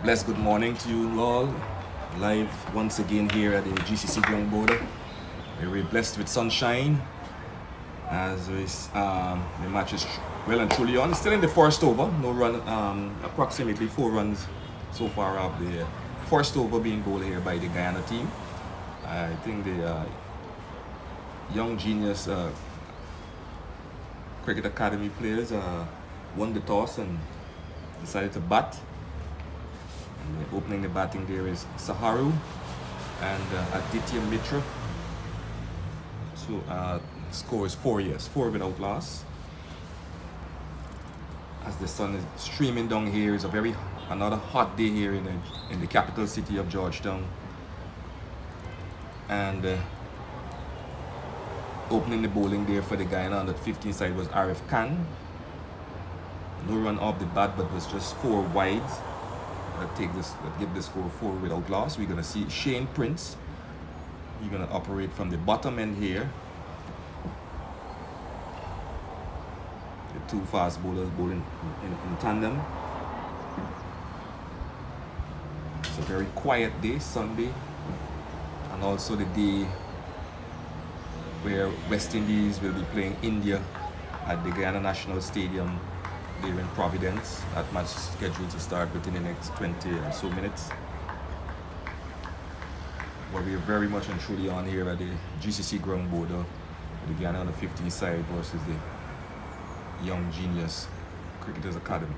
blessed good morning to you all. Live once again here at the GCC ground border. We're blessed with sunshine as the match is well and truly on. Still in the first over, no run, approximately 4 runs so far of the first over being bowled here by the Guyana team. I think the young genius Cricket Academy players won the toss and decided to bat. And opening the batting there is Saharu and Aditya Mitra. So score is 4 without loss. As the sun is streaming down here, it's another hot day here in the capital city of Georgetown. And opening the bowling there for the Guyana on the 15 side was Arif Khan. No run off the bat, but was just 4 wides. Give the score 4 without loss. We're gonna see Shane Prince. He's gonna operate from the bottom end here. The 2 fast bowlers bowling in tandem. It's a very quiet day, Sunday, and also the day where West Indies will be playing India at the Guyana National Stadium there in Providence. That match is scheduled to start within the next 20 or so minutes. But we are very much and truly on here at the GCC ground border, the Guyana on the 15 side versus the Young Genius Cricketers Academy.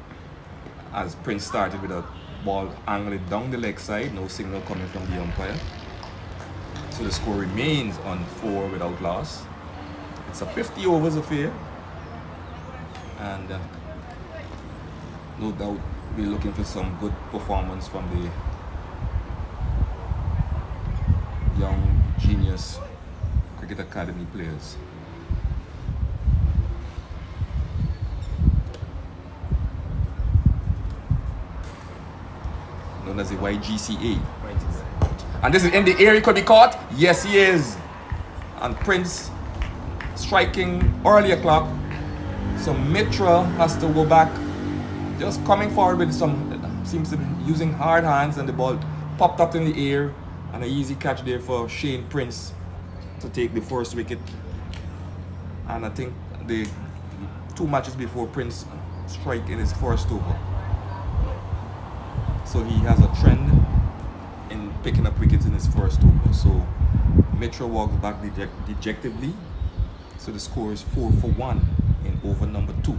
As Prince started with a ball angled down the leg side, no signal coming from the umpire. So the score remains on 4 without loss. It's a 50 overs affair, and no doubt we're looking for some good performance from the Young Genius Cricket Academy players. Known as the YGCA. And this is in the air, he could be caught. Yes, he is. And Prince striking early o'clock. So Mitra has to go back. Just coming forward with seems to be using hard hands, and the ball popped up in the air. And an easy catch there for Shane Prince to take the first wicket. And I think the 2 matches before, Prince strike in his first over. So he has a trend in picking up wickets in his first over. So Mitra walks back dejectedly. So the score is 4 for 1 in over number 2.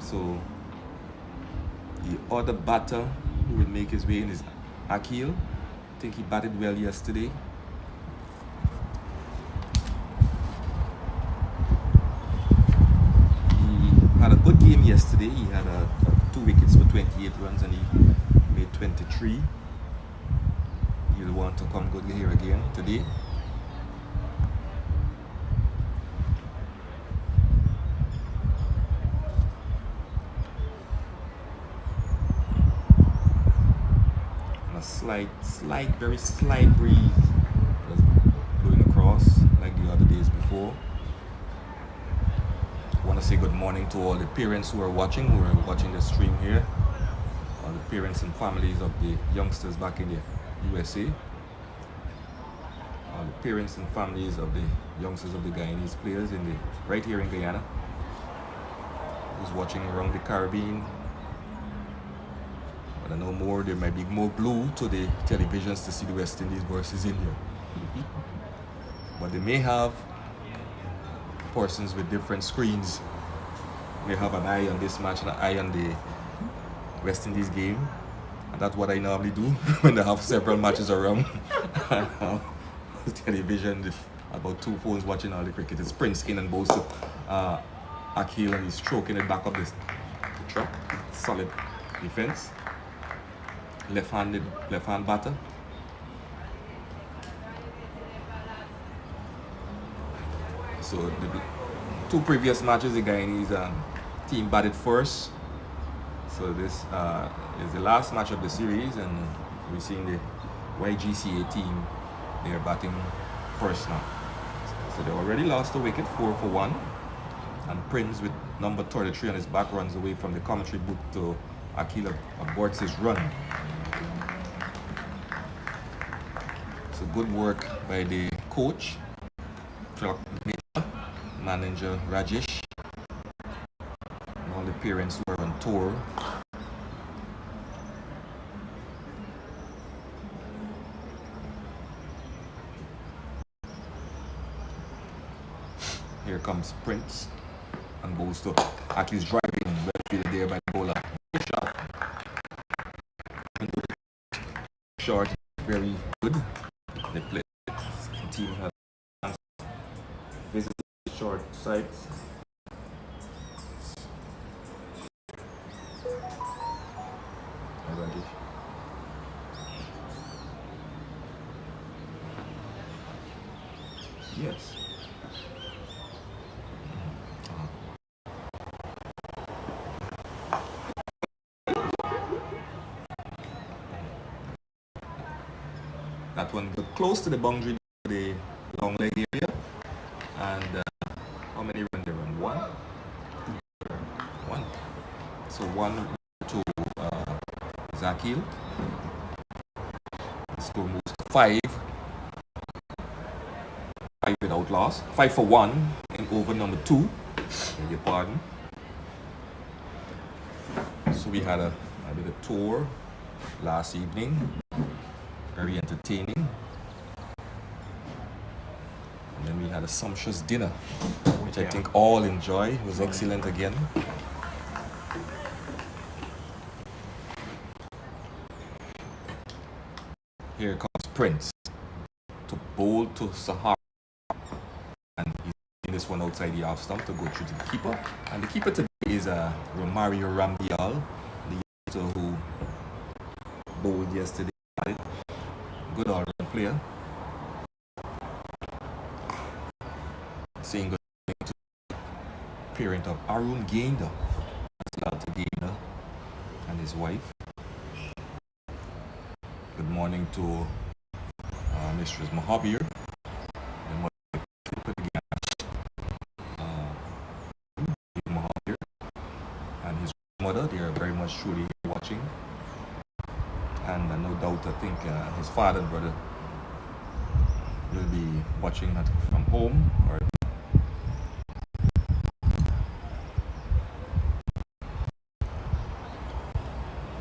So the other batter who will make his way in is Akil. I think he batted well yesterday. He had a good game yesterday. He had 2 wickets for 28 runs and he made 23. He'll want to come good here again today. Very slight breeze just blowing across like the other days before. I want to say good morning to all the parents who are watching the stream here. All the parents and families of the youngsters back in the USA. All the parents and families of the youngsters of the Guyanese players right here in Guyana. Who's watching around the Caribbean. I know more, there might be more glue to the televisions to see the West Indies versus India. But they may have persons with different screens. May have an eye on this match and an eye on the West Indies game. And that's what I normally do when I have several matches around. Television, about 2 phones watching all the cricket. It's Prince in and bowls to Akil, and he's stroking it back up the track. Solid defense. Left-hand batter. So the 2 previous matches, the Guyanese team batted first. So this is the last match of the series, and we're seeing the YGCA team. They're batting first now. So they already lost a wicket, 4 for 1. And Prince with number 33 on his back runs away from the commentary booth to Akil aborts his run. So good work by the coach, manager Rajesh, and all the parents who are on tour. Here comes Prince and goes to Akil's driving, well fielded there by the bowler. Short, very good. They play. The team has visited short sides. Yes. That one got close to the boundary, the long leg area. And how many runs they run? One. So 1 to Zakil. The score moves to 5. 5 without loss. 5 for 1 in over number 2. Beg your pardon. So we had a bit of tour last evening. Very entertaining. And then we had a sumptuous dinner, which I think all enjoyed. It was excellent again. Here comes Prince to bowl to Sahara. And he's in this one outside the off stump to go through to the keeper. And the keeper today is Romario Rambial, the youngster who bowled yesterday. Good all-round player. Saying good to the parent of Arun Gaynor, Gaynor and his wife. Good morning to Mistress Mahabir, Mahabir and his mother. They are very much truly watching. And no doubt, I think his father and brother will be watching that from home.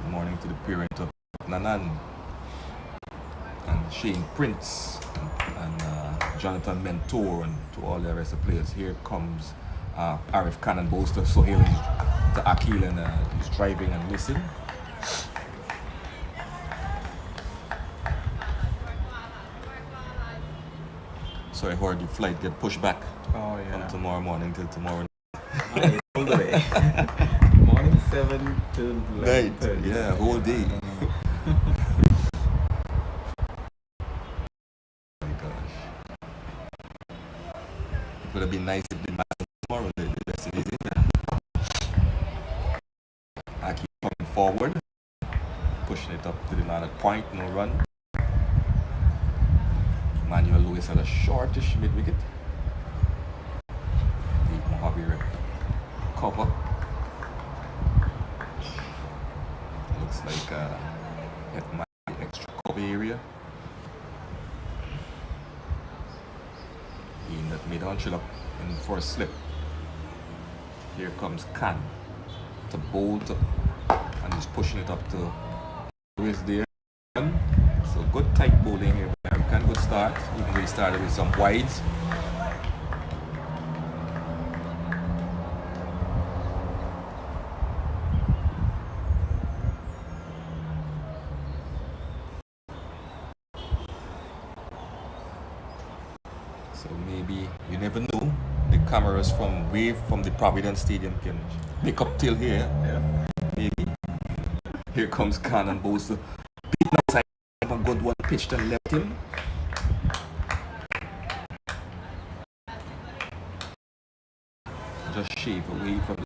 Good morning to the parent of Nanan and Shane Prince and Jonathan Mentor and to all the rest of the players. Here comes Arif Khan and Bolster. So here to Akil and he's driving and missing. So I heard the flight get pushed back from tomorrow morning till tomorrow night. All the way. Morning 7 till night. Yeah, whole day. Oh my gosh. It would have been nice if the match tomorrow, the rest of the day. I keep coming forward, pushing it up to the line at point, no run. Manuel Lewis had a shortish mid-wicket. The Mojave cover. Looks like it might be extra cover area. In that mid-on up in for a slip. Here comes Khan to bowl and he's pushing it up to Lewis there. So good tight bowling here. American, good start. Even though he started with some wides. So maybe you never know. The cameras from the Providence Stadium can pick up till here. Yeah. Maybe. Here comes Khan and bowls the outside. A good one pitched and left him. Just shave away from the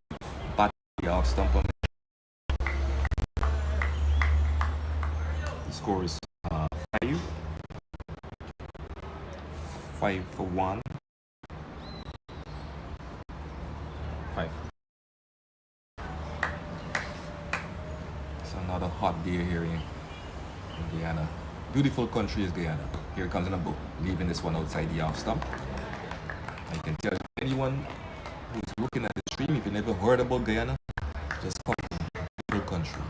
bat off stump. The score is 5 for 1. Another hot day here in Guyana. Beautiful country is Guyana. Here it comes in a boat, leaving this one outside the off stump. I can tell anyone who's looking at the stream, if you never heard about Guyana, just come to beautiful country.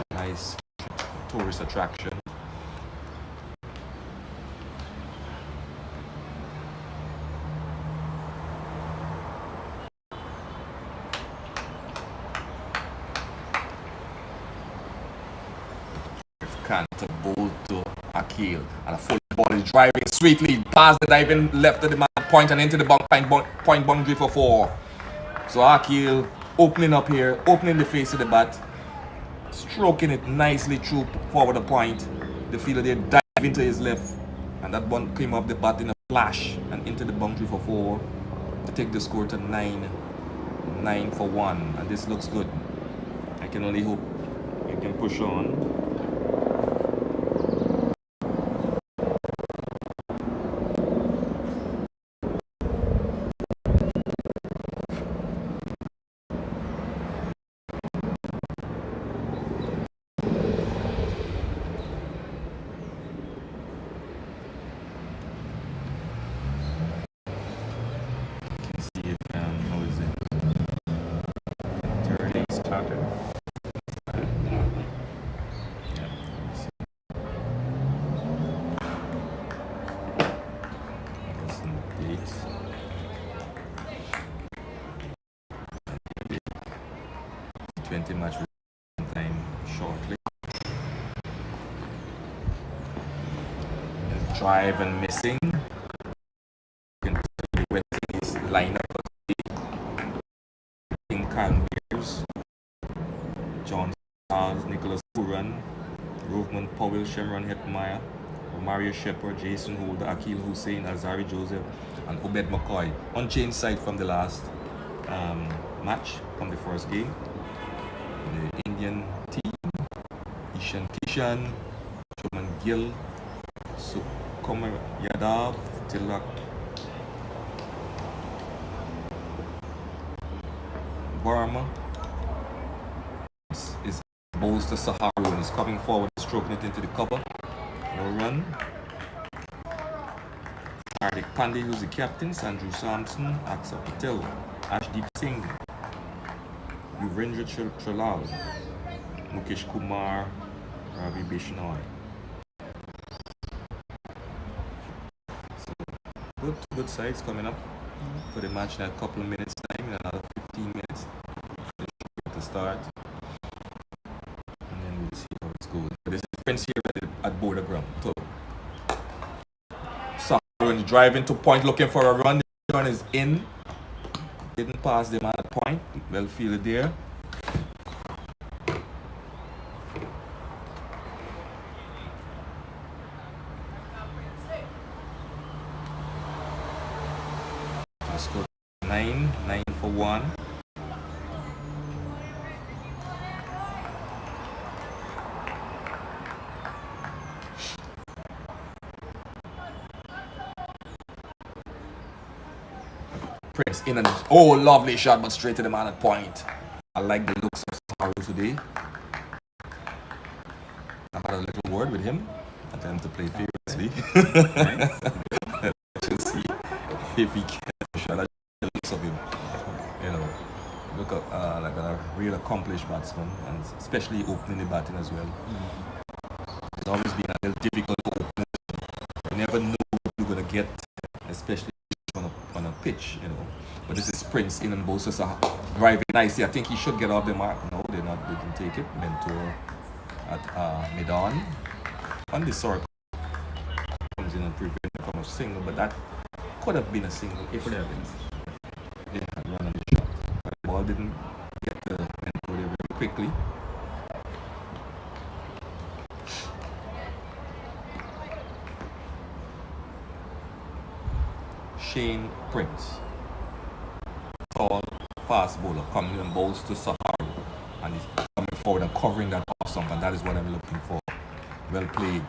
Nice tourist attraction. To bowl to Akil, and a full ball is driving sweetly past the diving left of the man point and into the point boundary for 4. So Akil opening up here, opening the face of the bat, stroking it nicely through forward the point. The fielder there dive into his left, and that one came off the bat in a flash and into the boundary for 4 to take the score to 9 for 1. And this looks good. I can only hope it can push on. Match time shortly. Drive and missing. His lineup in Beers, John Charles, Nicholas Puran, Rovman Powell, Shemron Hetmeyer, Mario Shepard, Jason Holder, Akil Hussein, Azari Joseph, and Obed McCoy. Unchanged side from the last match, from the first game. The Indian team, Ishan Kishan, Shoman Gill, Sukumar Yadav, Tilak Varma is bowls to Saharu and he's coming forward, stroking it into the cover. No run. Hardik Pandey, who's the captain, Sandhu Sampson, Aksa Patel, Ashdeep Singh, Yuvendra Chalal, Mukesh Kumar, Ravi Bishnoi. So good sides coming up for the match in a couple of minutes time, in another 15 minutes to start. And then we'll see how it's going. But this is Prince here at border ground. So Saharan driving to point looking for a run. The run is in. Didn't pass them at the point. Well fielded there. Score 9 for 1. Prince in and lovely shot, but straight to the man at point. I like the looks of Saharu today. I had a little word with him. I tell him to play fearlessly. Let's see if he can shot. The looks of him, look up like a real accomplished batsman, and especially opening the batting as well. It's always been a little difficult to open. You never know what you're gonna get, especially on a pitch, But this is Prince in and Boses are driving nicely. I think he should get off the mark. No, they didn't take it. Mentor at mid-on. On the circle comes in and prevent from a single, but that could have been a single if it had been. They had run on the shot. But the ball didn't get the Mentor there very quickly. Shane Prince, tall, fast bowler, coming and bowls to Saharu, and he's coming forward and covering that off stump, and that is what I'm looking for. Well played.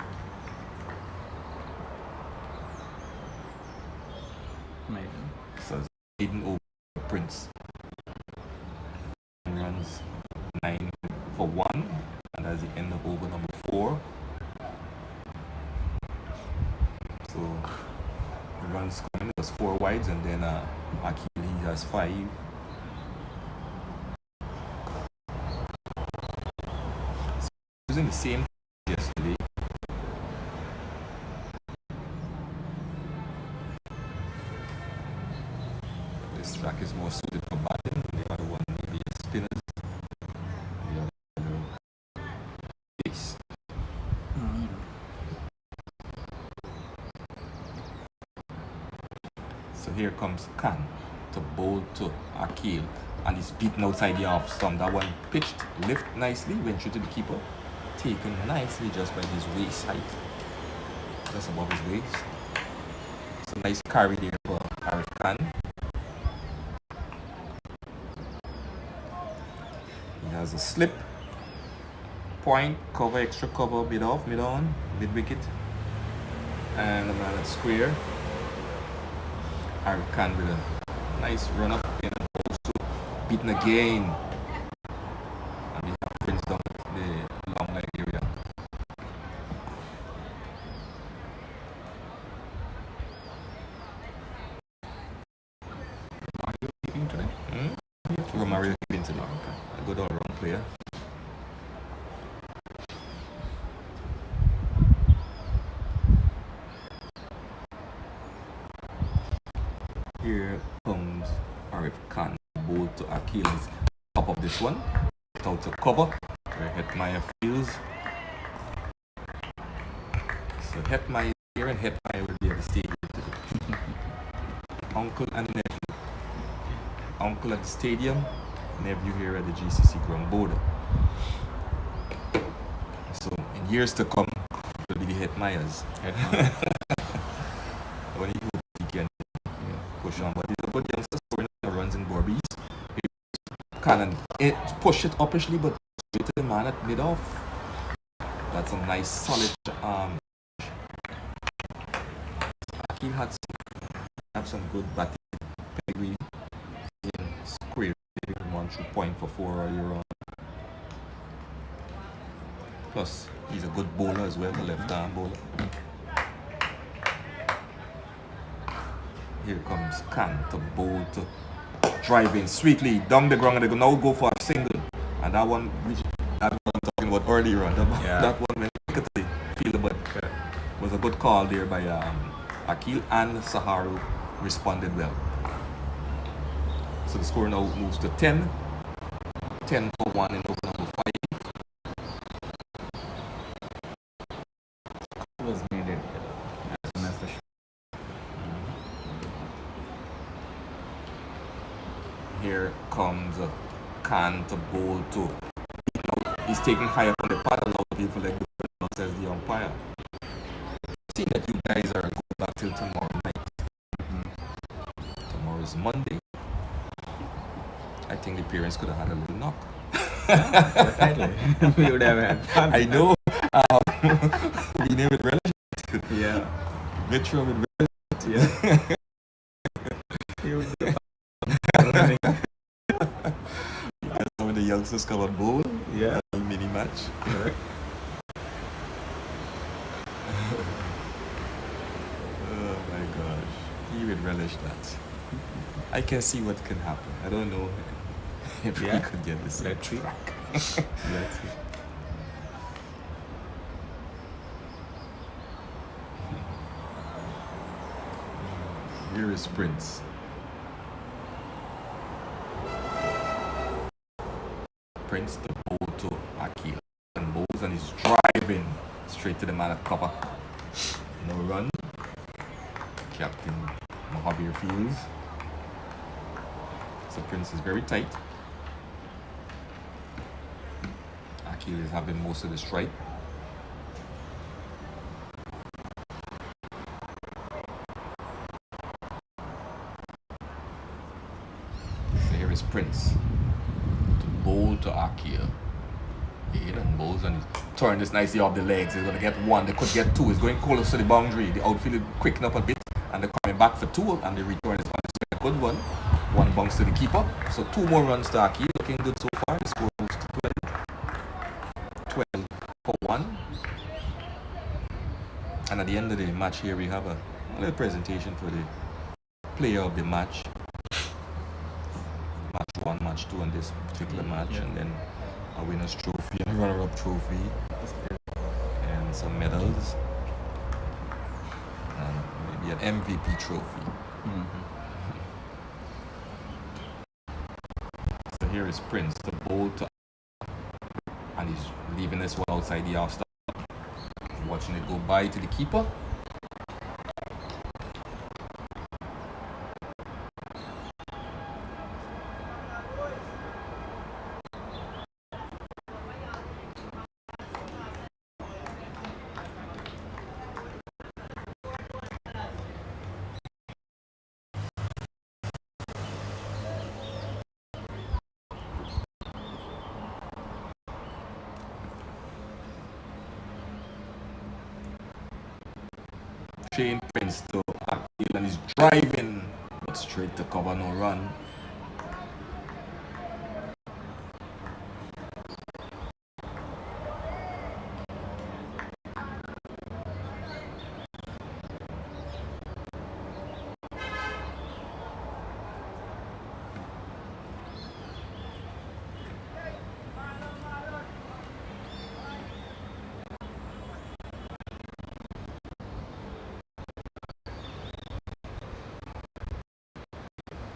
Amazing. So it's Aiden over Prince. Runs 9 for 1, and as the end of over number 4. So the runs coming was 4 wides, and then Akil he has 5. So using the same yesterday. This track is more suited for batting. The other one maybe a spinners. The other pace. So here comes Khan to bowl to Akil, and he's beaten outside the off stump. That one pitched, lift nicely, went through to the keeper, taken nicely just by his waist height, just above his waist. It's a nice carry there for Arif Khan. He has a slip, point, cover, extra cover, mid off, mid on, mid wicket, and a man at square. Arif Khan with a nice run up and also beaten again. And we have Prince down the long leg area. Are you keeping today? Romario keeping today. A good all round player. Here comes Arif Khan, bowl to Achilles, top of this one, out to cover, where Hetmeyer fields. So Hetmeyer is here, and Hetmeyer will be at the stadium today. Uncle and nephew. Uncle at the stadium, nephew here at the GCC ground border. So in years to come, it will be the Hetmeyers. When he can push on, but he's a good youngster scoring runs in Borbies. He can push it uppishly, but straight to the man at mid off. That's a nice solid Akil have some good batting pedigree in square. He won through point for 4 earlier on. Plus he's a good bowler as well, a left arm bowler. Here comes Khan to bowl to drive in sweetly down the ground, and they now go for a single. And that one, that one I'm talking about earlier on, that one went to the field, but was a good call there by Akil, and Saharu responded well. So the score now moves to 10 for 1 in over number 5. It was needed as soon as the Here comes Khan to bowl to. He's taking higher on the pad. A lot of people like says the umpire. See that you guys are going back till tomorrow night. Tomorrow is Monday. I think the parents could have had a little knock. we would have had fun. I know. We name it relish. Yeah. Metro with relish. Yeah. He would be running. Because some of the youngsters come on bowl. Yeah. A mini match. Correct. Oh my gosh. He would relish that. I can see what can happen. I don't know if we could get this track. Let's see. Here is Prince. Prince the bowl to Akil. And bowls, and he's driving straight to the man at cover. No run. Captain Mohabir fields. So Prince is very tight. Akil is having most of the strike. So here is Prince to bowl to Akil. He done bowls, and he's throwing this nicely off the legs. He's going to get 1. They could get 2. He's going close to the boundary. The outfield is quicking up a bit, and they're coming back for 2, and the return is a good one. 1 bounce to the keeper. So 2 more runs to Akil. Looking good so far. The score moves to 12. 12 for 1. And at the end of the match here, we have a little presentation for the player of the match. Match 1, match 2 on this particular match, and then a winner's trophy and a runner-up trophy, and some medals, and maybe an MVP trophy. So here is Prince, the bowl to, and he's leaving this one outside the off stump, watching it go by to the keeper. Shane Prince to Akil, and he's driving, but straight to cover, no run.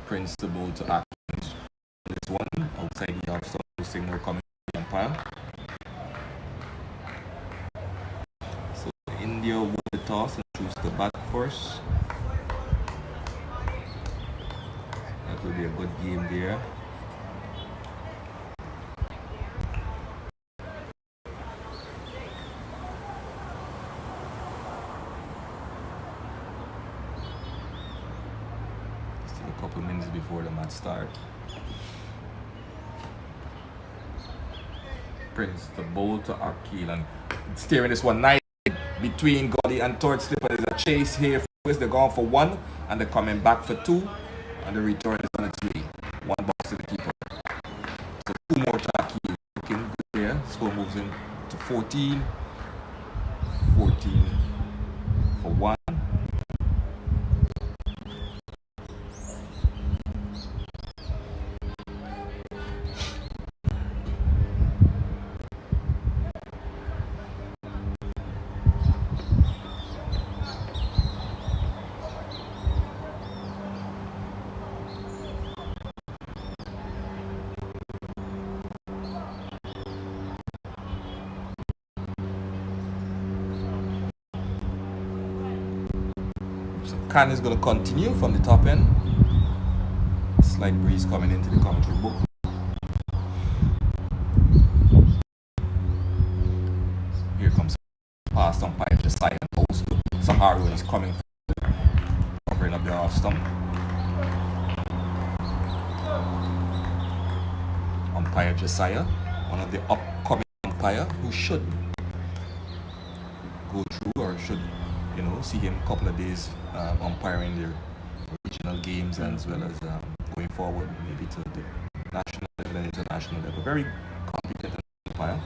Prince the ball to Atkins. This one outside the off stump, signal coming from the umpire. So India won the toss and choose to bat first. That will be a good game there. A couple minutes before the match start. Prince the bowl to Akil, and steering this one nice between Goddy and third slipper. There's a chase here. First they're going for 1 and they're coming back for 2, and the return is on its way. 1 box to the keeper. So 2 more to Akil. Looking good there. Score moves in to 14. 14 for 1. Khan is going to continue from the top end. Slight breeze coming into the commentary book. Here comes past umpire to side and post. Saharu is coming, covering up the off stump. Umpire Josiah, one of the upcoming umpire who should go through, or should, see him a couple of days umpiring the regional games, and as well as going forward maybe to the national level and international level. Very competent umpire.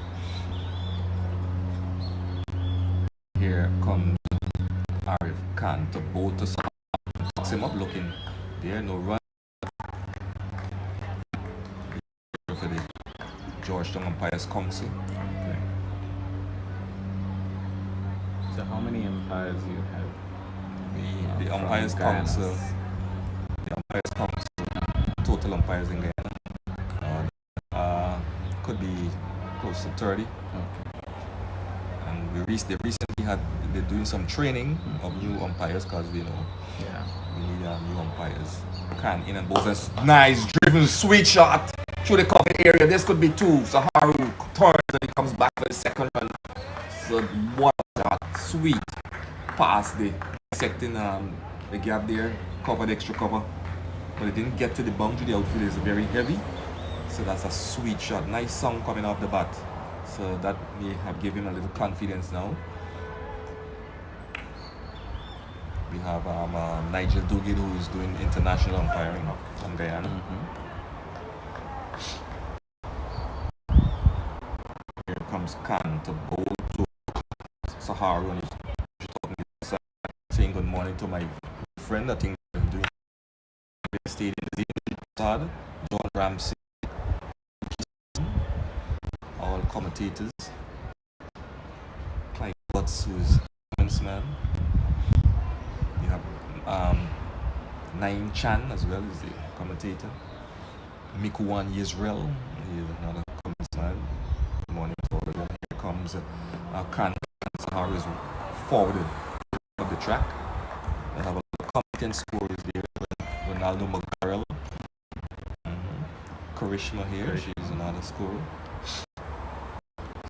Here comes Arif Khan to bowl to Sam, tucks him up, looking there, no run. For the Georgetown Umpires Council. Okay. So how many umpires you have? The Umpires Council. The Umpires Council. Total umpires in Guyana. Could be close to 30. Okay. And they're doing some training of new umpires, because we need new umpires. Can in and both. Nice driven sweet shot through the cover area. This could be 2. Saharu turns and he comes back for the second run. So what shot, sweet pass, the dissecting the gap there, covered extra cover, but it didn't get to the boundary. The outfield is very heavy, so that's a sweet shot. Nice song coming off the bat, so that may have given him a little confidence now. We have Nigel Duguid, who is doing international umpiring from Guyana. Here comes comes Khan to bowl to Saharu, and he's talking to saying good morning to my friend. I think I'm doing stadium John Ramsey, all commentators. Clyde Butts, who's man. You have Naim Chan as well, is the commentator. Mikuwan Yisrael, he is another commentator. Good morning to all of them. Here comes Khan Sahara is forwarded of the track. They have a competent scorers there. Ronaldo Magarel. Karishma here, she's another scorer. So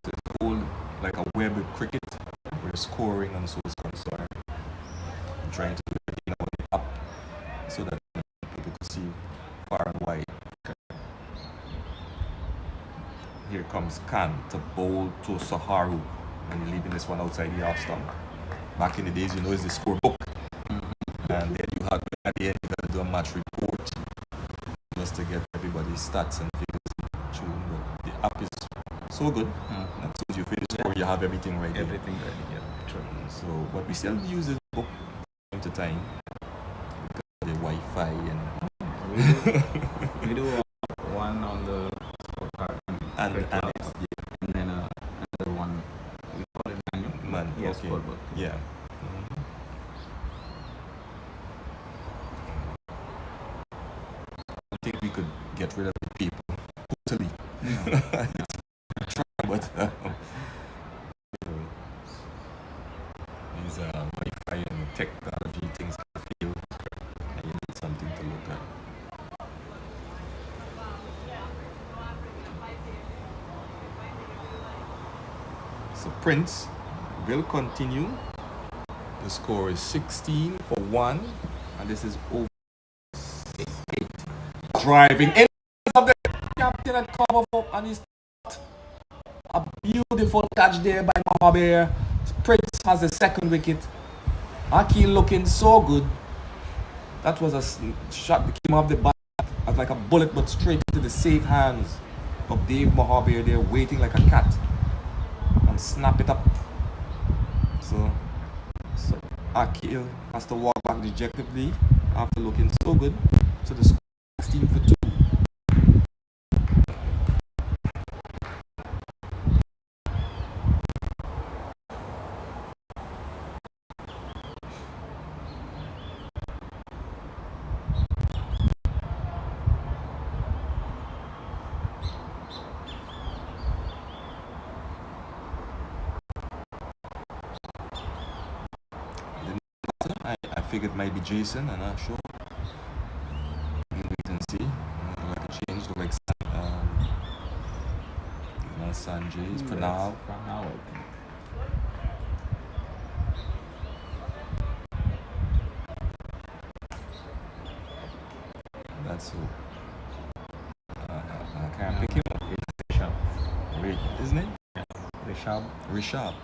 it's all like a web of cricket. We're scoring and so is concerned. I'm trying to do everything up so that people can see far and wide. Okay. Here comes Khan to bowl to Saharu, and you're leaving this one outside the off stump. Back in the days, it's the scorebook. And then you had at the end you gotta do a match report just to get everybody's stats and figures in tune. But the app is so good. And so as you finish score, you have everything ready. Everything ready, yeah. True. So, but we still use it book time to time because of the Wi-Fi and We do one on the scorecard and then another one. We call it manual. yeah, Yes, okay. scorebook. Yeah. I think we could get rid of the people totally. It's trying, but these Wi-Fi and technology things can fail, and you need something to look at. So Prince will continue. The score is 16 for 1, and this is over 8. Driving in of the captain at cover for, and he's a beautiful catch there by Mohamed. Prince has the second wicket. Akil looking so good. That was a shot that came off the bat as like a bullet, but straight into the safe hands of Dave Mohamed there, waiting like a cat, and snap it up. So Akil has to walk back dejectedly after looking so good. So the score is 16 for 2. I figured it might be Jason, I'm not sure. We'll wait and see. Like a change, look like not Sanjay, it's Pranav. Pranav, I think. That's who. I can't pick him up. Rishabh. Isn't it? Rishabh. Rishabh.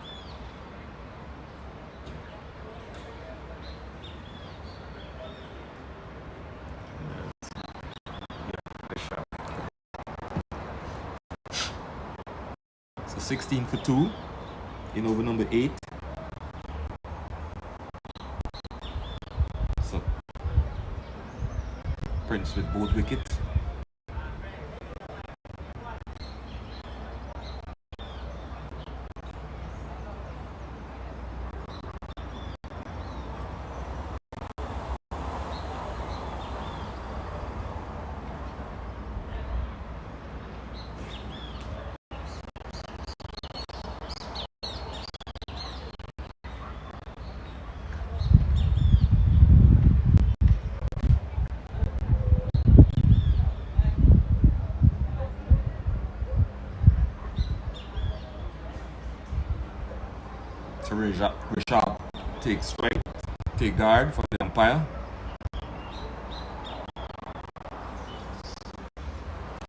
So 16 for 2 in over number 8. So Prince with both wickets. So Rishabh takes strike, take guard from the umpire.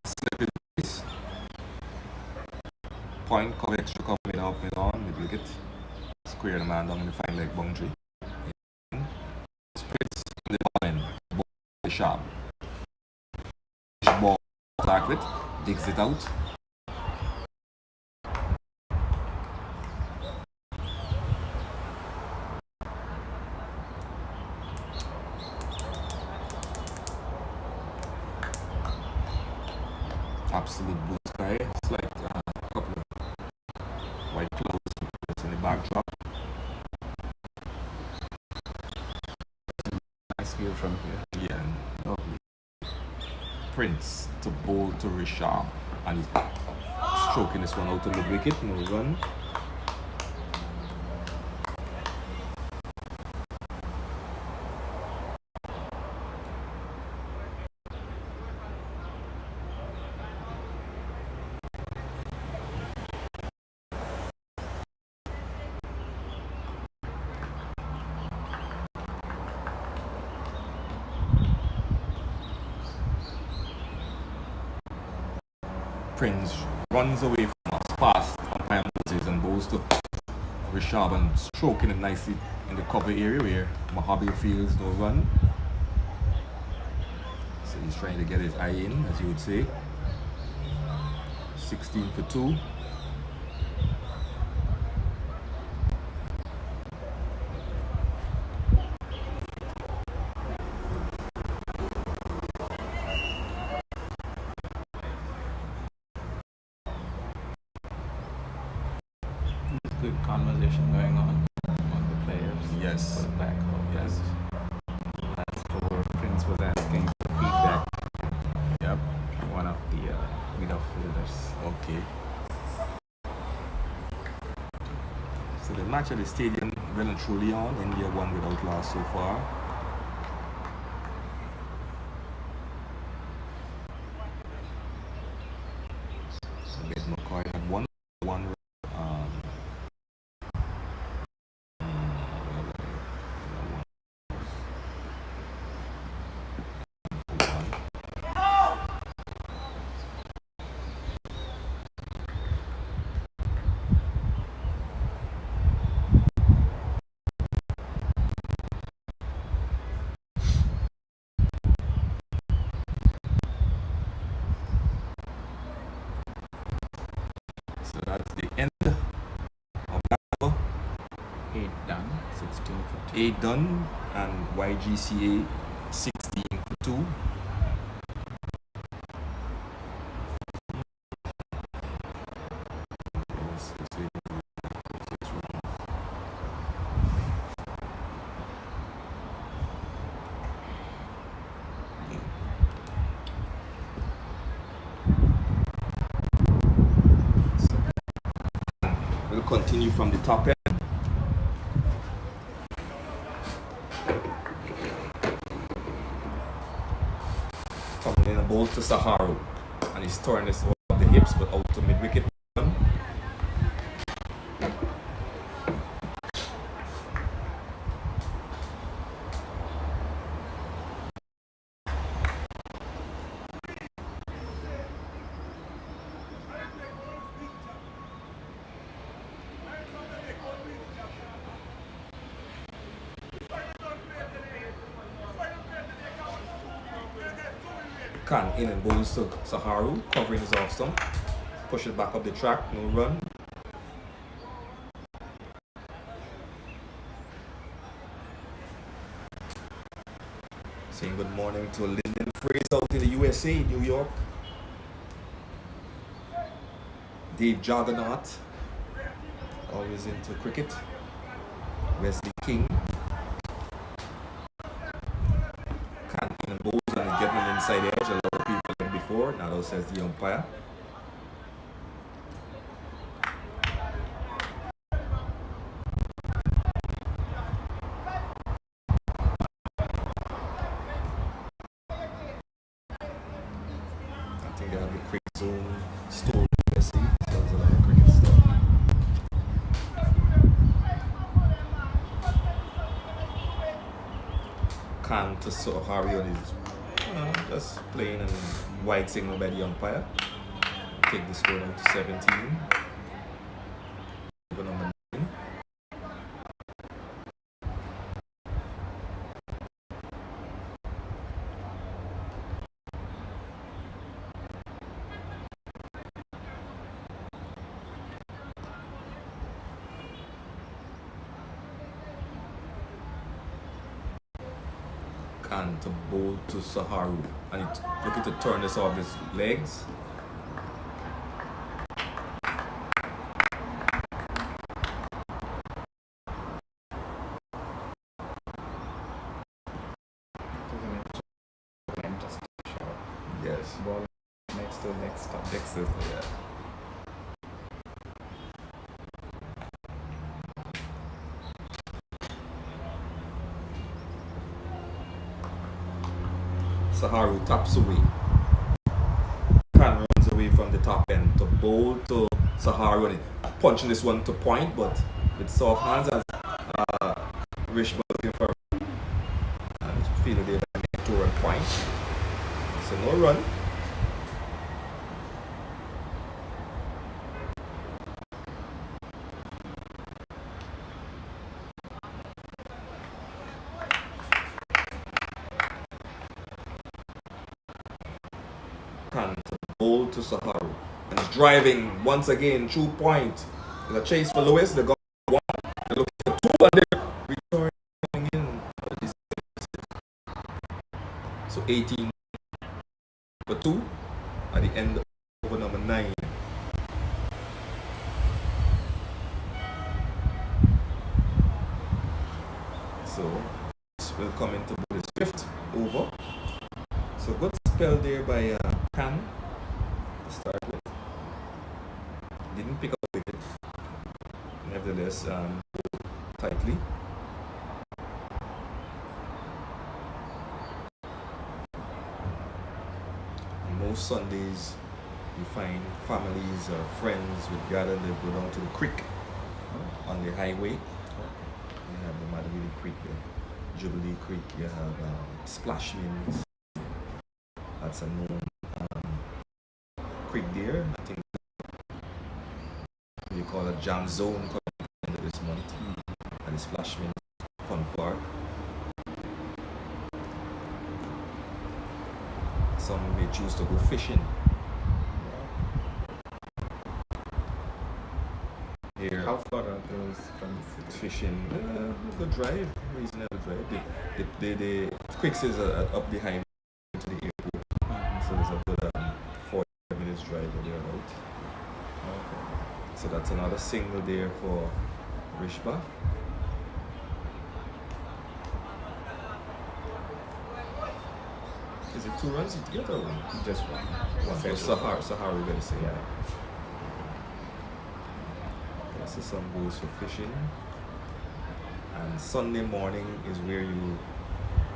Slip in place. Point, cover extra cover mid off, mid on, mid wicket. Square the man down in the fine leg boundary. Sprints in the ball in. Rishabh. Ball back with, digs it out. absolute blue sky. It's like a couple of white clouds that's in the backdrop. Nice view from here. Yeah, lovely. Prince to bowl to Richard, and he's stroking this one out to mid-wicket, no run. Prince runs away from us past umpire Moses and goes to Richard and stroking it nicely in the cover area where Mojave feels no run. So he's trying to get his eye in, as you would say. 16 for 2. Good conversation going on among the players. Yes. For the back home. Yes. Last over, Prince was asking for feedback. Yep. From one of the midfielders. Okay. So the match at the stadium well and truly on. India won without loss so far. McCoy had one. So that's the end of that over. 8 done, 16 for 2. 8 done, and YGCA 16 for 2. We'll continue from the top end. Coming in a bowl to Saharu, and he's throwing this off the hips but out to mid-wicket. Khan in and bowls to Saharu, covering his off stump. Push it back up the track, no run. Saying good morning to Lyndon Fraser out in the USA, New York. Dave Juggernaut, always into cricket. Wesley King. Khan in and bowls and is getting an inside edge. A lot of people did before, now says the umpire. I think they have the cricket zone store. Let's see, sells a lot of cricket stuff. Khan to Saharu on his just playing and white signal by the umpire. Take the score down to 17. Over number 9. Khan to bowl to Saharu, and he's looking to turn this off his legs. Yes. Ball next to next stop. Next is, yeah. Saharu taps away. Khan runs away from the top end to bowl to Saharu and punching this one to point, but with soft hands as Rishba looking for and fielded there by Mentor and point. So no run. Khan to bowl to Saharu. And he's driving once again through point. There's a chase for Lewis. They got one. They're looking for two and they're returning in. So 18 for 2 at the end of over number 9. So this will come into his 5th over. So good spell there by Khan to start with. Didn't pick up the wicket. Nevertheless, tightly. Most Sundays you find families or friends would gather, they go down to the creek on the highway. You have the Madrid Creek there, Jubilee Creek, you have Splashmans. That's a known creek there. I think you call it Jam Zone coming into this month. And the Splashman Fun Park. Some may choose to go fishing. Here, How far are those from the city? fishing, good drive, reasonable drive. The creeks is up the highway to the airport, so there's a good 40 minutes drive or thereabout. Okay. So that's another single there for Rishba. Is it 2 runs you get or one? Just one. One. So Sahara, we're gonna say. Yeah. Okay, so some goes for fishing. And Sunday morning is where you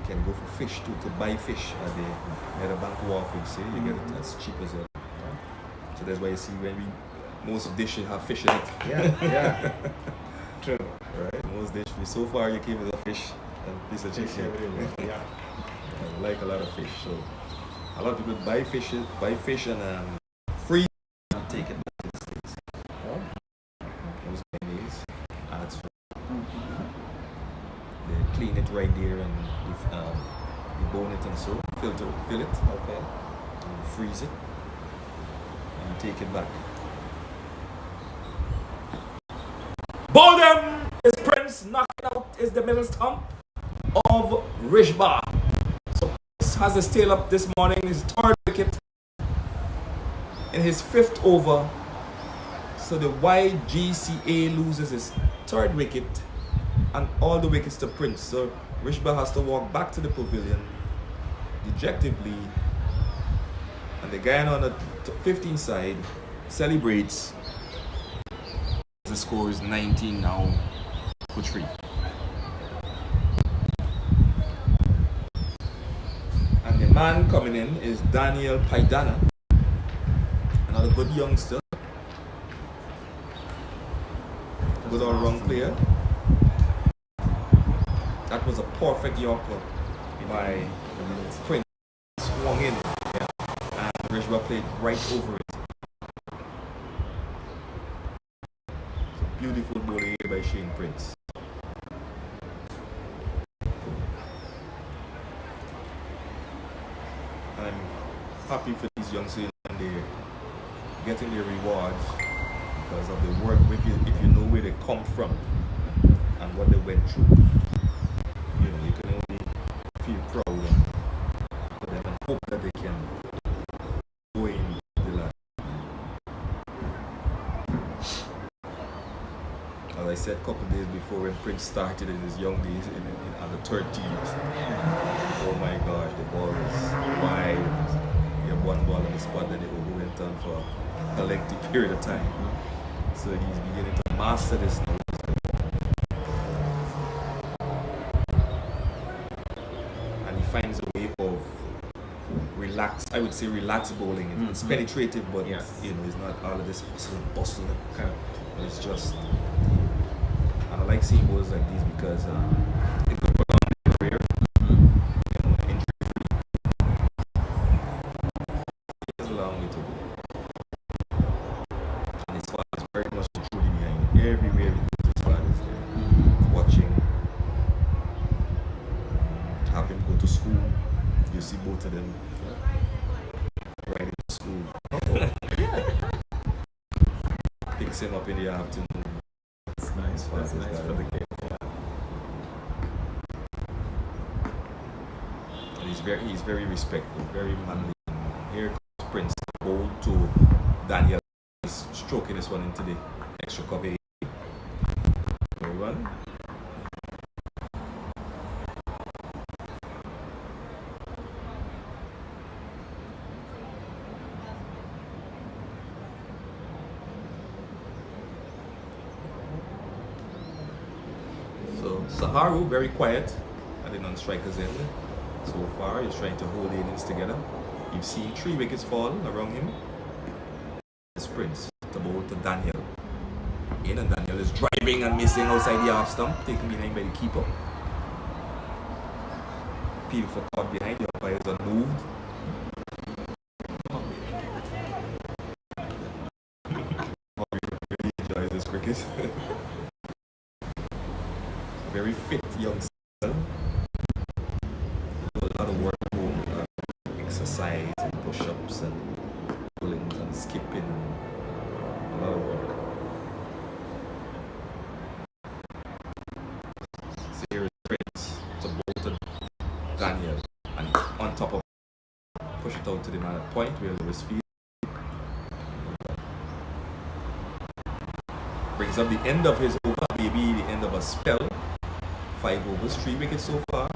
can go for fish too, to buy fish at the Meadowbank Wharf, you see, you get it as cheap as well. So that's why you see when most dishes have fish in it. Yeah. True. Right? Most dishes. So far you came with a fish and piece of Fish chicken. everywhere. Yeah. I like a lot of fish, so a lot of people buy fish and freeze and take it back to the States. Oh. Those Guyanese adds they clean it right there and debone it and so fill it Okay. and freeze it and take it back. Bowlem is Prince, knocking out is the middle stump of Rishba. So Prince has his tail up this morning, his 3rd wicket in his 5th over. So the YGCA loses his 3rd wicket and all the wickets to Prince. So Rishba has to walk back to the pavilion dejectedly, and the Guyana on the 15 side celebrates. The score is 19 now for 3. And the man coming in is Daniel Paidana, another good youngster, good all-round player. That was a perfect Yorker by Prince, swung in, and Rishba played right over it. Beautiful ball here by Shane Prince. And I'm happy for these young sailors and they're getting their rewards because of the work. If you know where they come from and what they went through, you can only feel proud for them and hope that they can go in the line. As I said a couple of days before, when Prince started in his young days in the 30s, oh my gosh, the ball is wide. Your one ball on the spot that they went on for a lengthy period of time. So he's beginning to master this now. And he finds a way of relaxed bowling. It's penetrative, but it's not all of this hustle and bustle. It's just, and I like seeing bowlers like these because it could prolong their career. Injury free. There's a long way to go. And his father is very much truly behind it. Everywhere he goes, his father is there. Watching. Have him go to school. You see both of them riding to school. Picks him up in the afternoon. That's nice. That's nice for the kid. And he's very respectful, very manly. Here comes Prince, bowl to Daniel. He's stroking this one into the extra cover. No run. So Saharu very quiet at the non-striker's end. So far he's trying to hold the innings together. You've seen 3 wickets fall around him. Sprints to bowl to Daniel. And Daniel is driving and missing outside the half stump, taken behind by the keeper. Appeal for caught behind, the umpires unmoved. Really enjoys this cricket. Very fit young son. Do a lot of work home, exercise and push-ups and pullings and skipping and a lot of work. So here is Prince to bowl to Daniel and on top of push it out to the man at point where there is field. Brings up the end of his over, maybe the end of a spell. 5 overs, 3 wickets so far.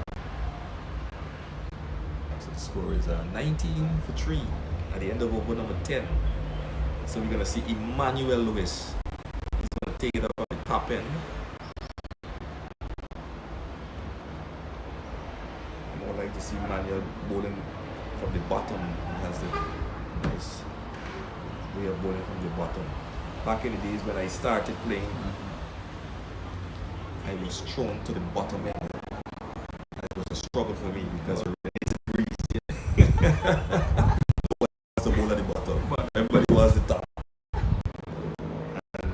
So the score is 19 for 3 at the end of over number 10. So we're going to see Emmanuel Lewis. He's going to take it up on the top end. I more like to see Emmanuel bowling from the bottom. He has the nice way of bowling from the bottom. Back in the days when I started playing, I was thrown to the bottom end. It was a struggle for me because it's a breeze. Nobody was the ball at the bottom, but everybody was the top. And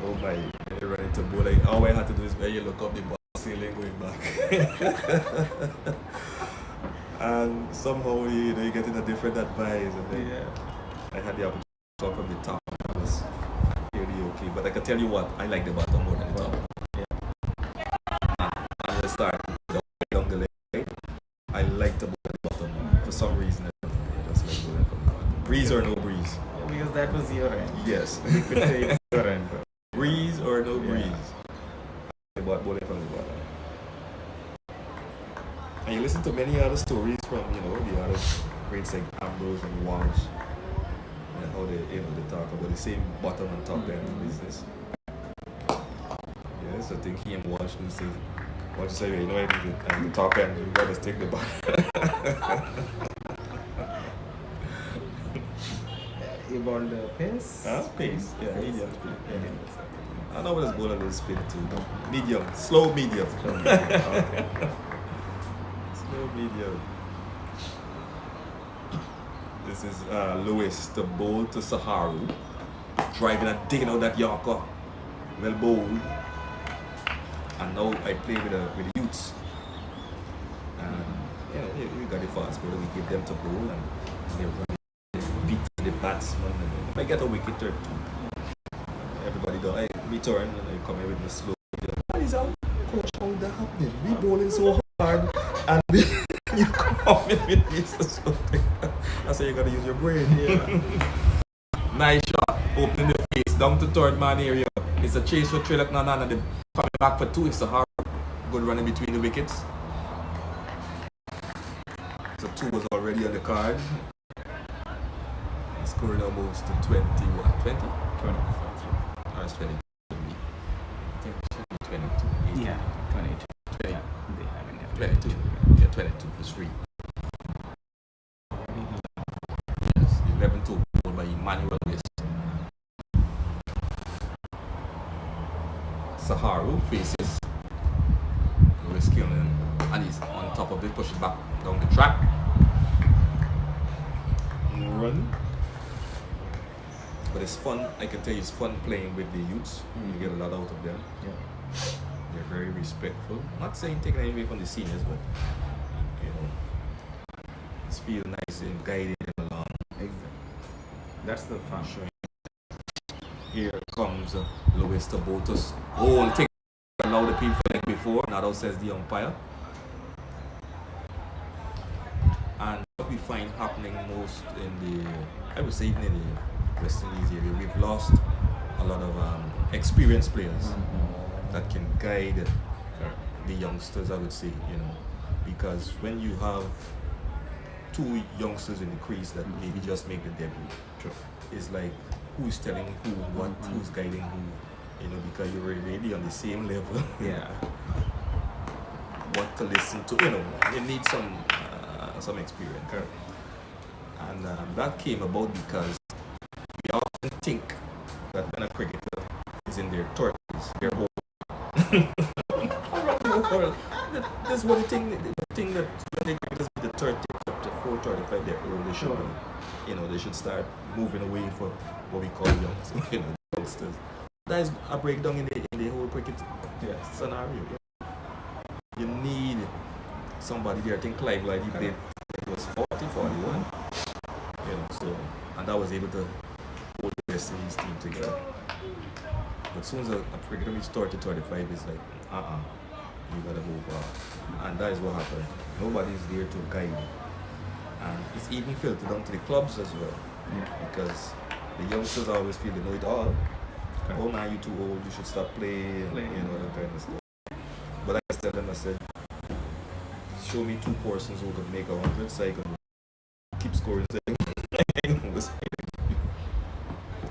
oh my, when you run into bowl, all I had to do is you look up the ball ceiling going back. And somehow you get in a different advice. And then I had the opportunity to come from the top. It was really okay. But I can tell you what, I like the bottom more than the top. Start down the leg. I like to bowl at the bottom for some reason. I just like bowling from the bottom. Breeze or no breeze? Yeah, because that was your end. Yes. You could say it's your end. Breeze or no breeze? I like bowling from the bottom. And you listen to many other stories from the other greats like Ambrose and Walsh, and how they talk about the same bottom and top end business. Yes, I think he and Walsh will say. What you say, I think the top end, you gotta stick the bottom. You bowled the pace? Pace, yeah, medium speed. Yeah. I know what this bowler will spin too. Medium, slow medium. Okay. Slow medium. This is Lewis, the bowl to Saharu. Driving and digging out that Yorker. Well bowled. And now I play with the youths. And we got the fast bowler, we give them to bowl and they run beat the batsman. And if I get a wicket or 2, everybody does. I return and I come in with the slow. What is out? Coach, how that happening? We bowling so hard and you come in with this or something. That's how you gotta use your brain. Yeah. Nice shot, opening the face, down to third man area. It's a chase for Trilak Nanan and they're coming back for 2. It's a hard good running between the wickets. So 2 was already on the card. score now moves to 20, what, 20? 20. Or it's 20. I think it should be 22. Yeah, 22. 20. Yeah, they haven't left. 22. Yeah, 22 for 3. Yes, 11-2 goal by Emmanuel West. Saharu faces Lewis Killen and he's on top of it, pushes back down the track. Run. But it's fun, I can tell you it's fun playing with the youths. You get a lot out of them. Yeah. They're very respectful. Not saying taking anything from the seniors, but you know, it's feel nice in guiding them along. Exactly. That's the fun. Here comes Luis Tabotas. Oh, take allow the people like before. Now says the umpire. And what we find happening most in the, I would say even in the West Indies area, we've lost a lot of experienced players that can guide the youngsters, I would say, you know, because when you have two youngsters in the crease that maybe just make the debut, it's like who's telling who what, who's guiding who, you know, because you're already on the same level. Yeah. What to listen to, you know, you need some experience. Correct. And that came about because we often think that when a cricketer is in their 30s, they're old. There's one thing that when they cricketers in the 30, 34, 35, they're old. They should be, you know, they should start moving away from what we call youngsters. That is a breakdown in the whole cricket scenario. Yeah. You need somebody there. I think Clive Light, he played, he was 40, 41. You know, so, and that was able to hold the West Indies team together. But as soon as a cricketer reaches 30, 35, it's like, you gotta move on. And that is what happened. Nobody's there to guide. And it's even filtered down to the clubs as well. Yeah. Because the youngsters always feel they know it all. Okay. Oh man, you're too old, you should stop playing, you know, that kind of stuff. But I tell them, I said, show me two persons who could make 100, so I can keep scoring.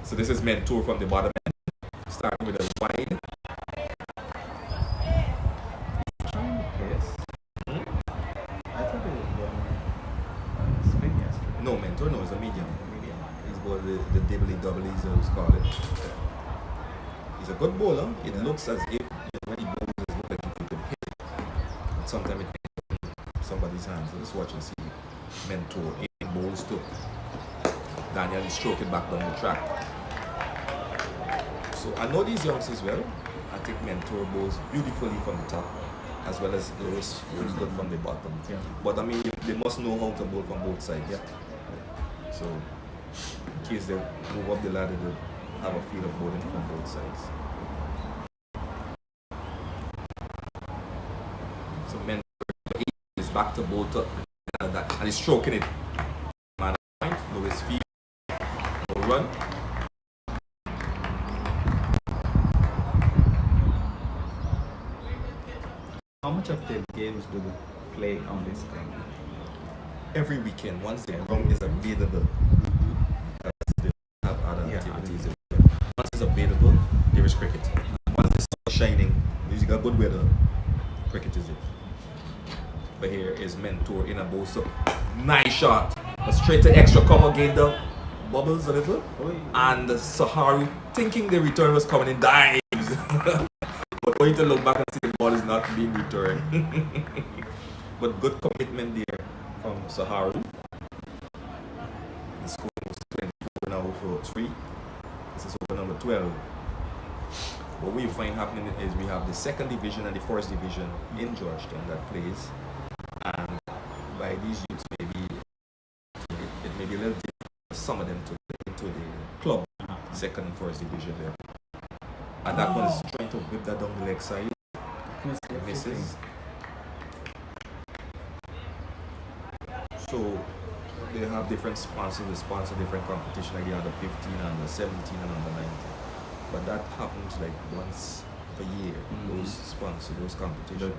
So this is Mentor from the bottom end, starting with a wide. Trying to pace. I thought it was going spin yesterday. No, Mentor, no, it's a medium. He's about the dibbly-doublies, as we call it. He's a good bowler. It looks as if when he bowls, it looks like he could hit it. But sometimes it ends in somebody's hands. So let's watch and see. Mentor in bowls too. Daniel is stroking back down the track. So I know these youngsters well. I think Mentor bowls beautifully from the top, as well as Lewis is good from the bottom. Yeah. But I mean, they must know how to bowl from both sides. Yeah. So in case they move up the ladder, they have a feel of bowling from both sides. So Mentor is back to bowl to and he's stroking it. Man, Lewis feet, no run. How much of the games do they play on this thing? Every weekend, once the ground is available, they have other activities. Once it's available, there is cricket. Once the sun is shining, you got good weather, cricket is it. But here is Mentor in a bowl, so nice shot. A straight to extra cover, gained the bubbles a little. And Saharu, thinking the return was coming in, dives. But going to look back and see the ball is not being returned. But good commitment there from Saharu. The score was 24 now for 3. This is over number 12. What we find happening is we have the second division and the first division in Georgetown that plays. And by these youths, maybe it may be a little different for some of them to get into the club, second and first division there. And that one is trying to whip that down the leg side. Misses. So they have different sponsors, they sponsor different competition like the under 15 and the 17 and under 19. But that happens like once per year, those sponsors, those competitions.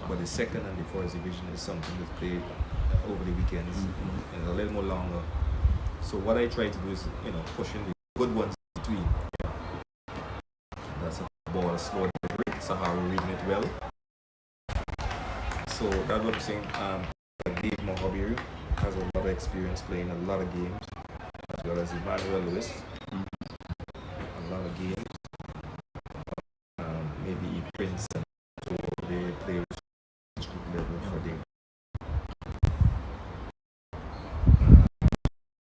But the second and the first division is something that's played over the weekends and a little more longer. So what I try to do is, pushing the good ones between. That's a ball slow delivery. Sahara reading it well. So that's what I'm saying. Dave Mohabiru has a lot of experience playing a lot of games, as well as Emmanuel Lewis. A lot of games. Maybe Prince and they play group level for them.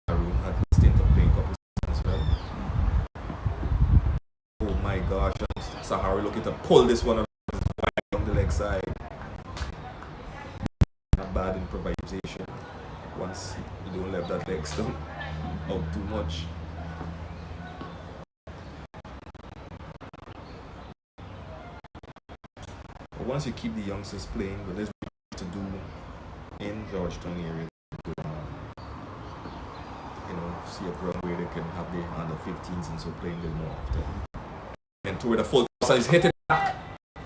Arun had a stint of playing couple as well. Oh my gosh, Sahara looking to pull this one on the leg side. Not bad improvisation. Once you don't let that leg stump out too much. But once you keep the youngsters playing, but there's what to do in Georgetown area. See a ground where they can have the under 15s and so playing them more often. And toward the full size hit it back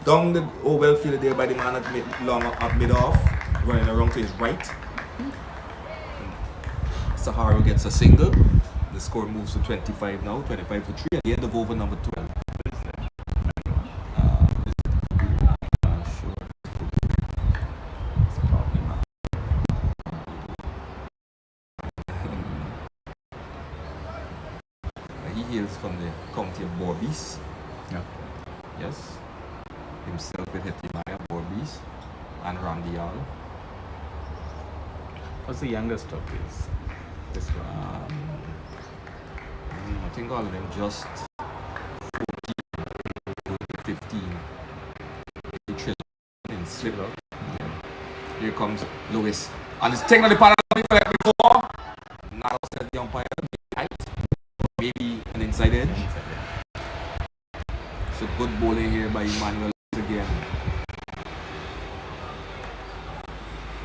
down the well field there by the man at mid off, running around to his right. Sahara gets a single. The score moves to 25 now, 25 to 3 at the end of over number 12. He hails from the county of Borbis. Yeah. Yes. Himself with Hetimaya, Borbis, and Randial. What's the youngest of these? This one? I think all of them just 14, 15. In slip out. Yeah. Here comes Lewis. And it's taking on the pattern like before. Now set the umpire. Maybe an inside edge. It's a good bowling here by Emmanuel again.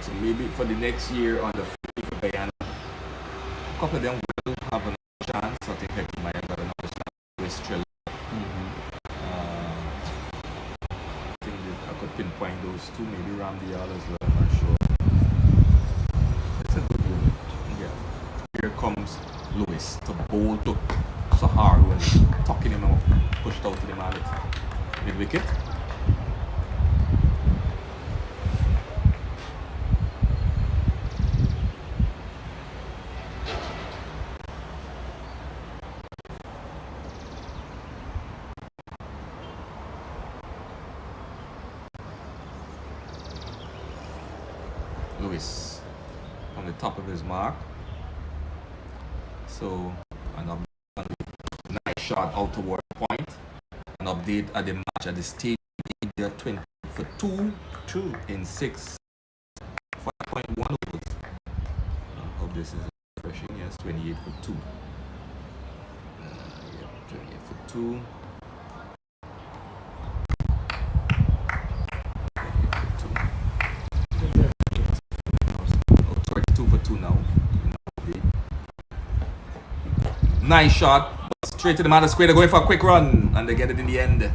So maybe for the next year on the 50 for Guyana, a couple of them will have a chance. I think Hetimaya got another chance with Strela. I think that I could pinpoint those two, maybe Ramdial as well, I'm not sure. It's a good bowling. Yeah. Here comes Lewis to bowl to Sahara and tucking him out, pushed out to the man at mid wicket. Lewis on the top of his mark. So, a nice shot out toward the point. An update at the match at the stage, India 20 for 2 in 6, 5.1 overs. I hope this is refreshing. Yes, 28 for 2. 28 for 2. 32 for 2 now. Nice shot, straight to the man square. They're going for a quick run and they get it in the end. I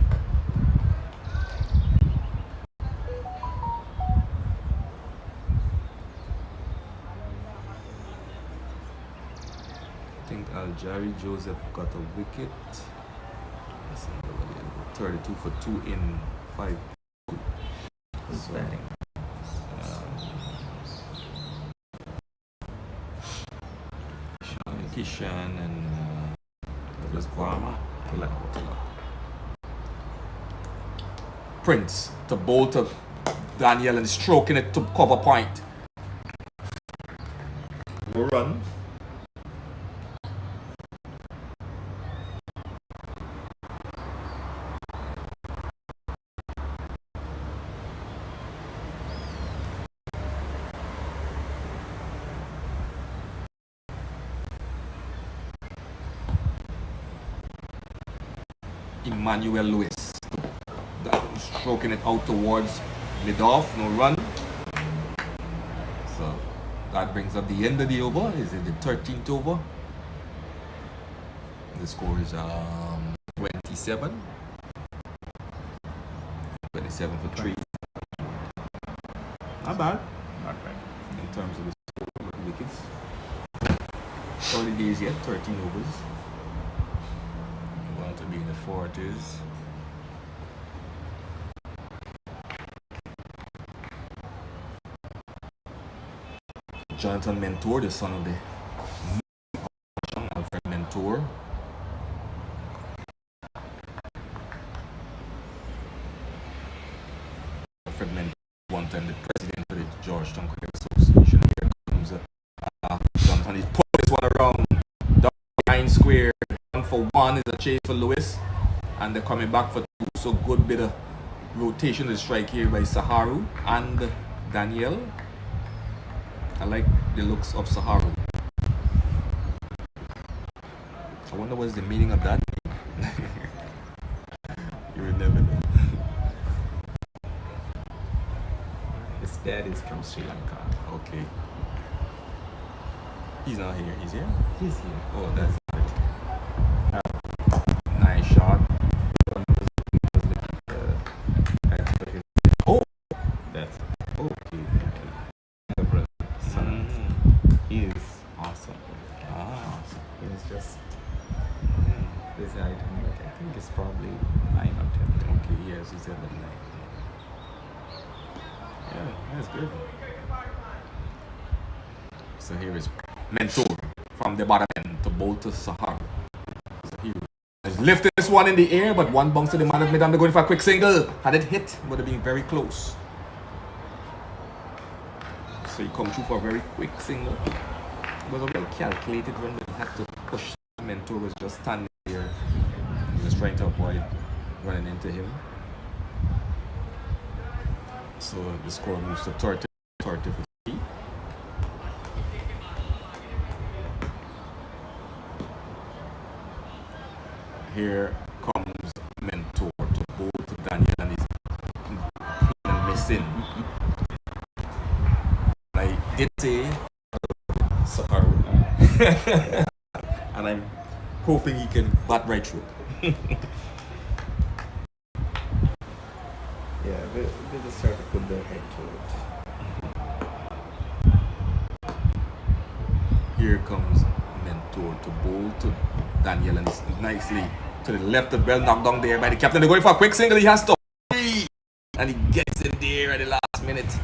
think Aljari Joseph got a wicket. 32 for 2 in 5. Who's batting? Kishan and Kwama. Prince to bowl to Daniel and stroking it to cover point. No run. Emmanuel Lewis stroking it out towards mid-off, no run. So that brings up the end of the over. Is it the 13th over? The score is 27. 27 for 3. Not bad. Not bad. In terms of the score, Wickets. early days yet, 13 overs. We want to be in the 40s. Jonathan Mentor, the son of the Alfred Mentor. Alfred Mentor, one time the president of the Georgetown Cricket Association. Here comes Jonathan. He's put this one around. Down behind square. 1 for 1 is a chase for Lewis. And they're coming back for 2. So good bit of rotation to strike here by Saharu and Daniel. I like the looks of Saharu. I wonder what's the meaning of that. You would never know. His dad is from Sri Lanka. Okay. He's not here. He's here? He's here. Oh, that's nice shot. Oh! That's Okay. the brother. Son. He is awesome. Ah. He's just this item, but I think it's probably 9 or 10. Okay, yes, he's at the 9. Yeah, that's good. So here is Mentor from the bottom end to bowl to Sahar. So he has lifted this one in the air, but one bounce to the man of mid. They're going for a quick single. Had it hit, would have been very close. So he come through for a very quick single. It was a well calculated run, but he had to push. Mentor was just standing here. He was trying to avoid running into him. So the score moves to 30 for 3. Here comes Mentor to bowl to Daniel, and he's missing. I did say Saharu. And I'm hoping he can bat right through. Yeah, they just try to put their head to it. Here comes Mentor to bowl to Daniel, and it's nicely to the left, the well knocked down there by the captain. They're going for a quick single. He has to hurry, and he gets in there at the last minute.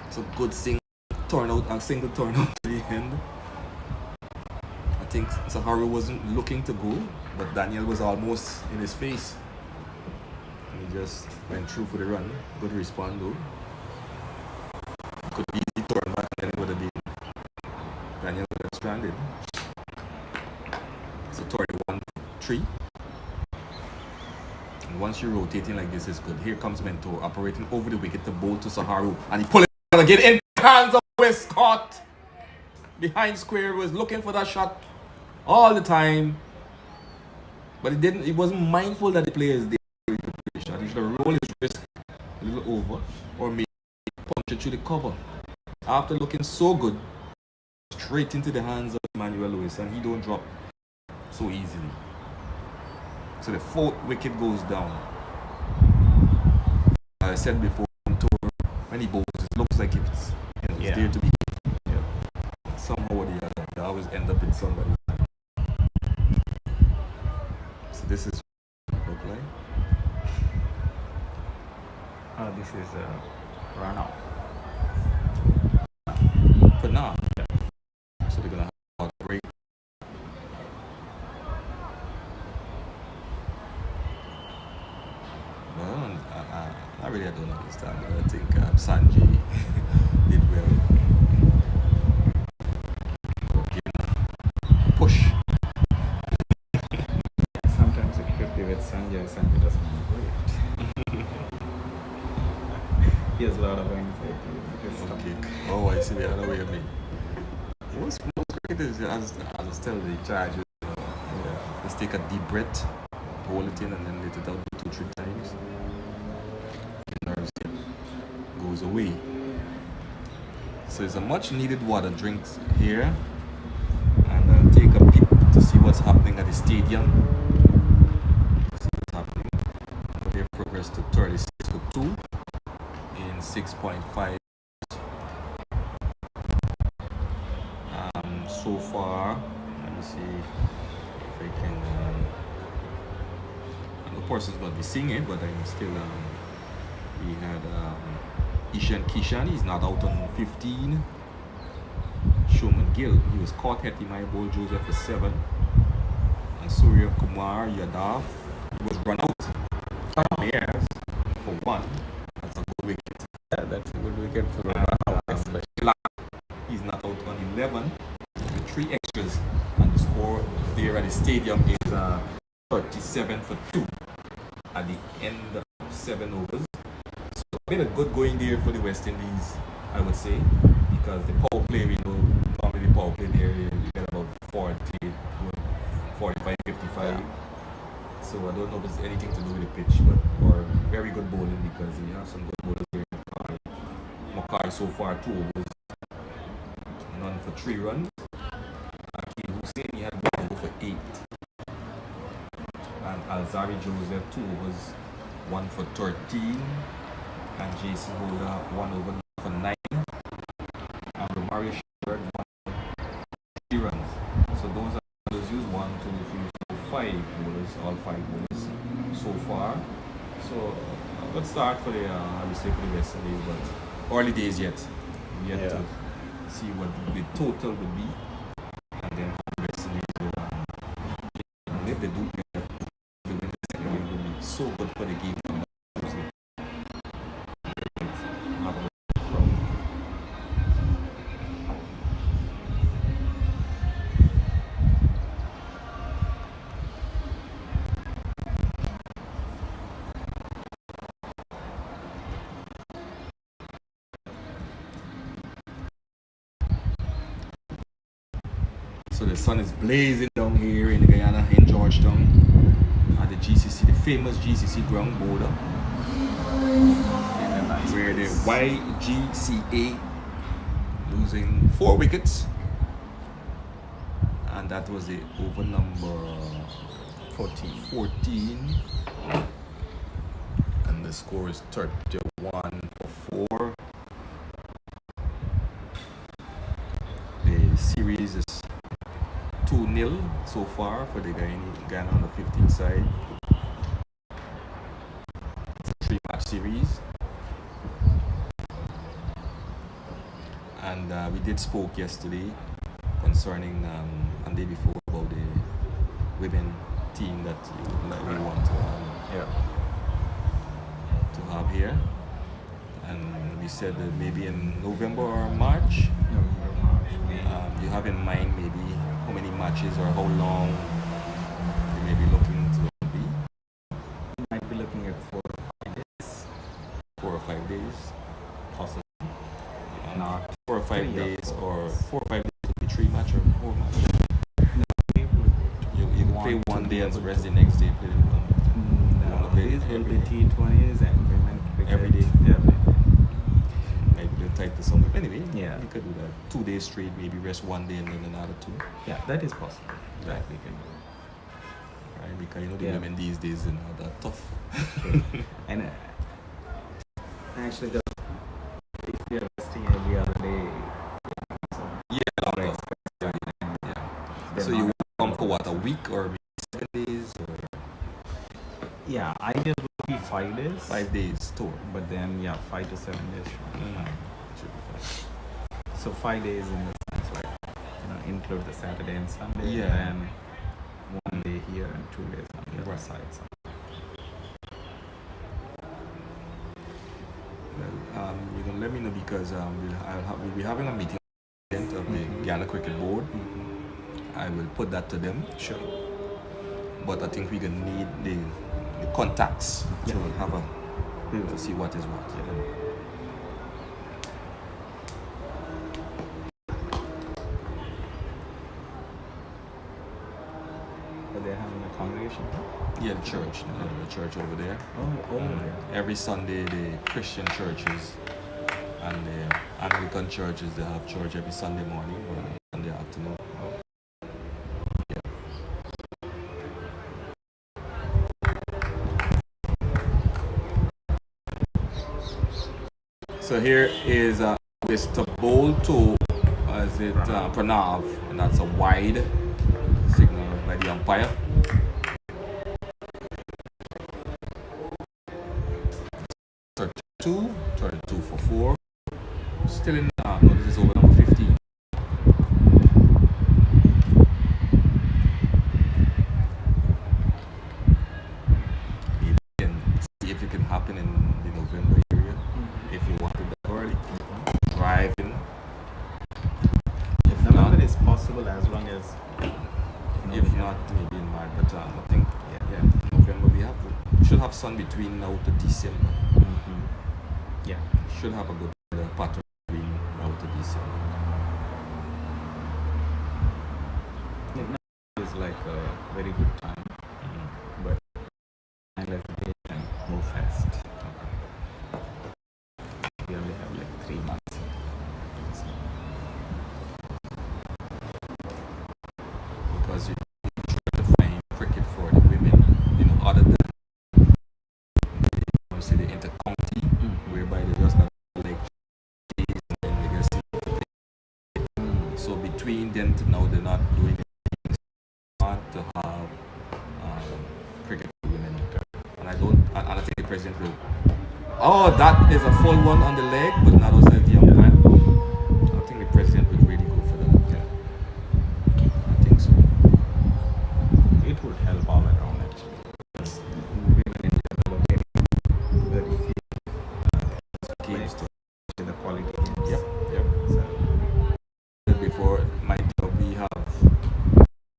It's a good single turnout to the end. I think Saharu wasn't looking to go, but Daniel was almost in his face. And he just went through for the run. Good response though. Could easily turn back, and then it would have been Daniel would have stranded. So 31-3. And once you're rotating like this, is good. Here comes Mentor operating over the wicket to bowl to Saharu, and he pulled it again in hands of Westcott. Behind square, was looking for that shot all the time, but he wasn't mindful that the player is there. He should have rolled his wrist a little over, or maybe punch it through the cover. After looking so good, straight into the hands of Emmanuel Lewis, and he don't drop so easily. So the 4th wicket goes down. As I said before, when he bowls, it looks like it's there to be. Somehow or the other, they always end up in somebody. So this is what it look like. Oh, this is a run out. But now, so they're gonna have a break. Well, I really don't understand. But I think Sanjay did well. Push. Sometimes it could be with Sanjay. Sanjay doesn't want to do it. He has a lot of anxiety. Okay. Oh, I see the other way of me. Most cricketers, as tell the charge, just take a deep breath, hold it in, and then let it out 2-3 times. The nerves goes away. So it's a much needed water drink here. And I'll take a peep to see what's happening at the stadium. See what's happening. They've progressed to 36 for 2 in 6.5. see if I can. And of course, it's not be singing, but I'm still. We had Ishan Kishan. He's not out on 15. Showman Gill. He was caught hitting my ball Joseph for 7. And Surya Kumar Yadav. He was run out by Bears for 1. That's a good wicket. Yeah, that's a good wicket for Ronaldo, especially. He's not out on 11 with 3 extras, and the score there at the stadium is 37 for 2 at the end of 7 overs. So a bit of good going there for the West Indies, I would say, because the power play, we know normally the power play there you get about 40, 45, 55. Yeah. So I don't know if it's anything to do with the pitch, but or very good bowling, because you have some good bowlers here. Mackay so far 2 overs, none for 3 runs. Akeem Hussein, he had 1 over for 8. And Alzari Joseph 2 overs, 1 for 13. And Jason Holder 1 over for 9. And Romario Shepherd 1 for 3 runs. So those are those used 1, 2, 3, 4, 5 bowlers, all 5 bowlers so far. So let's start for the I would say for the West Indies, but early days yet. We yet to see what the total would be, and then how the West Indies will and if they do the win the second game will be so good for the game. So the sun is blazing down here in Guyana, in Georgetown, at the GCC, the famous GCC ground border, where the YGCA losing 4 wickets, and that was the over number 14, and the score is 31 for 4. The series is 2-0 so far for the Guyana on the 15 side. It's a 3-match series. And we did spoke yesterday concerning and day before about the women team that we want to have here. And we said that maybe in November or March. You have in mind maybe how many matches or how long you may be looking to be? You might be looking at 4 or 5 days. 4 or 5 days, Possibly. If not 4 or 5 days, or 4 or 5 days would be 3 matches or 4 matches. No, you could play one day and rest the next day. Play no, these will be T20s and women cricket every day. Maybe they'll type to something. Anyway, you could do that. 2 days straight, maybe rest 1 day and then another 2. Yeah, that is possible. That we can do. Right, because you know the women these days are that tough. And actually, if we are resting every other day, so you come for what, a week or maybe 7 days? Or? Yeah, ideal would be 5 days. 5 days tour. But then 5 to 7 days should be fine. So 5 days in the sense, like, include the Saturday and Sunday, and then 1 day here and 2 days on the other side. So. Well, you're gonna let me know because we'll be having a meeting of the Guyana Cricket Board. I will put that to them. Sure. But I think we're gonna need the contacts to have to see what is what. But they're having a congregation? Yeah, the church. The church over there. Every Sunday, the Christian churches and the Anglican churches, they have church every Sunday morning or Sunday afternoon. So here is Mr. Bowl 2, as it Pranav, and that's a wide. by the umpire. Two, 32 for 4. Still in, no, this is over number 15. Maybe you can see if it can happen in the November area, if you want it that early. Driving. If November is possible, as long as if not, maybe in March, but I think November we should have sun between now to December. Yeah, should have a good pattern between now to December. It is like a very good time, but unless they can move fast. We only have like 3 months. Because you try to find cricket for the women, other than say the intercounty, whereby they just have like days and then they get so between them to now they're not doing anything hard to have cricket for women. And I think the president will. Oh, that is a full one on the leg, but not outside the umpire. I think the president would really go for that. Yeah. I think so. It would help all around actually. Because women in general are getting very few games to the quality games. Yep. So before my job, we have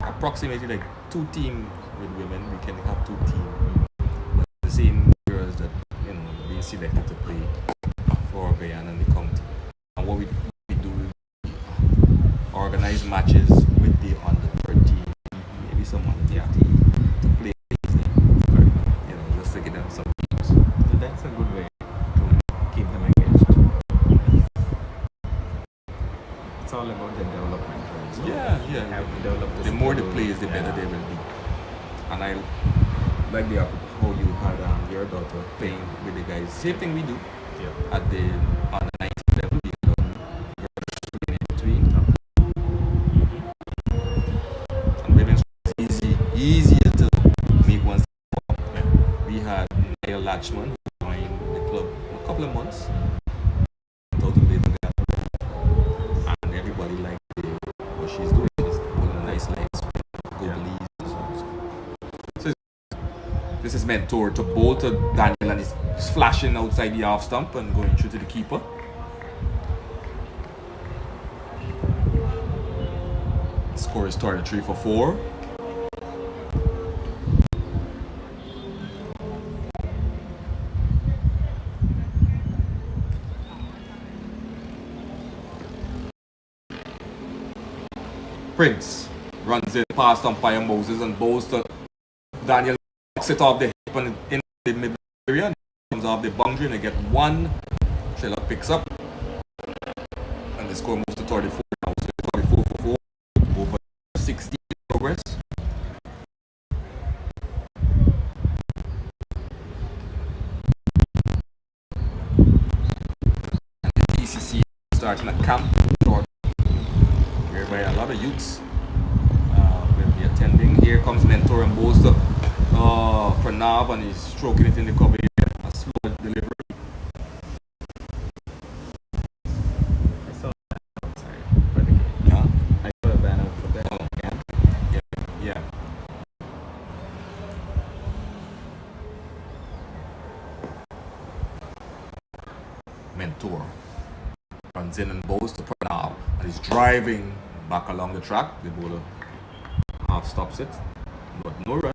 approximately like 2 teams with women. We can have 2 teams, but the same girls that being selected to play for Guyana and the county. And what we do, we organize matches with the under 13, maybe some under 15 to play against them. Just to get them some games. So that's a good way to keep them engaged. It's all about the development, right? So Yeah. Have to develop The more the players, the better they will be. And I like the how you had your daughter playing with the guys. Same thing we do at the on the 19th level. We have girls in between. And women's is easier to make one. We had Neil Latchman who joined the club a couple of months. And everybody liked what she's doing. She's putting a nice legs, go believe. So this is mentor to bowl to Daniel, and he's flashing outside the half stump and going through to the keeper. Score is 33 for 4. Prince runs it past umpire Moses and bowls to Daniel, knocks it off the hip and in the mid area, and comes off the boundary, and they get 1. Trailer picks up, and the score moves to 34 now. So 34 for 4 over 60 progress. And the GCC starting a camp whereby a lot of youths will be attending. Here comes mentor and bowls to Pranav, and he's stroking it in the cover area. A slow delivery. I saw that outside for the game. Yeah. I saw a banner for that again. Yeah. Mentor runs in and bowls to Pranav, and he's driving back along the track. The bowler half stops it, but no run.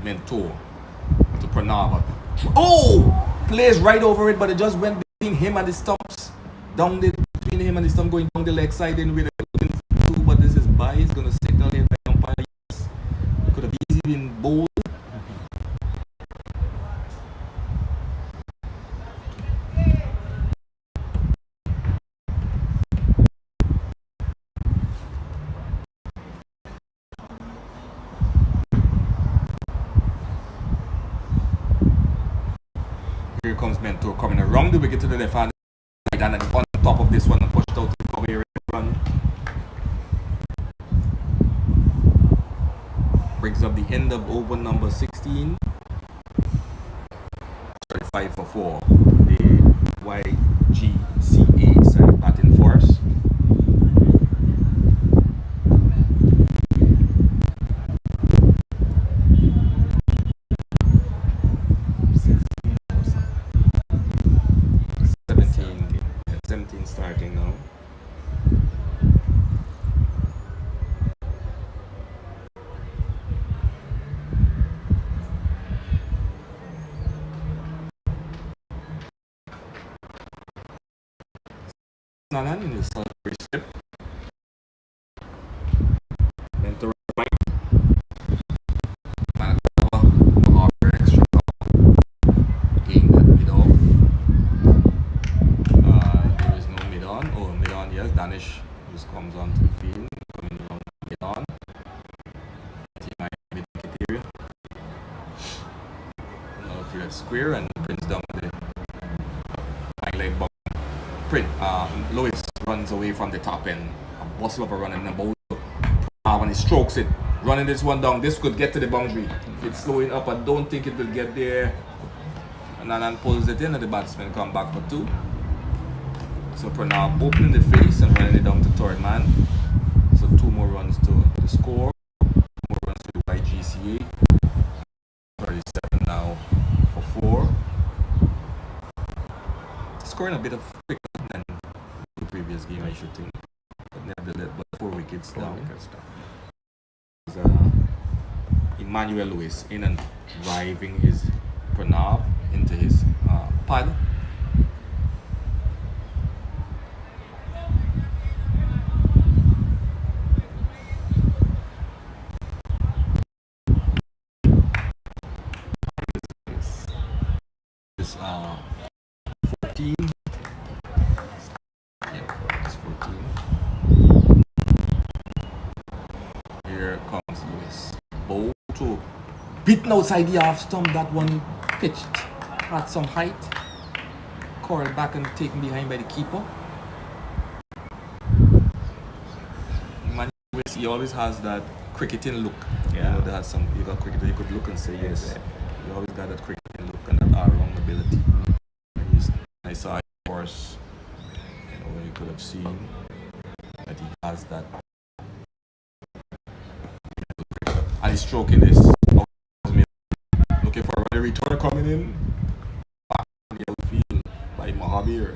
Mentor to Pranav. Oh! Plays right over it, but it just went between him and the stumps. Between him and the stump, going down the leg side in with a two, but this is by. He's gonna signal here by umpire. Yes. Could have easily been bowled. Here comes Mentor coming around the wicket to the left hand side, and on top of this one and pushed out to the cover area run. Brings up the end of over number 16. 5 for 4. The YGCA side batting force. Starting now. Nanan in his solitary step. Mentor right. Manakawa extra. Gain that mid off. There is no mid on. Oh, mid on, yes. Danish just comes onto the field. Coming along mid on. Mid area. Now if you're at square and brings down the high leg ball. Lewis runs away from the top end. A bustle of a run and the ball when he strokes it, running this one down. This could get to the boundary. It's slowing up. I don't think it will get there. And then pulls it in, and the batsman come back for 2. So Pranav opening the face and running it down to third man. So 2 more runs to the score. 2 more runs to the YGCA. 37 now for 4. Scoring a bit of quicker than the previous game, I should think. But nevertheless, 4 wickets down. Emmanuel Lewis in and driving his Pranav into his pad. This 14. Yeah, it's 14. Here comes Lewis. Bowl to beaten outside the half stump. That one pitched at some height. Curled back and taken behind by the keeper. Man, he always has that cricketing look. Yeah. You know, there has some, you got cricketer, you could look and say yes. He always got that cricketing look and that all-round ability. I saw, of course, you know, you could have seen that he has that. And he's stroking this. Looking for a returner coming in. Back on the outfield by Mahabir.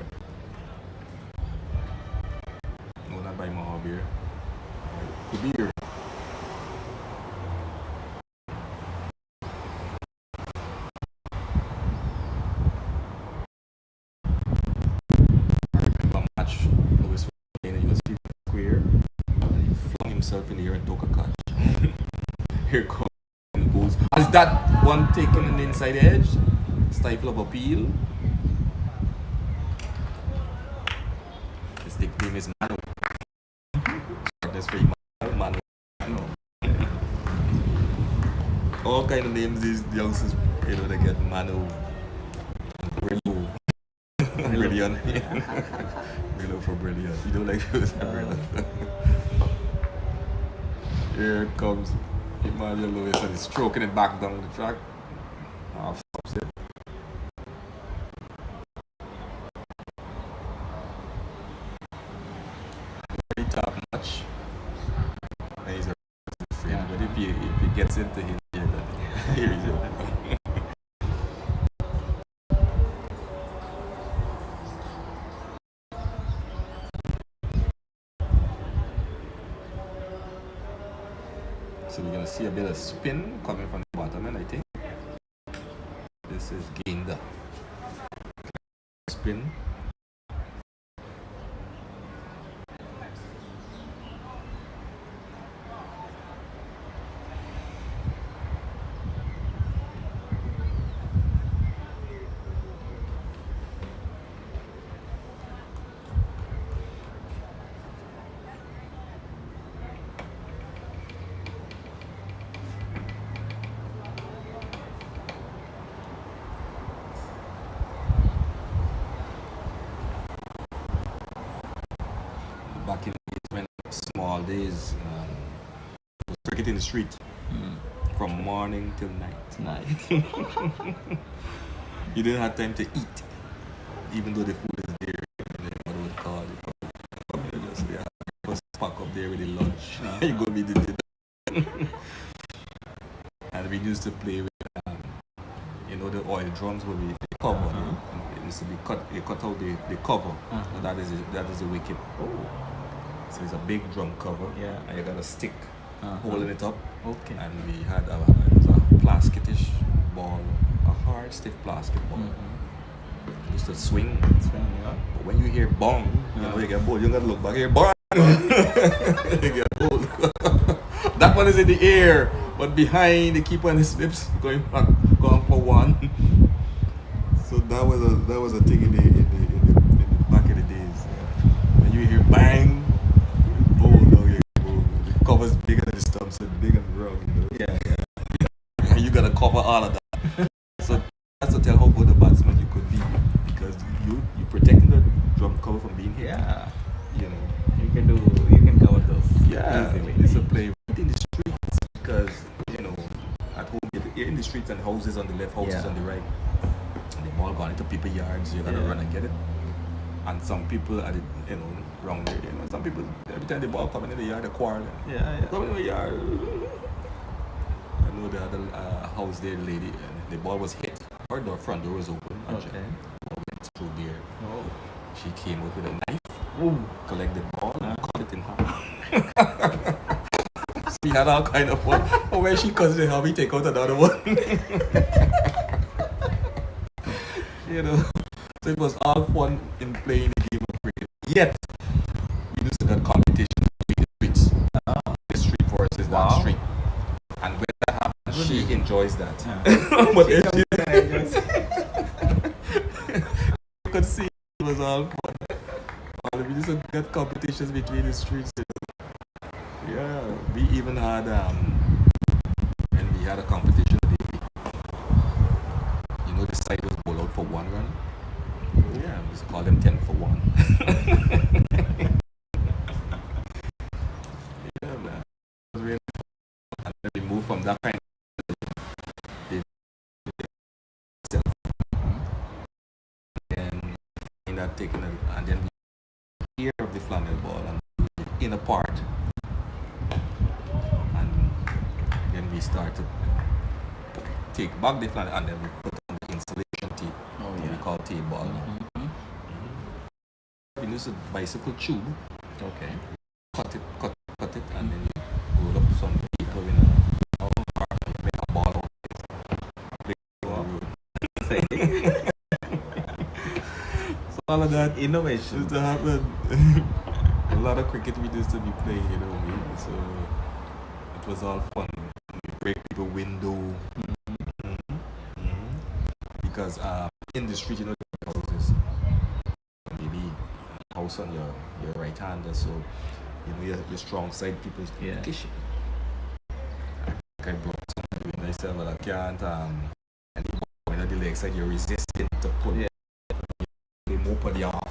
No, not by Mahabir. Kubir. Lewis and he was feeling square. And he flung himself in the air and took a catch. Here comes the goals. Is that one taken on the inside edge? Stifle of appeal. His nickname is Manu. That's very Manu. All kind of names these youngsters, you know, they get Manu. Brillo. Brilliant. Brillo for brilliant. You don't like to say brilliant. Here comes Emmanuel Lewis and he's stroking it back down the track. Half stops it. Very top notch. And he's a friend, but if he gets into him here, here he is. So we're going to see a bit of spin coming from the bottom end, I think. This is gained. Spin. in the street from morning till night. Nice. You didn't have time to eat, even though the food is there. You know, what would call it. Just pack up there with the lunch. You go meet the dinner. And we used to play with, the oil drums where we cover. It used to be cut. You cut out the cover. And that is the wicket. Oh. So it's a big drum cover. Yeah. And you got a stick holding it up. Okay. And we had it was a plastikish ball, a hard, stiff plastic ball. Used to swing. Yeah. But when you hear bong, you get bold. You gotta look back here, bong. You get bold. That one is in the air, but behind the keeper and his lips going for one. So that was a thing in the back of the days. When you hear bang, bold. The cover's bigger than the stumps, so big and wrong. Yeah. And you gotta cover all of that. So that's to tell how good a batsman you could be, because you protecting the drum cover from being hit. Yeah. You You can cover those. yeah, Easily. it's a play in the streets, because at home you're in the streets and houses on the left, houses on the right, and the ball gone into people's yards. You gotta run and get it. And some people at the wrong way. Some people every time the ball coming in the yard, they quarrel. Yeah. Coming in the yard. I know the other house there, the lady, and the ball was hit. Her front door was open. And Okay. she went through there. Oh. She came out with a knife. Ooh. Collect the ball and cut it in half. So we had all kind of fun. But when she cuts it in half, we take out another one. So it was all fun in playing the game of cricket. Yet, we used to get competition between the streets. The street versus that street. And when that happens, she enjoys that. But if you could see it was all fun. We used to get competitions between the streets. Yeah, we even had when we had a competition, the side was bowled out for 1 run. Yeah, we used to call them 10 for 1. Yeah, man. It was really fun. And then we moved from that kind of and that taking it, and then we ear of the flannel ball and the inner part, and then we started to take back the flannel and then we put on the insulation tape. We call tape ball. We use a bicycle tube. Okay. Cut it, and then you roll up some paper in a make a ball out of it. So all of that Innovation used to happen. A lot of cricket we used to be playing, so it was all fun. We break people window. Because in the street, the houses, maybe a house on your right hand, so your strong side people is kitchen. I brought something with myself, but I can't. And the leg side, you're resisting to pull. They move on the off,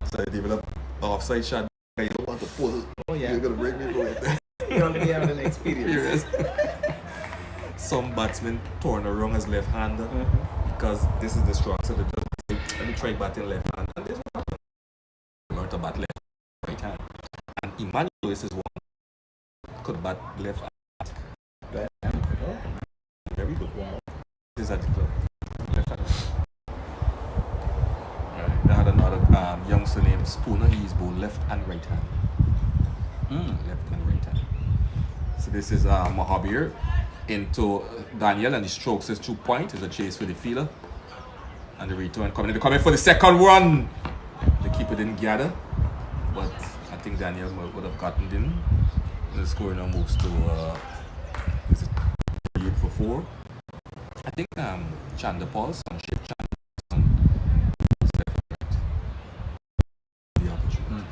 so I develop offside shot. You don't want to pull. Oh yeah. You're gonna break me for it. You already have an experience. Some batsmen turn around as left-hander. Because this is the strong side. Let me try batting left hand. And there's no problem. Learn to bat left, right hand. And Emmanuel is one could bat left hand. Very good. Wow. This is at the club. Left hand. Right. They had another youngster named Spooner. He's both left and right hand. Left and right hand. So this is Mahabir into Daniel, and he strokes his 2 point. It's a chase for the fielder. And the return coming in. They're coming for the second run. The keeper didn't gather, but I think Daniel would have gotten in. The score now moves to is it 8 for 4. I think Chandapal, Sanship Chandapal was left and right. The opportunity.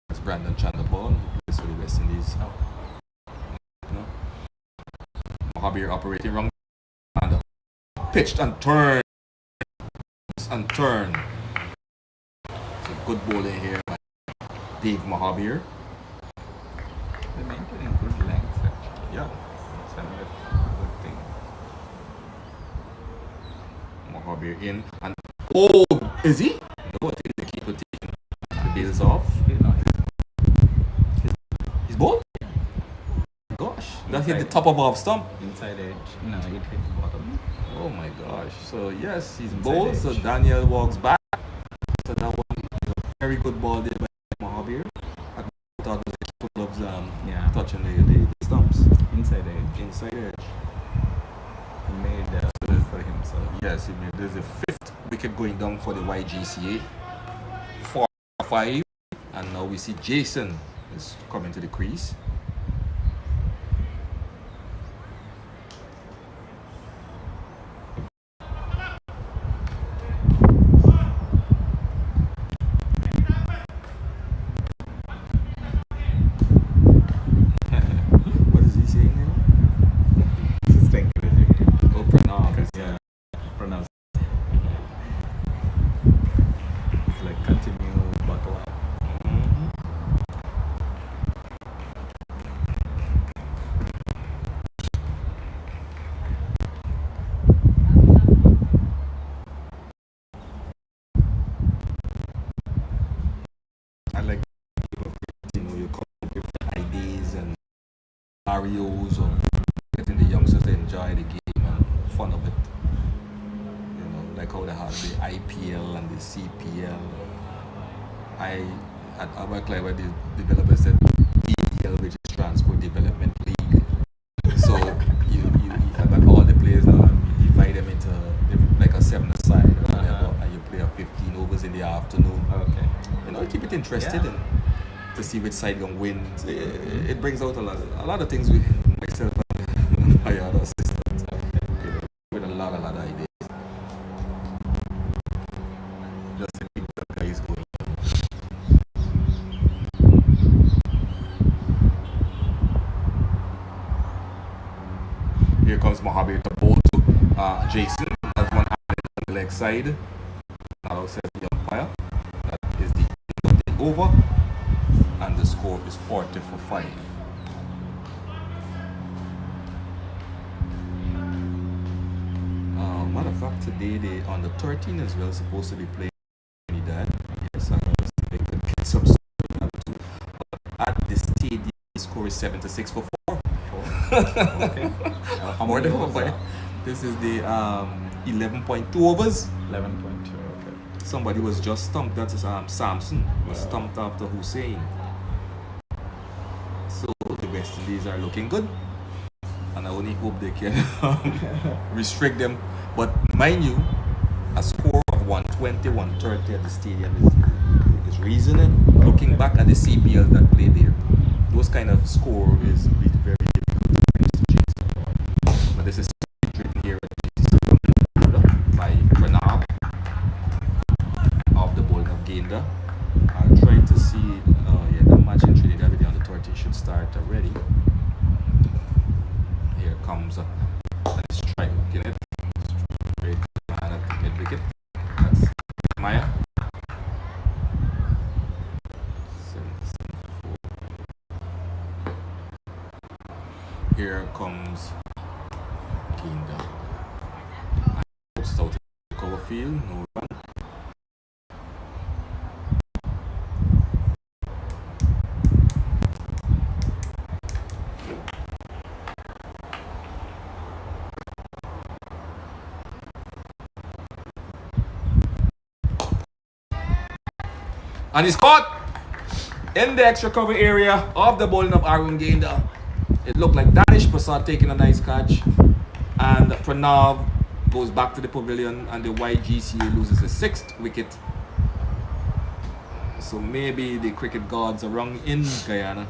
That's Brandon Chandapal, who plays for the West Indies. Mahabir operating wrong and pitched and turned So good bowling here by Dave Mahabir. The main in. And oh, is he? No, I think the keeper taking the bases off. He's ball? Gosh, that hit the top of our stump. Inside edge. No, it hit the bottom. Oh my gosh. So yes, he's Inside bowled. edge. So Daniel walks back. So that one is a very good ball there by Mahabir. I thought it was a couple of touching the stumps. Inside edge. Inside edge. He made space for himself. Yes, he made. There's a 5th wicket going down for the YGCA. 4-5. And now we see Jason is coming to the crease. What is he saying now? This is like Oh, Pranav. yeah, pronounce. It's like continue buckle up. I like, you come up with ideas and scenarios of getting the youngsters to enjoy the game and fun of it. You know, like how they have the IPL and the CPL. At our club, where the developers said DDL, which is Transport Development League. So you have all the players now, you divide them into like a 7-a-side or whatever, and you play a 15 overs in the afternoon. Okay. You know, keep it interested and to see which side gonna win. It brings out a lot of things with myself and my other assistants. You know, with a lot of ideas. Just to keep the guys going. Here comes Mohammed to bowl to Jason. That's one hand on the leg side. Now says the umpire. That is the end of the over. And the score is 40-5. Matter of fact, today they on the 13 as well supposed to be playing Trinidad. Yes, I was thinking they could get some score at the stadium. The score is 7-6 for 4. Okay. How More many than overs 4. are? This is the 11.2 overs. 11.2. Okay. Somebody was just stumped. That is Samson was stumped after Hussein. So the West Indies are looking good, and I only hope they can restrict them. But mind you, a score of 120, 130 at the stadium is reasonable. Looking back at the CPL that played there, those kind of score is very difficult to chase. But this is driven here by Pranav of the bowling of Gainda. I'll try to see. That match in Trinidad on the 30 should start already. Here comes a nice strike, looking at straight man at the mid wicket. That's Maya. 7-4. Here comes Gainda. South cover field, no run. And he's caught in the extra cover area of the bowling of Arun Gainda. It looked like Danish Prasad taking a nice catch. And Pranav goes back to the pavilion and the YGCA loses the 6th wicket. So maybe the cricket gods around in Guyana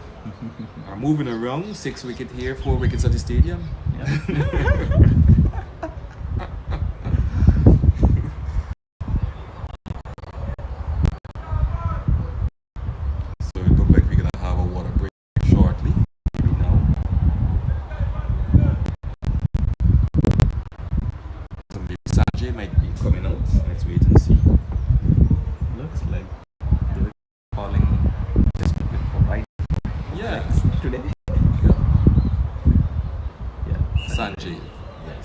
are moving around. 6 wicket here, 4 wickets at the stadium. Yeah. So it looks like we're gonna have a water break shortly. Maybe now. So maybe Sanjay might be coming out. Let's wait and see. Looks like they're calling this wicket for right Yeah. today. Yeah. Yeah. Sanjay. Yes.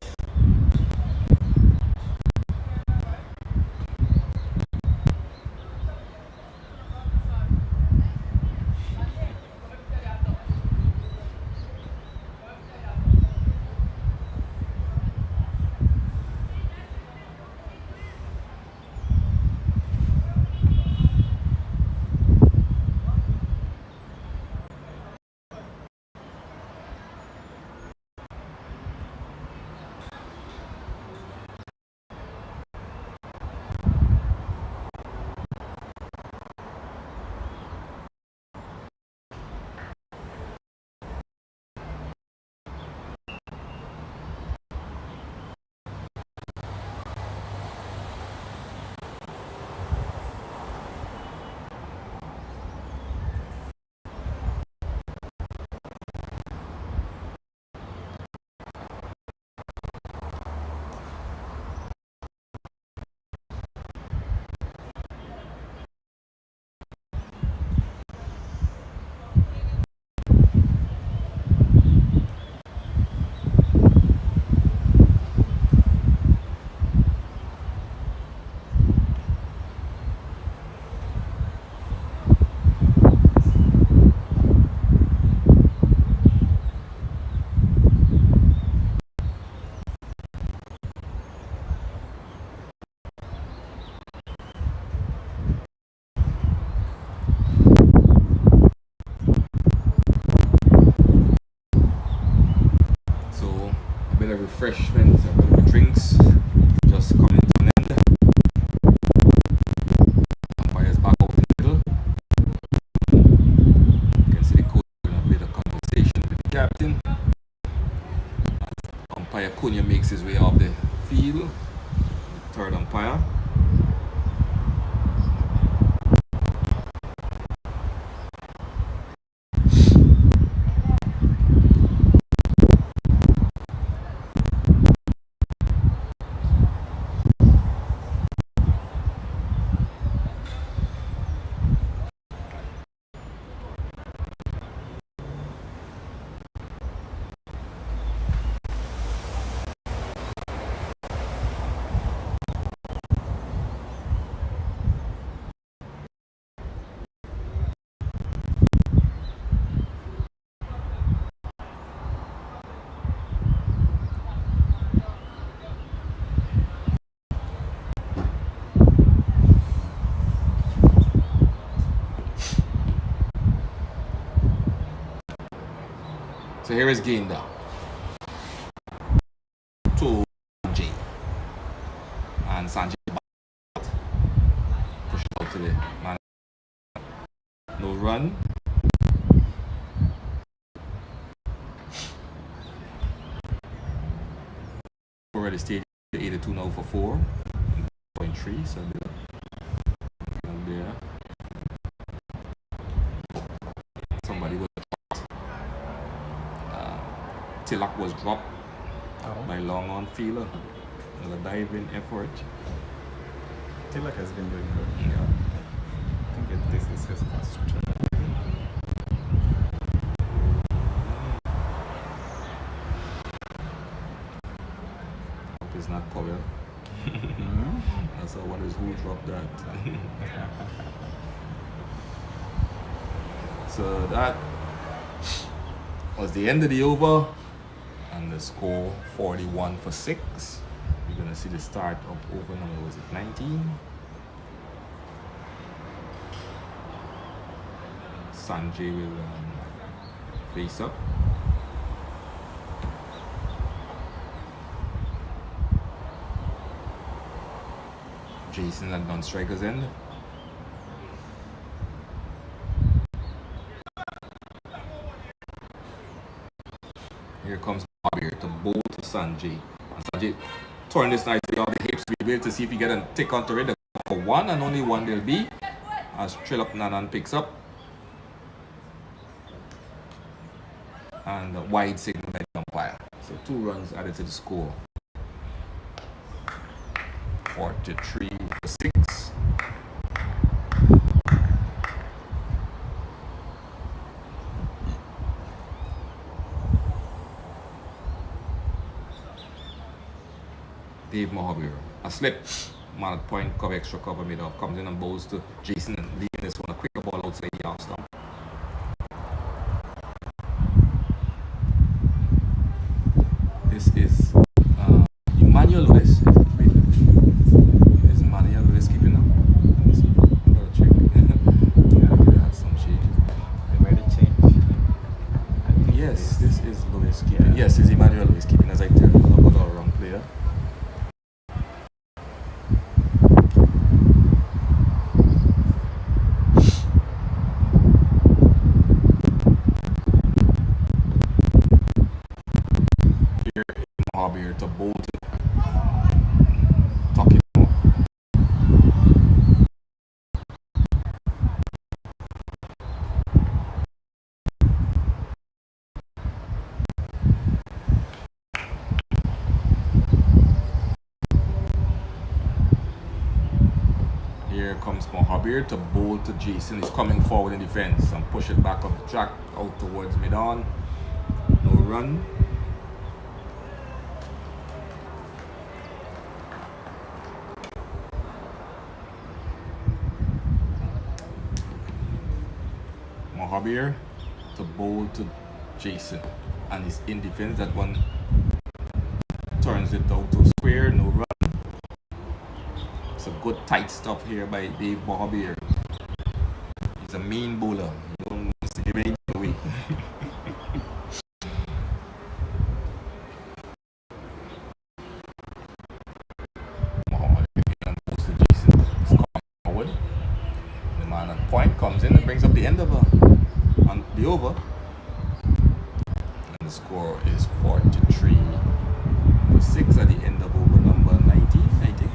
bit of refreshment, a bit of drinks, just coming to an end. Umpires back out in the middle. You can see the coach having a bit of conversation with the captain. Umpire Cunha makes his way off the field. The third umpire. So here is game down to Sanjay, and Sanjay push it out to the man. No run. Already stayed 82 now for 4.3, so there. Somebody was Tilak was dropped by long on fielder. Another diving effort. Tilak has been doing good. Yeah. I think this is his first trip. Hope it's not Powell. That's how one is who dropped that. So that was the end of the over. And the score 41 for 6. You're gonna see the start of over number, was it 19? Sanjay will face up. Jason at non-striker's end. Here comes Bobby to bowl to Sanjay. And Sanjay turned this nicely off the hips. We'll be able to see if he get a tick onto it. For one and only one there'll be. As Trilop Nanan picks up. And a wide signal by the umpire. So 2 runs added to the score. 43 for 6. Dave Mohabir. A slip. Man at point, cover, extra cover made off. Comes in and bowls to Jason and leaving this one a quicker ball outside the off stump. This is Emmanuel Lewis. Is Emmanuel Lewis keeping now? Let me see. I gotta check. They have some changes. They made a change. Yes, this is Lewis keeping. Yeah. Yes, it's Emmanuel Lewis keeping, as I tell you. I got a wrong player. Here to bolt it. Tuck it up. Here comes Mohabir to bowl to Jason. He's coming forward in defense and push it back up the track out towards mid-on. No run. Mohabir to bowl to Jason, and he's in defense. That one turns it out to square, no run. It's a good tight stuff here by Dave Mohabir. He's a mean bowler. You don't want to give anything away. brings up the end of on the over. And the score is 43 for 6 at the end of over number 19, I think.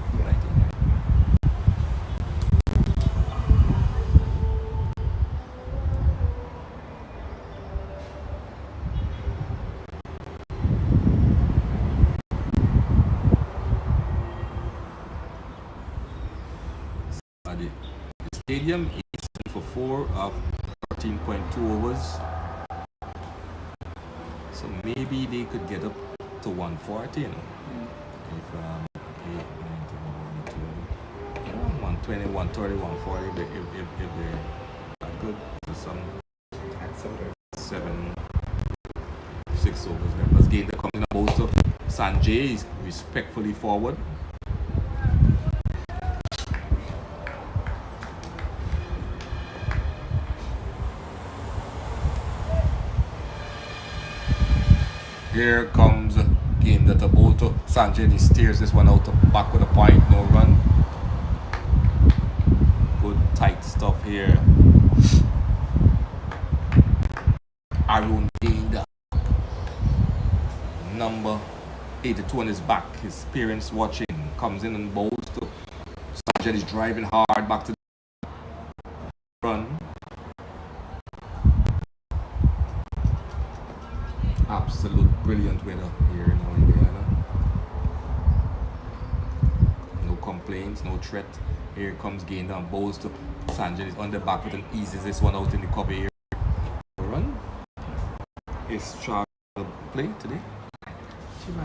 19. The stadium is for 4 of 13.2 overs. So maybe they could get up to 140, you know. If 8, 19, 120, 130, 140, if they're good. So some 7, 6 overs there. Let's gain the coming up also. Sanjay is respectfully forward. Here comes a game that about to Sanjay steers this one out back with a point, no run. Good tight stuff here. Arun gained number 82 on his back. His parents watching, comes in and bowls to Sanjay is driving hard back to the run. Absolute brilliant weather here now in Guyana. No complaints, no threat. Here comes gain down, bowls to Sanjay is on the back with an eases this one out in the cover here. Run. Is Charles play today?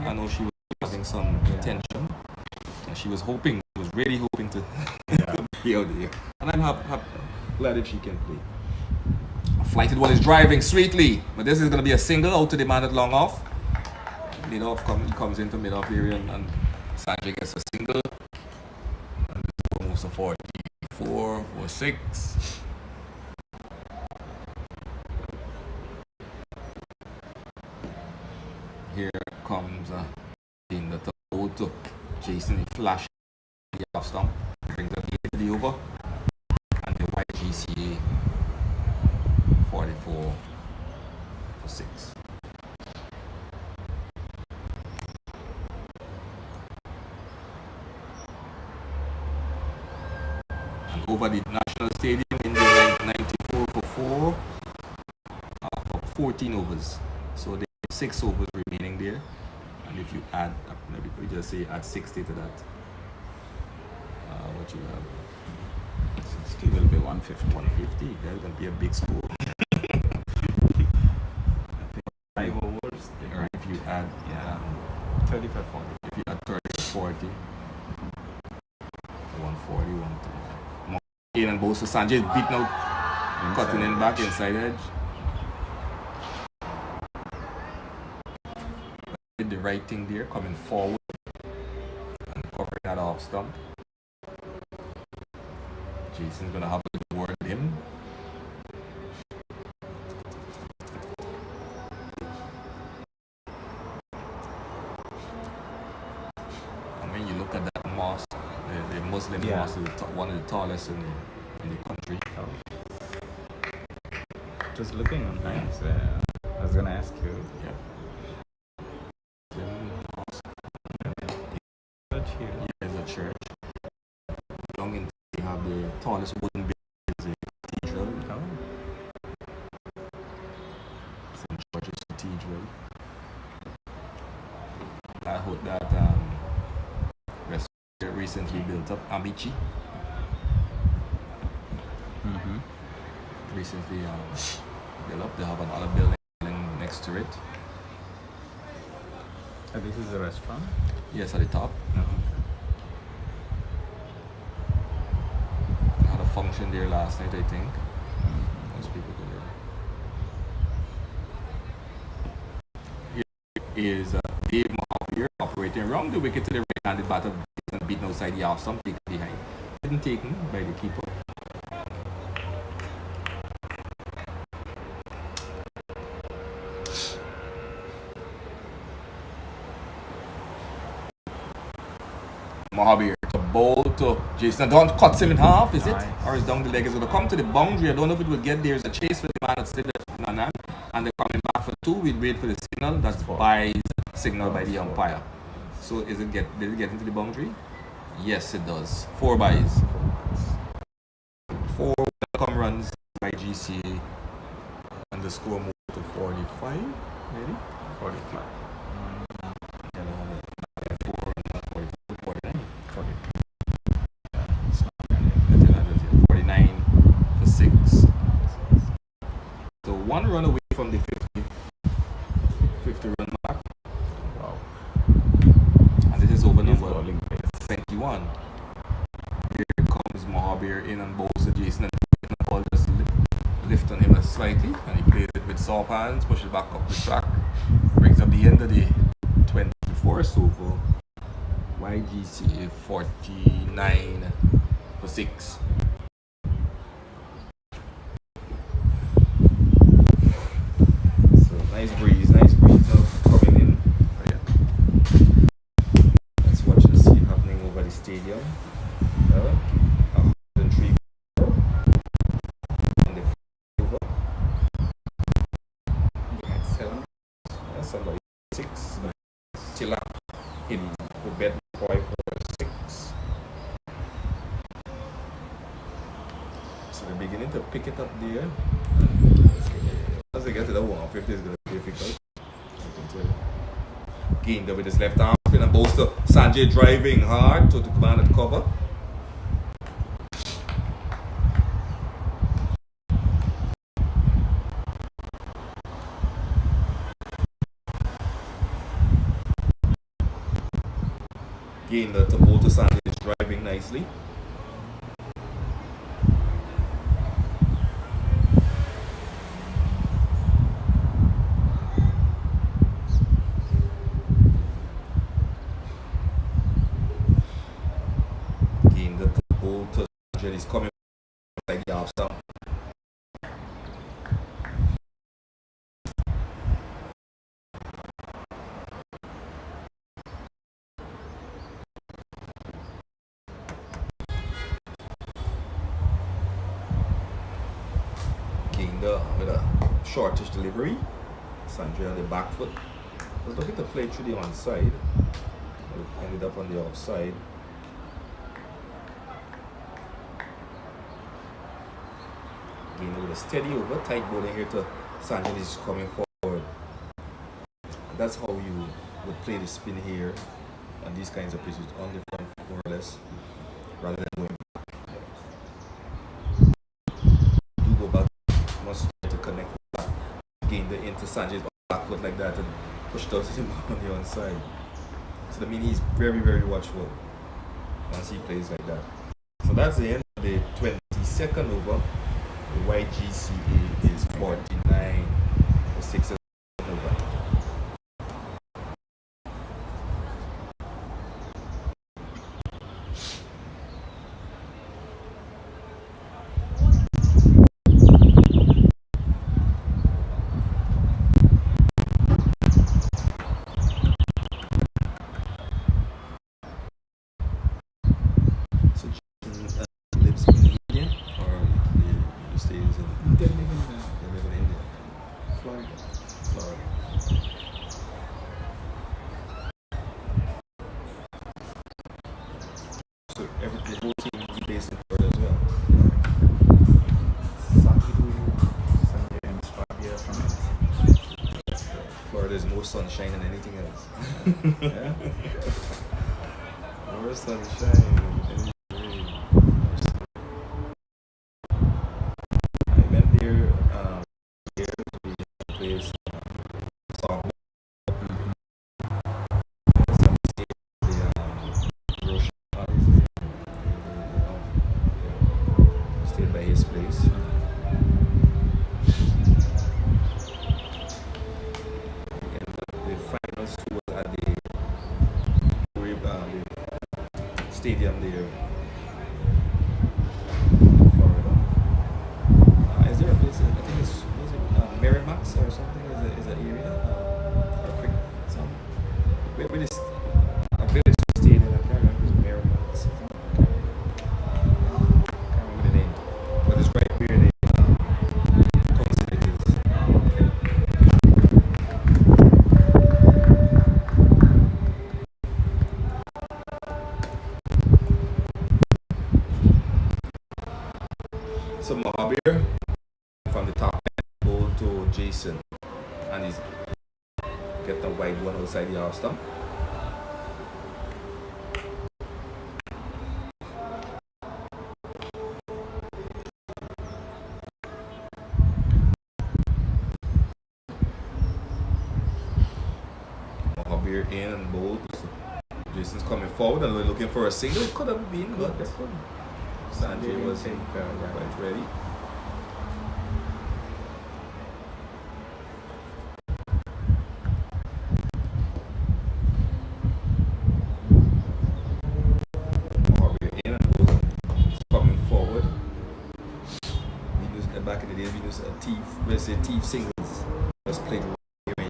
I know she was having some tension. And she was really hoping to be out there. And I'm glad if she can play. Flighted one is driving sweetly, but this is going to be a single out to the man at long off. Mid off comes into mid off area and Sanjay gets a single. And this moves to 44 for 6. Here comes in the to Jason flash the off stump, brings up the over, and the YGCA 44 for 6. And over the National Stadium in the 94 for 4 for 14 overs. So there are 6 overs remaining there. And if you add, maybe we just say add 60 to that. What you have? 60 will be 150. 150. That's going to be a big score. 5 overs. Or if you add 35 40. If you add 30 40, 140, 130. In and both. So Sanjay is beating out, cutting in back inside edge. Did the right thing there, coming forward and covering that off stump. Jason's gonna have to word him. And when you look at that mosque, the Muslim mosque is one of the tallest in the country. Oh. Just looking nice. I was gonna ask you. Yeah. Here. There's a church. Long in they have the tallest wooden building is a cathedral. St. George's Cathedral. I hope that restaurant recently built up, Amici. Recently built up. They have another building next to it. This is a restaurant? Yes, at the top. I had a function there last night, I think. Most people go there. Here is Dave Mahathir operating around the wicket to the right-handed batter and beaten outside the off stump, taken behind. Didn't taken by the keeper. Mahabir to bowl to Jason Dunn, cuts him in half, is Nice. it? Or is down the leg? Is going to come to the boundary. I don't know if it will get there. It's a chase for the man that's still on hand. And they're coming back for 2. We'd wait for the signal. That's by signal by the umpire. So did it get into the boundary? Yes, it does. 4 byes. 4 welcome runs by GCA. And the score moved to 45, maybe? 45. 49 for 6. So 1 run away from the 50 run mark. Wow. And this is over He's number bowling pace. 21. Here comes Mohabir in and bowls to Jason, and the ball just lift on him slightly, and he plays it with soft hands, pushes back up the track, brings up the end of the 24 so for YGCA 49 for 6. So nice breeze now coming in. Oh, yeah. Let's watch the scene happening over the stadium. 103 and the over. At 7. Somebody 6. Tila in the bed boy for 6. So they're beginning to pick it up there. As they get to the 150, it's going to be difficult. I can tell you. Gained with his left arm spin and bolster. Sanjay driving hard to the command and cover. Gained to bowl to Sanjay is driving nicely. He's coming like the off stump. Kinga with a shortish delivery. Sanjay on the back foot. Was looking to play through the onside. Ended up on the offside. Gainer with a steady over, tight bowling here to Sanjay is coming forward. That's how you would play the spin here on these kinds of pitches, on the front more or less, rather than going back. Do go back, must try to connect back, gain the into Sanjay's back foot like that and push out him on the onside. So that means he's very, very watchful once he plays like that. So that's the end of the 22nd over. The YGCA is 49 for 6 over. So Jason lives in India, or he stays in? They live in They live in India. Florida. Florida. So the whole team is based in Florida as well. Sakiru, Sanjay and Stravia from it. Florida is more sunshine than anything else. Yeah. More sunshine than any rain. I went there here to be a place softball. Some stay the Rosh stayed by his place. And the finals was at the stadium there in Florida. Is there a place? I think it's was it Merrimack or something? Is an area or quick some where this a village stadium? I can't remember. It's Merrimack. So Mohabir from the top ball to Jason, and he's get the wide one outside the half stump. Mohabir in and bowled. Jason's coming forward and we're looking for a single. It could have been, but Sanjay was quite ready. Mohabir in and bowled. Coming forward. Back in the days, we used a thief. Let's say thief singles. Just played right.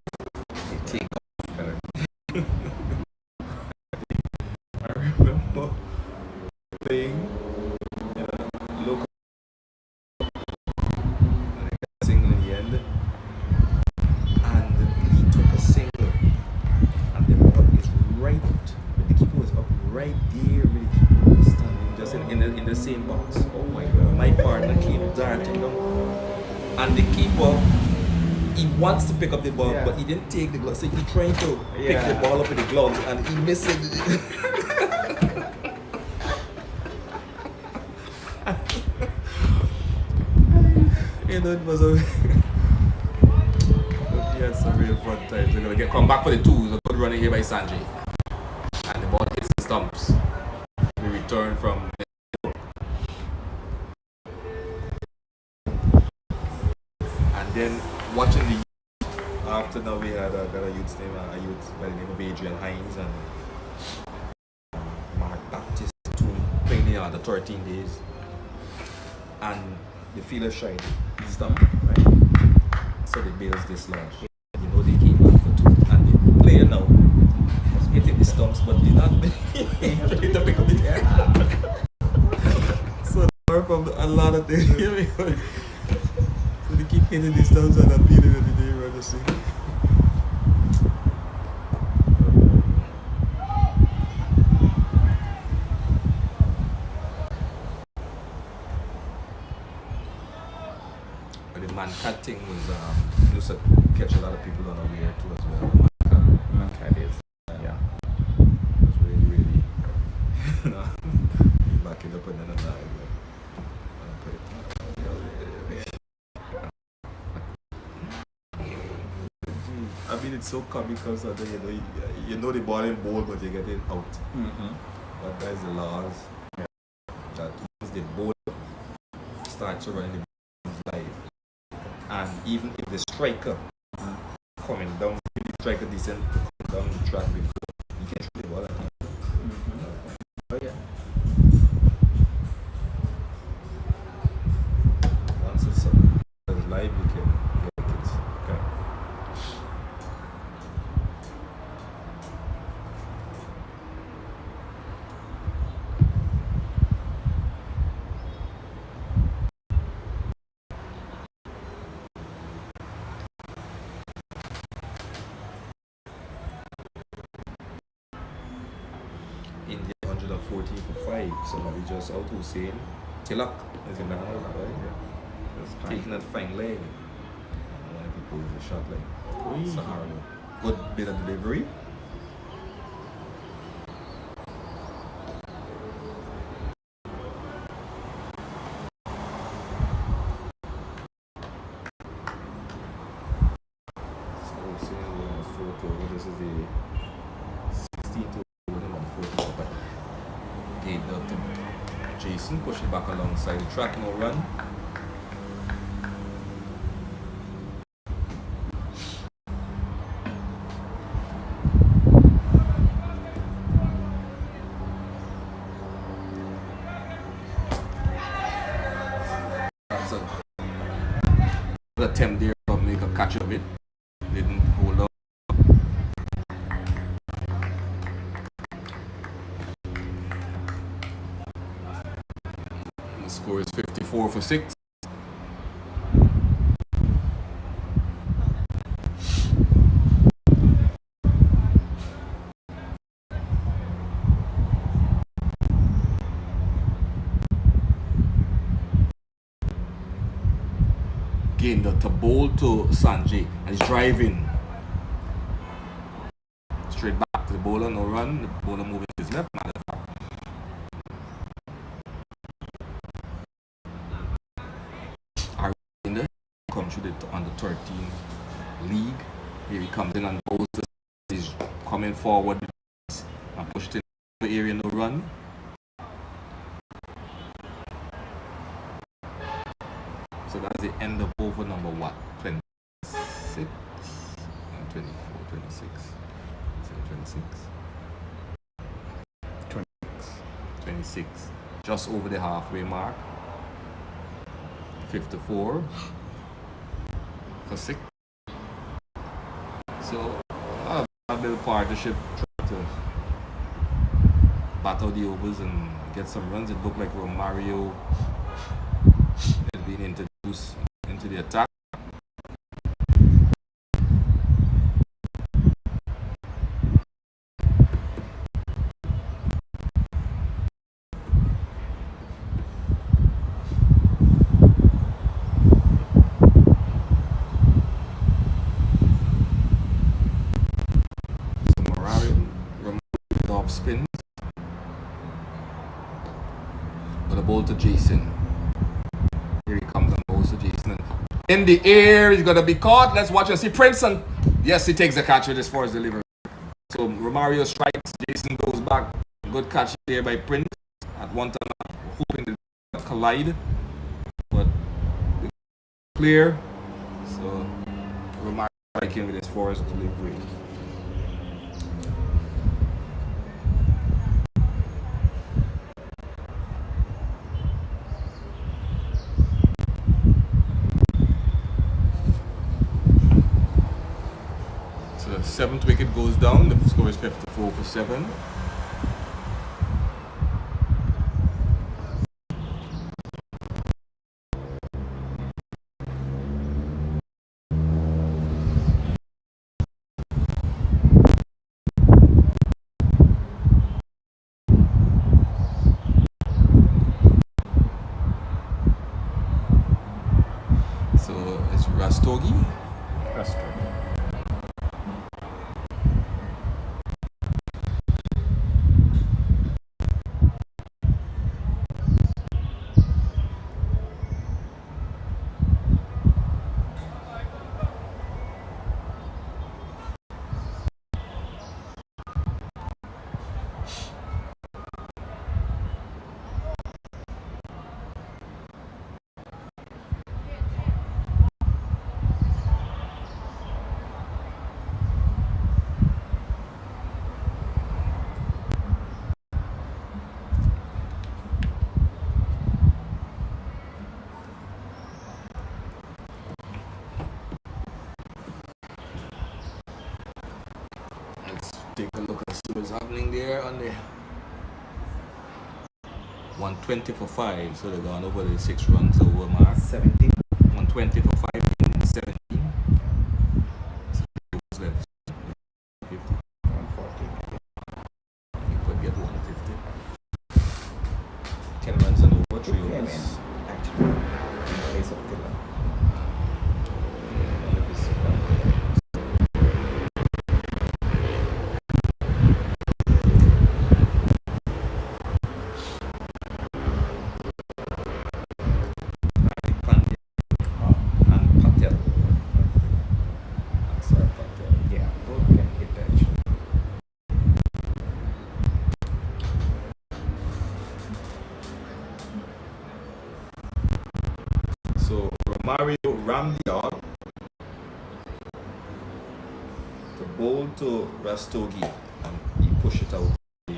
They take off. I remember playing local single in the end, and we took a single, and the ball is right. The keeper was up right there. The keeper was standing just in the same box. Oh my God! My partner came darting down, and the keeper. He wants to pick up the ball, but he didn't take the glove. So he's trying to pick the ball up with the gloves, and he missed it. It was a. He had some real fun times. They're gonna come back for the twos. A good running here by Sanjay, and the ball hits the stumps. We return from. And then watching the after now we had a youth name, a youth by the name of Adrian Hines and Mark Baptist playing the other 13 days, and the fielder tried stump, right? So the bails dislodged. You know they came back for two, and the player now was hitting the stumps, but he's not trying to pick up the air. So from a lot of things. So they keep hitting these stumps and appealing every day, rather see. But the man cat thing was used to catch a lot of people unaware too as well. Man cat is, yeah. It was really, you know, back it up and then alive. I mean, it's so comical, so that you know the ball in bowl, but you get it out. But that's the laws. Yeah. That once the ball starts to run in the live, and even if the striker coming down, if the striker descend down the track before, you can shoot the ball at him. Oh yeah. Once it's live, you can get it. Okay. India 114 for 5. Somebody just out Hussein. Tilak is in the house, right? Just taking that fine leg. And one of people with a shot like Sahara. Good bit of delivery. So Hussein is 4-2. This is the 16-2. Gate up to Jason, pushing back alongside the track, no run. That's a attempt there to make a catch of it. Didn't hold up. The score is 54 for 6. again to bowl to Sanjay, and he's driving straight back to the bowler, no run. The bowler moving to his left. Come through on the 13 league. Here he comes in and bowls. He's coming forward and pushed in the area, no run. So that's the end of over number what? 26 and 24, 26. 26. Just over the halfway mark. 54 for 6. So a little partnership trying to battle the overs and get some runs. It looked like Romario is being introduced into the attack. Spin with a ball to Jason. Here he comes and goes to Jason. In the air, he's gonna be caught. Let's watch and see Princeton. Yes, he takes the catch with his force delivery. So Romario strikes, Jason goes back. Good catch there by Prince. At one time, hoping to collide, but clear. So Romario striking with his force delivery. Seventh wicket goes down. The score is 54 for 7. So it's Rastogi. Take a look and see what's happening there on the 120 for 5, so they've gone over the 6 runs over mark. 17. 120 for 5 in 17. So what's left? 50. 140. You could get 150. 10 runs and over 3 overs. Actually, in place of Tiller. So Romario rammed the yard to bowl to Rastogi, and he pushed it out the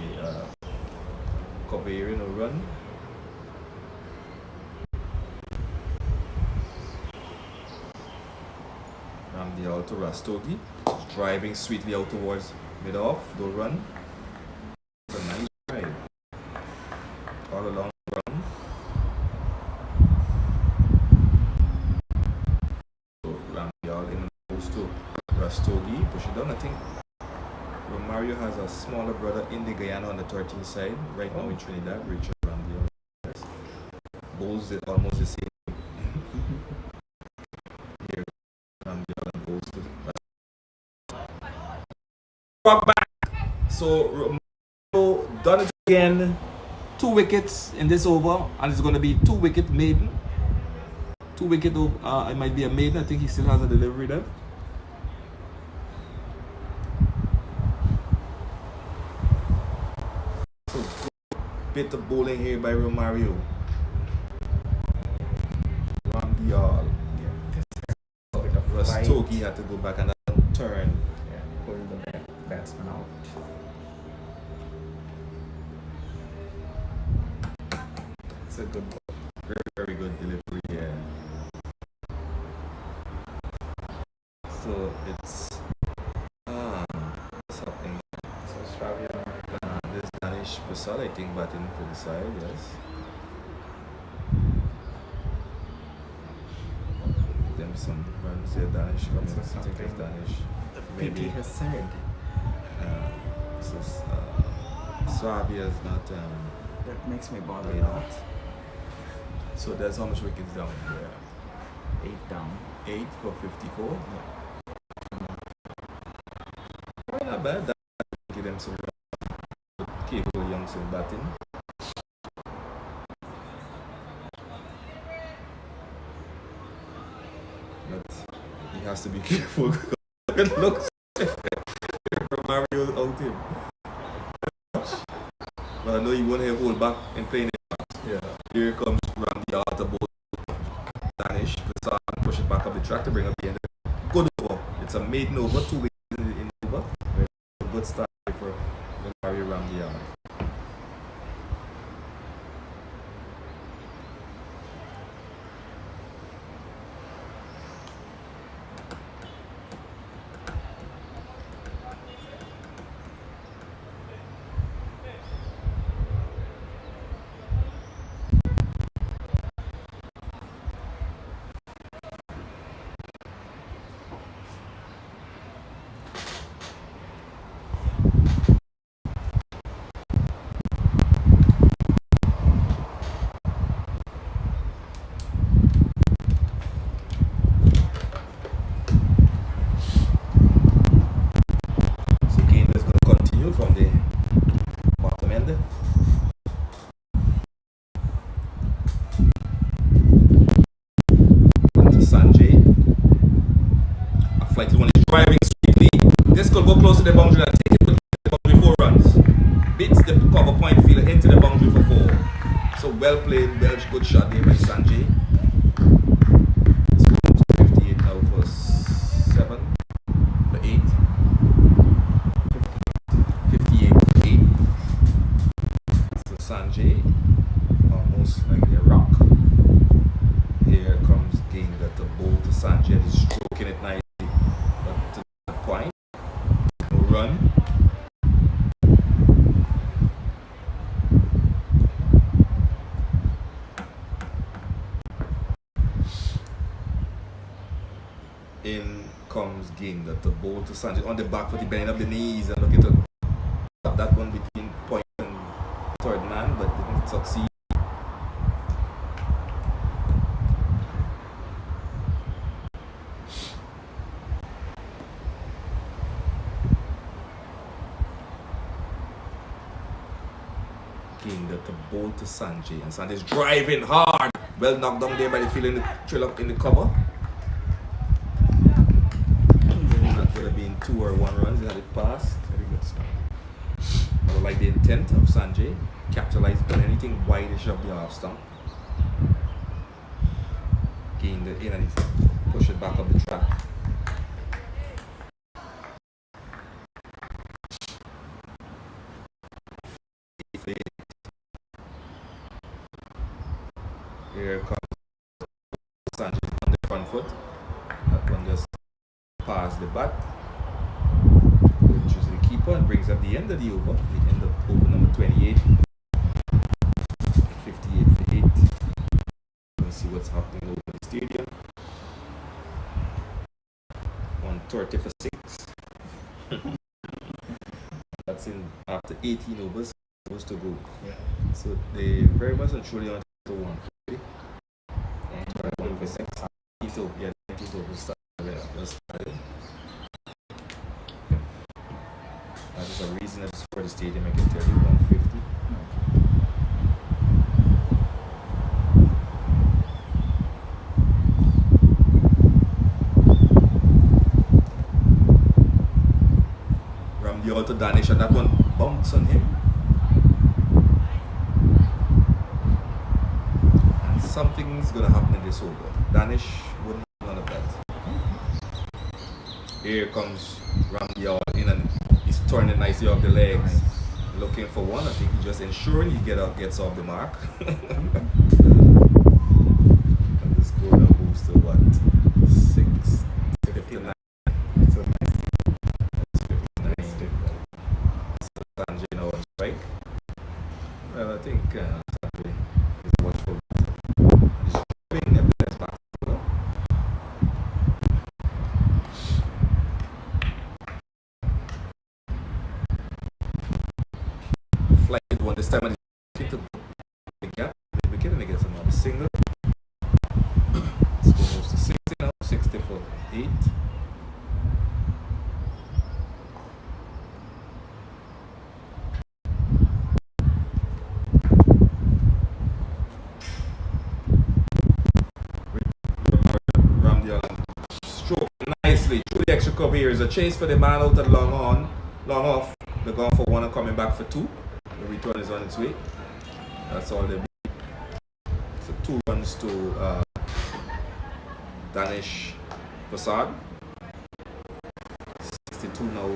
cover area, no run. Rammed the yard to Rastogi, driving sweetly out towards mid-off, no run. It's a nice drive all along the run. Rastogi, push it down. I think Romario has a smaller brother in the Guyana on the 13th side, right now in Trinidad, Richard Ramdial. Bowls it almost the same. We're back. So Romero done it again. 2 wickets in this over, and it's going to be 2 wicket maiden. 2 wicket over. It might be a maiden. I think he still has a delivery left. So bit of bowling here by Romario. Ramdial. Stoke had to go back and turn. Yeah, pull the batsman out. It's a good ball. Very, very good delivery, yeah. So it's what's happening? So Australia, There's Danish Prasad, I think, batting for the side, yes. Them some runs there, Danish coming. I think it's Danish. PT has said. Swabia is not. That makes me bother They a lot. So that's how much wickets down there. 8 down. 8 for 54. Not bad. That give them some capable Youngson batting. But he has to be careful because it looks Mario out him. But I know he won't have hold back and playing it. Yeah. Here comes Randy out the ball. Danish push it back up the track to bring up the end. Good over. It's a maiden over, 2 wickets in over. A good start for Mario Ramdial. From the bottom end. To Sanjay. A flighty one is driving sweetly. This could go close to the boundary and take it to the boundary 4 runs. Beats the cover point fielder into the boundary for 4. So well played, Welsh, good shot there by Sanjay. This goes to 58 now for 7 for 8. 58 for 8. So Sanjay, almost like a rock. Here comes Game that the ball to Sanjay. He's stroking it nicely. But to that point, no run. In comes Game that the ball to Sanjay on the back foot, he bending up the knees and looking to tap that one between point and third man, but didn't succeed. That the ball to Sanjay, and Sanjay's driving hard. Well knocked down there by the field in the trail up in the cover. That would have been 2 or 1 runs. He had it passed. Very good stuff. I like the intent of Sanjay. Capitalize on anything wide-ish of the half stump. Gain the in and he push it back up the track. Here comes Sanchez on the front foot. That one just past the bat. Which is the keeper and brings up the end of the over. The end of over number 28. 58 for 8. Let's see what's happening over the stadium. 130 for 6. That's in after 18 overs to go. Yeah. So they very much and truly on to 1. 1 for 6. Yeah, 19 overs started. a reasonable score the stadium, I can tell you, 150. Ramdi out to Danish, and that one bounced on him. And something's gonna happen in this over. Danish wouldn't have none of that. Here comes Ramdi out in, and he's turning nicely off the legs. Looking for one. I think he's just ensuring he gets off the mark. And the score now moves to what? 6-59. So nice. Sanjay now on strike. Well, I think Sanjay is watchful. He's dropping nevertheless back to the flight one this time, and he's to the gap, the wicket, and he gets another single. Score moves to 60 now, 60 for 8. Stroke nicely through the extra cover. Here is a chase for the man out and long off. They're going for one and coming back for two. The return is on its way. That's all they be. So 2 runs to Danish Prasad. 62 now.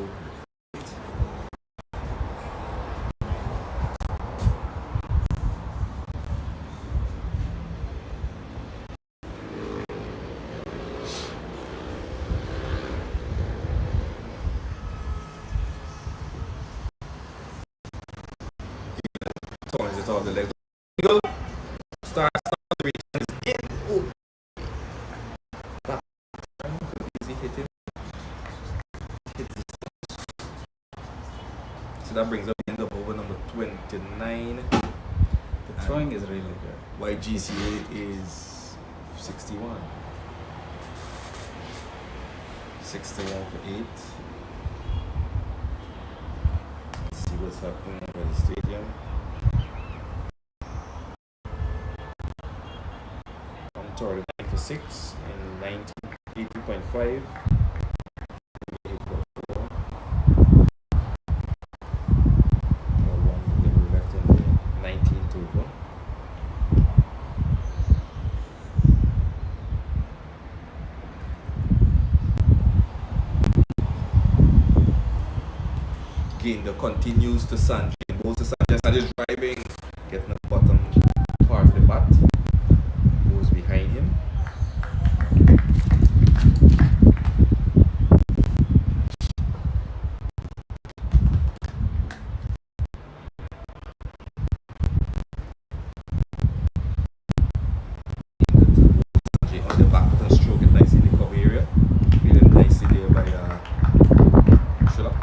Turns it off the leg. Starts the return is in. Oh. Back. Easy hitting. Hits the stumps. So that brings up the end of over number 29. The throwing is really good. YGCA is 61. 61 for 8. Let's see what's happening at the stadium. On 39 for 6 and 80.5. Left in the 19 to go. Ginder continues to Sanjay. Goes to Sanjay. Sanjay's driving, getting the bottom part of the bat. Goes behind him. Sanjay on the back foot and stroke it nicely in the cover area. Feeling nicely there by Shalak.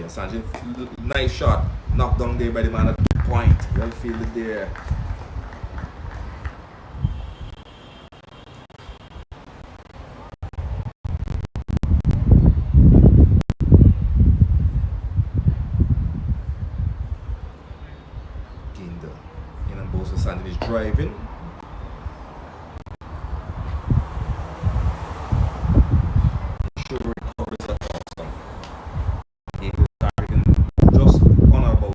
Sanjay, nice shot, knocked down there by the man at the point. Well fielded there. Ginder in and both of Sanjay is driving. Sure recovers that awesome. Just on our boat.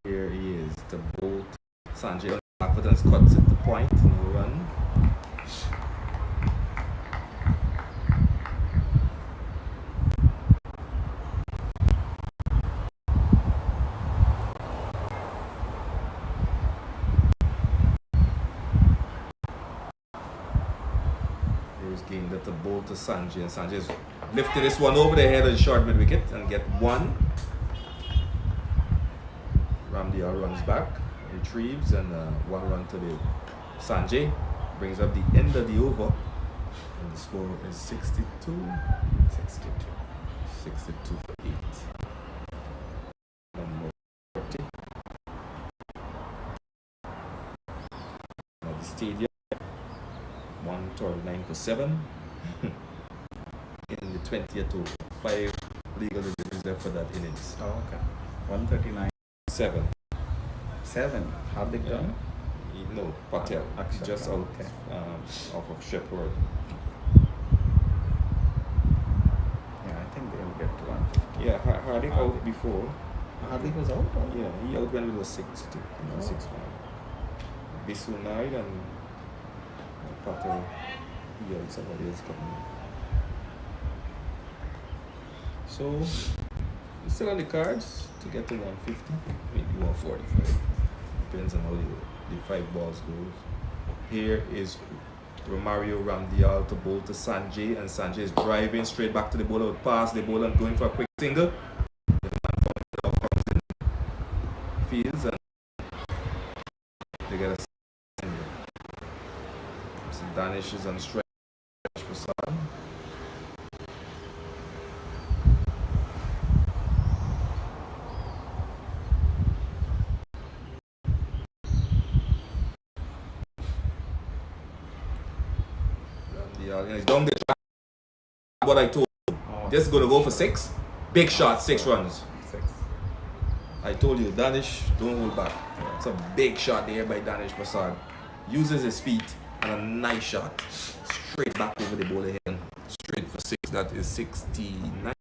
Here he is, the bolt. Sanjay on the back foot and cuts at the point, no run. Here's game that the bolt to Sanjay, and Sanjay's lifting this one over the head of the short mid wicket and get one. Ramdial runs back, retrieves, and 1 run to the Sanjay. Brings up the end of the over. And the score is 62. 62 for 8. Number 40. the stadium. 139 for 7. In the 20th over. 5 legal deliveries left for that innings. Oh, okay. 139. 7. 7. Hardik done? No, Patel. Akshar, Just out okay. off of Shepherd. Yeah, I think they'll get to 150. Yeah, Hardik out before. Hardik was out? Or? Yeah, he out when it was 60. 6 Bisu Naid and Patel. Yeah, somebody else coming in. So, it's still on the cards to get to 150, maybe 145. Depends on how the 5 balls goes. Here is Romario Ramdial to bowl to Sanjay, and Sanjay is driving straight back to the bowler, would pass the bowler and going for a quick single. The man comes in fields and they get a single. So Danish is on strike. Prasad. He's down the track. What I told you. Oh. Just gonna go for 6. Big shot, 6 runs. 6. I told you, Danish, don't hold back. It's a big shot there by Danish Prasad. Uses his feet and a nice shot. Straight back over the bowler head. Straight for 6. That is 69.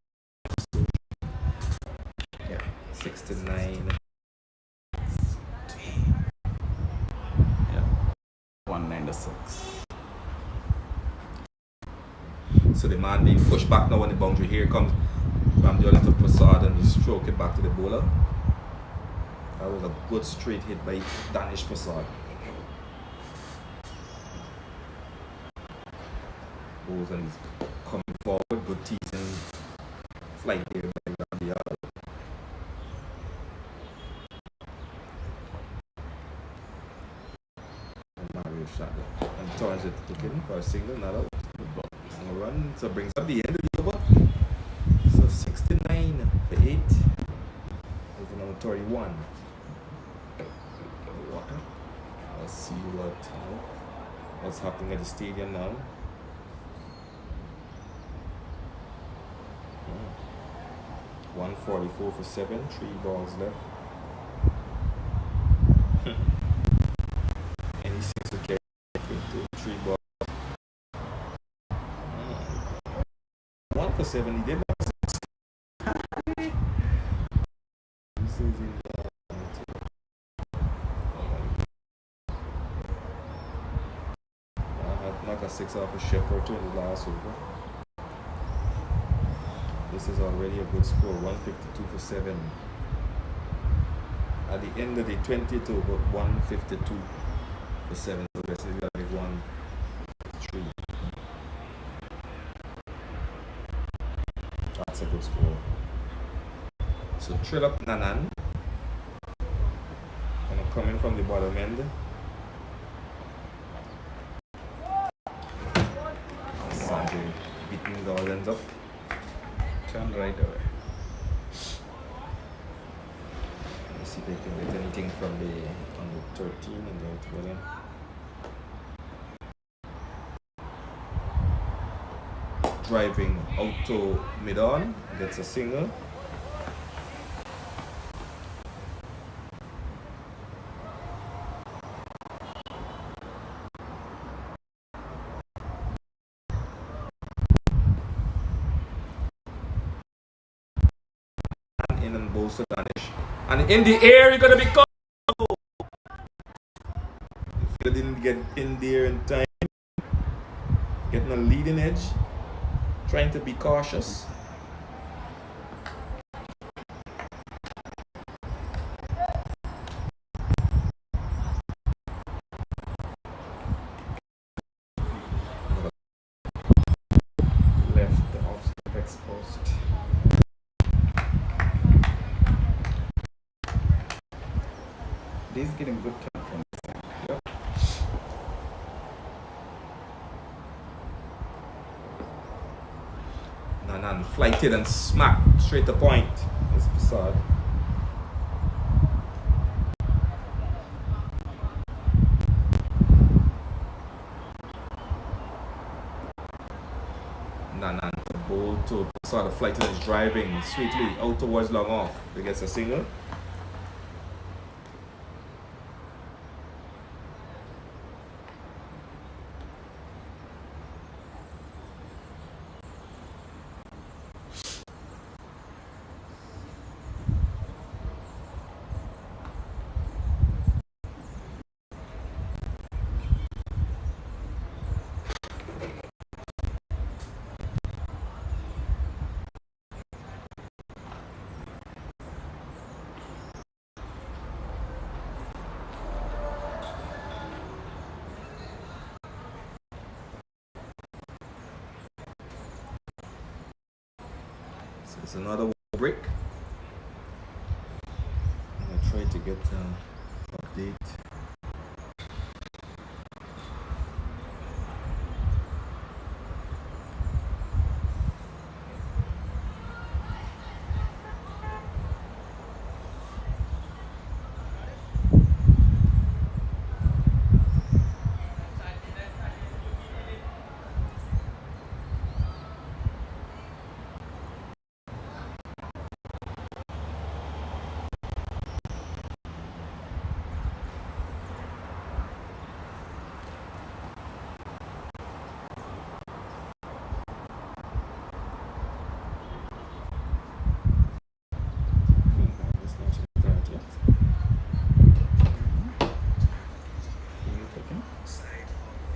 Yeah, 69. Yeah. 196. So the man being pushed back now on the boundary. Here comes Ramdial to Prasad and he stroke it back to the bowler. That was a good straight hit by Danish Prasad. Bowls and he's coming forward. Good teasing flight there by Ramdial. And Mario shot it and turns it to him for a single, not out. A run, so brings up the end of the over. So 69 for 8. Over number 31. Water. Let's see what's happening at the stadium now. 144 for 7. 3 balls left. And he seems to carry 3 balls. 1 for 7, he did not 6. This is in knock a 6 off a Shepherd to the last over. This is already a good score, 152 for 7. At the end of the 20th over, 152 for 7. So this is got like 1-3. That's a good score. So Trilok Nanan coming from the bottom end. Sanjay beating the all ends up. Turn right away. Let's see if they can get anything from the on the 13 and then together. Driving out to mid-on, gets a single. And in and bowls to Danish. And in the air, you're gonna be caught. If you didn't get in there in time, getting a leading edge. Trying to be cautious. Left the off-step exposed. He's getting good turn from this side. Yep. Nanan flighted and smacked straight to point. That's Prasad. and the ball to sort of flight is driving sweetly out towards long off. He gets a single. So it's another break. I'm gonna try to get update.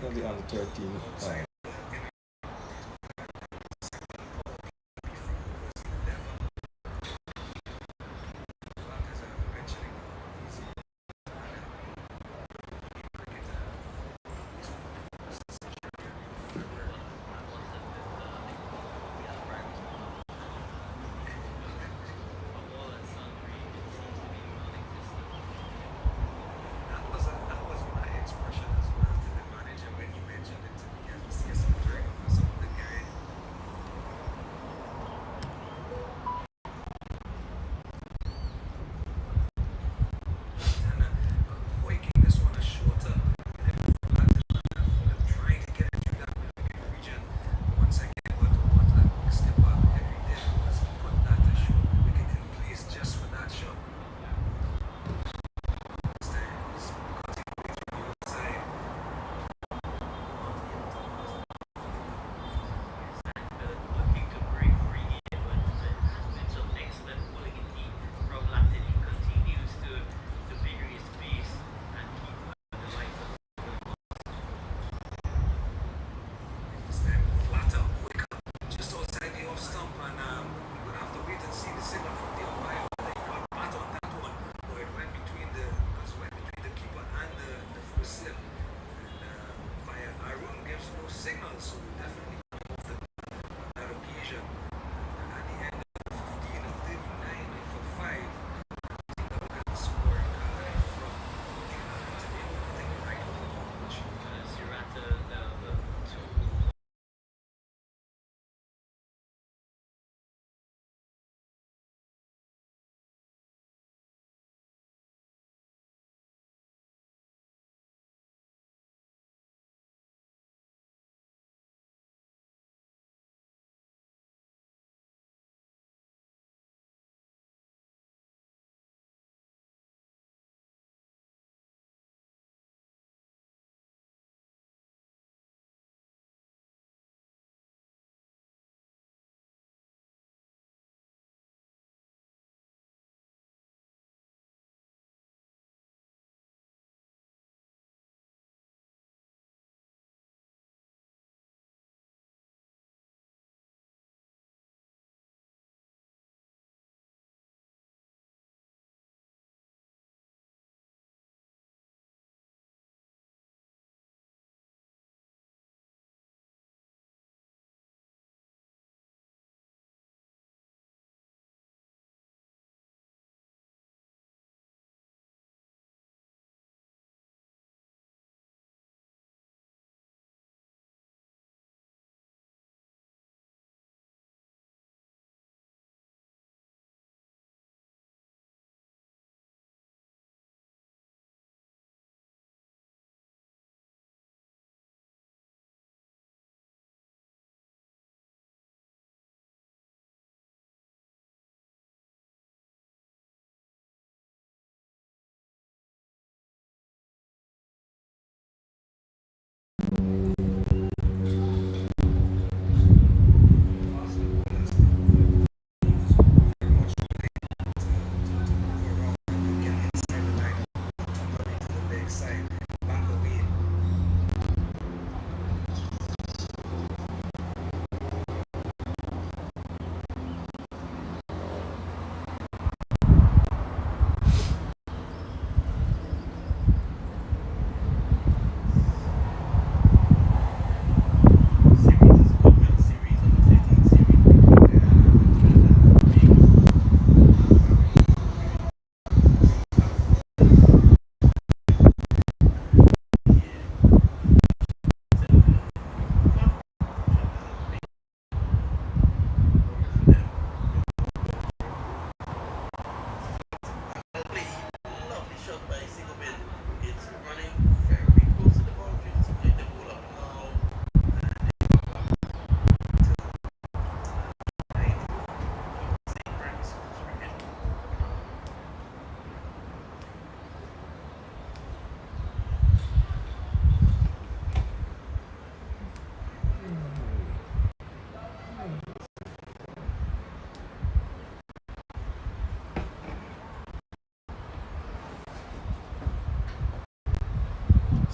It'll be on the 13th.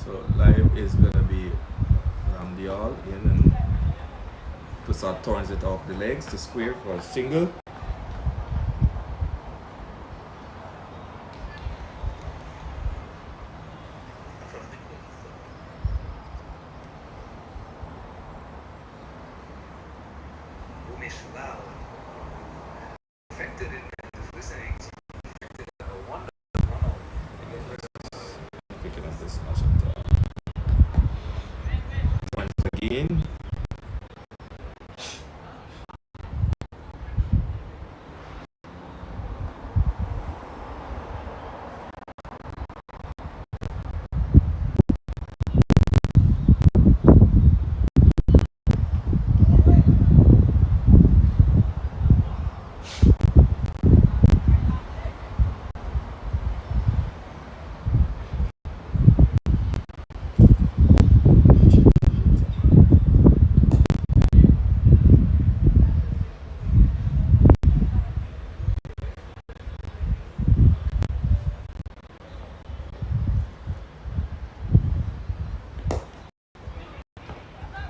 So live is gonna be Ramdial in, and Prasad turns it off the legs to square for a single. Picking up this much at once again.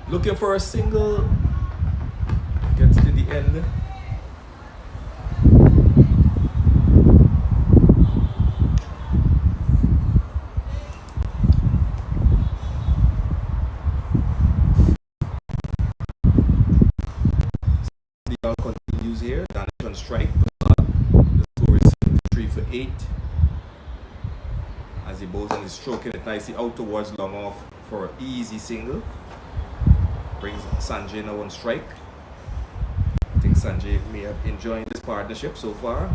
Looking for a single, gets to the end. The ball continues here. Danish on strike. The score is 3 for 8. As he bowls and is stroking it nicely out towards long off for an easy single. Brings Sanjay now on strike. I think Sanjay may have enjoyed this partnership so far.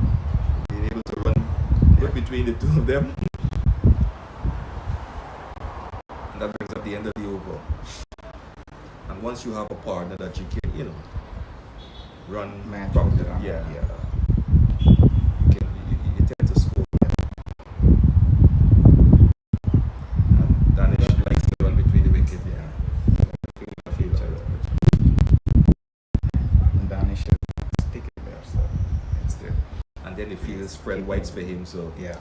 Being able to run good between the two of them. And that brings up the end of the over. And once you have a partner that you can, run Match from with the, the run, yeah. yeah. You tend to score. And Danish likes to run between the wicket, yeah. And Danish is sticking there, so it's good. And then the field is spread whites for him, so Yeah.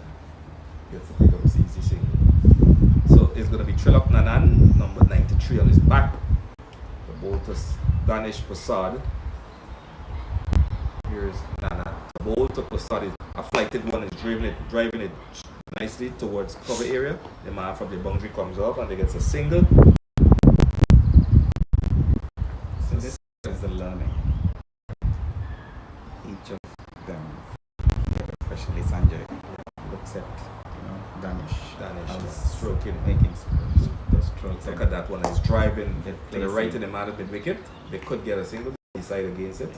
gets to pick up his easy single. So it's going to be Trilok Nanan, number 93 on his back. The ball to Danish Prasad. Here's Nanan. The ball to Prasad is a flighted one, is driving it nicely towards cover area. The man from the boundary comes off and they gets a single. So this is the learning. Each of them, especially Sanjay, looks at Danish is stroking. making the strokes. Look at that one, is driving They're to the right of placing. the man at mid wicket. They could get a single, decide against it.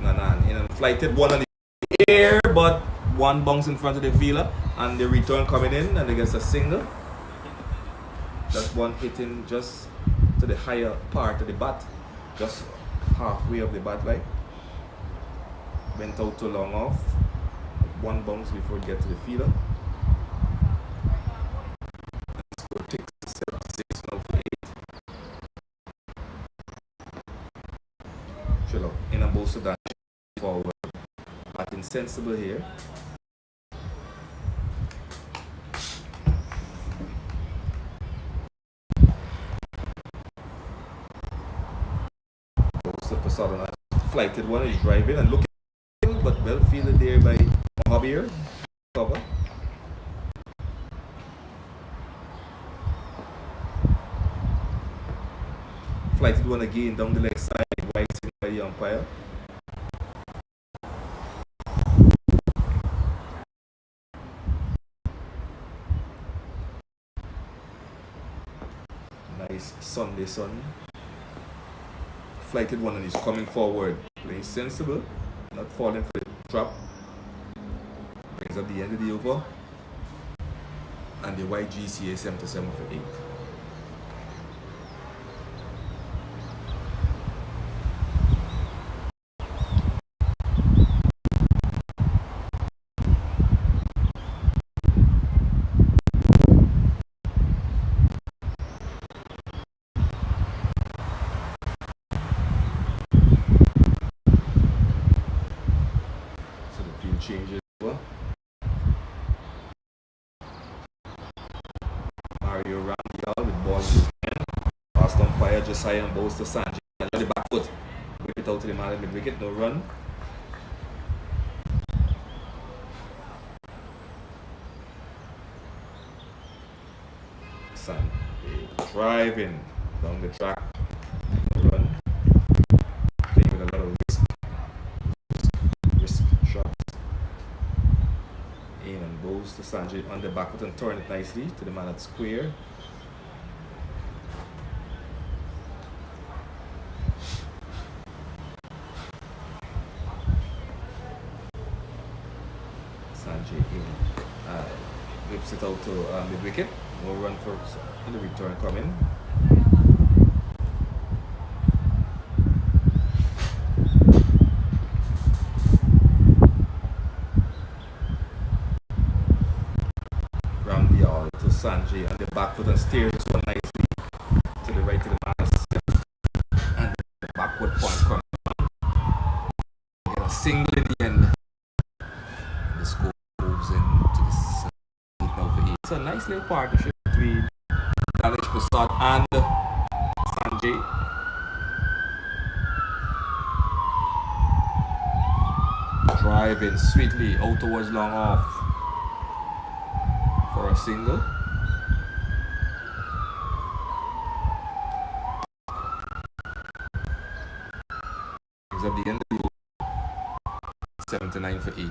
Nanan in a flighted one on the air, but one bounce in front of the fielder, and the return coming in, and they get a single. That one hitting just to the higher part of the bat, just halfway of the bat line. Went out to long off. One bounce before it get to the fielder. Score takes 76 now for 8. Chill out. In and both of that forward. Batting sensible here. Southern flighted one is driving and looking, but well fielded there by Javier. Cover. Flighted one again down the leg side, right side by the umpire. Nice Sunday sun. Flighted one and he's coming forward, playing sensible, not falling for the trap. Brings up the end of the over, and the YGCA 77 for 8. Changes over. Mario Randial with ball in his hand. Last umpire Josiah and bows to Sanjay. And the back foot. Whip it out to the man at mid wicket. No run. Sanjay driving down the track. No run. Playing with a lot of risk shots. In and bows to Sanjay on the back foot and turn it nicely to the man at square. Sanjay in, whips it out to mid wicket. No run for the return coming. Sanjay on the back foot and steers this one nicely to the right to the man, and the backward point coming. Get a single in the end. The score moves into the 8 now for 8. It's a nice little partnership between Danish Prasad and Sanjay. Driving sweetly out towards long off for a single. At the end of the 79 for 8.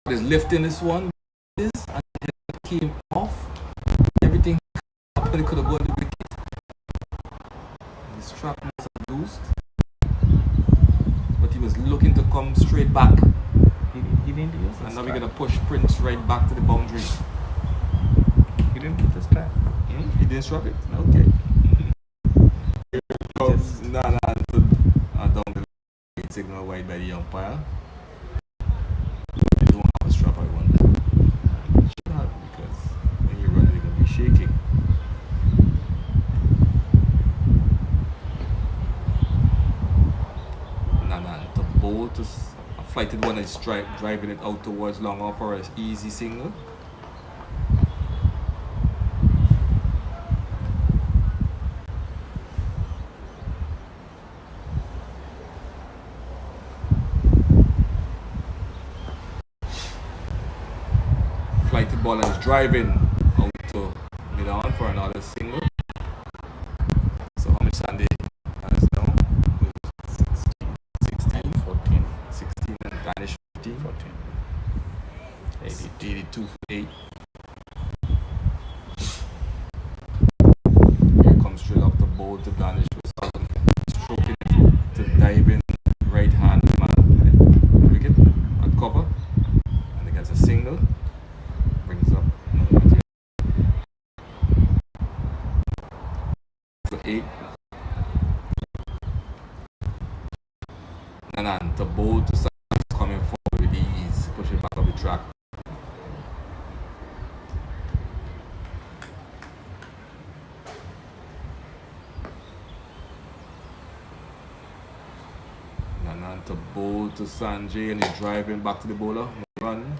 Is lifting this one, and it came off. Everything happened, it could have gone to wicket. His trap must have loosed, but he was looking to come straight back. He didn't use this. And now we're gonna push Prince right back to the boundary. He didn't hit this trap. He didn't strap it. Okay. Down the signal wide by the umpire. Strap, I wonder. Should have, because when you run it, you're going to be shaking. To bowl to a flighted one is driving it out towards long off for an easy single. mighty ball and is driving out to mid-on for another single. So how much Sandy has now? 16, 14. 16 and Danish 15. 14. 82 for 8. Here comes straight up the bowl to Danish for 7. Stroking it to diving right hand man wicket at cover. And he gets a single. Brings up for 8. And the bowl to Sam is coming forward with ease, pushing back up the track. And to bowl to Sanjay and he's driving back to the bowler. Run.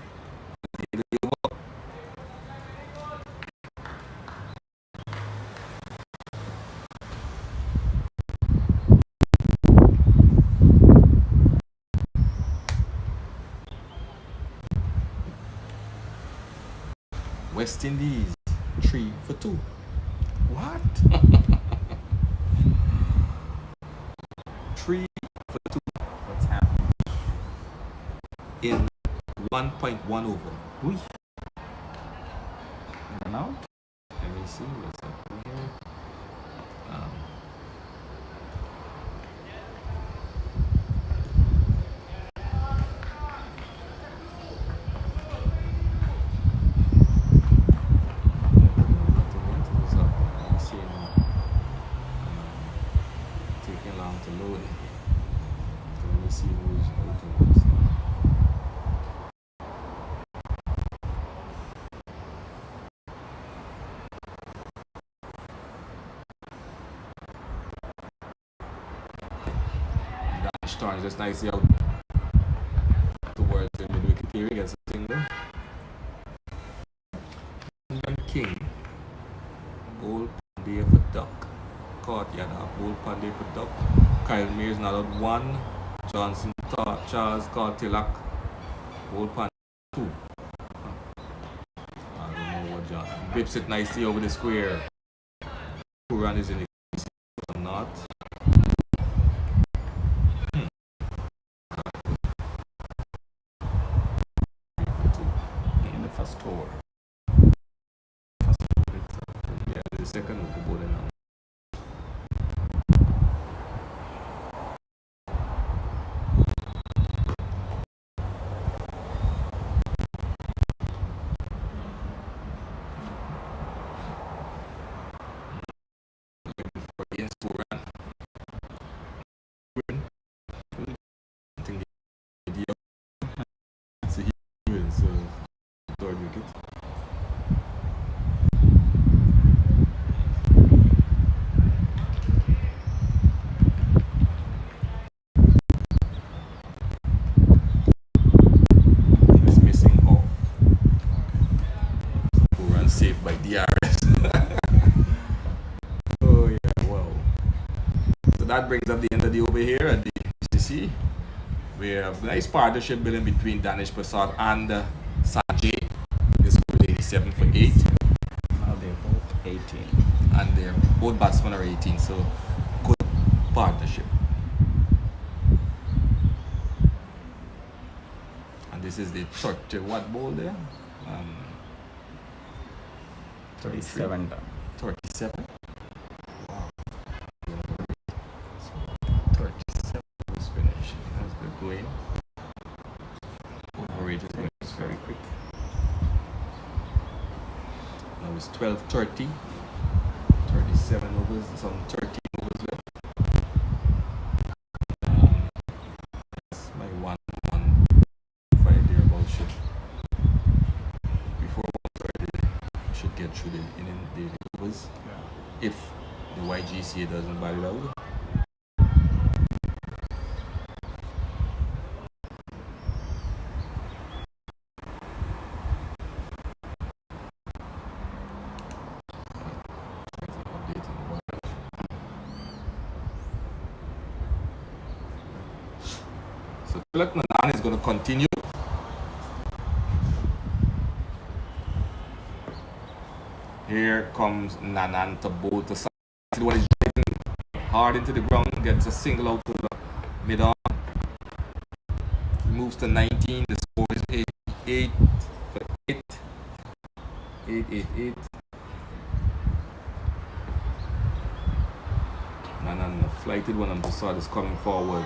West Indies 3 for 2. What? 3 for 2 What's happening? in 1.1 over. Ui. And out? Let me see what's happening here. Taking long to load. So let me see who's out of this. Danish turns just nicely out towards the mid wicket area, gets a single. King, goal Pandey for duck. Caught Yana, goal Pandey for duck. Kyle Mears not out 1. Johnson Charles caught Tilak. Goal Pandey 2. I don't know what John. Bips it nicely over the square. Kuran is in the or not. In the first over. Yeah, the second over bowling now. Against Kuran. I think the idea so he wins third wicket. He's missing off. Kuran saved by DRS. Oh yeah, wow. So that brings up the end of the over here at the GCC. We have a nice partnership building between Danish Prasad and Sanjay. This goal 87 for 8. Now they're both 18. And they're both batsmen are 18, so good partnership. And this is the 30 what ball there? 37 done. 37. Wow. 37 was finished. That's good going. Overrated going. It's very quick. Now it's 12:30. 37 overs, some 13 overs left. That's my 1-1-5 thereabout should. Before 1:30, I should get through the inning daily overs. Yeah. If the YGCA doesn't bat it out. So Tilak Nanan is going to continue. Here comes Nanan to bowl to side. The one is driving hard into the ground, gets a single out to the mid-on. Moves to 19. The score is 8 for 8. 8. Nanan, the flighted one on the side is coming forward.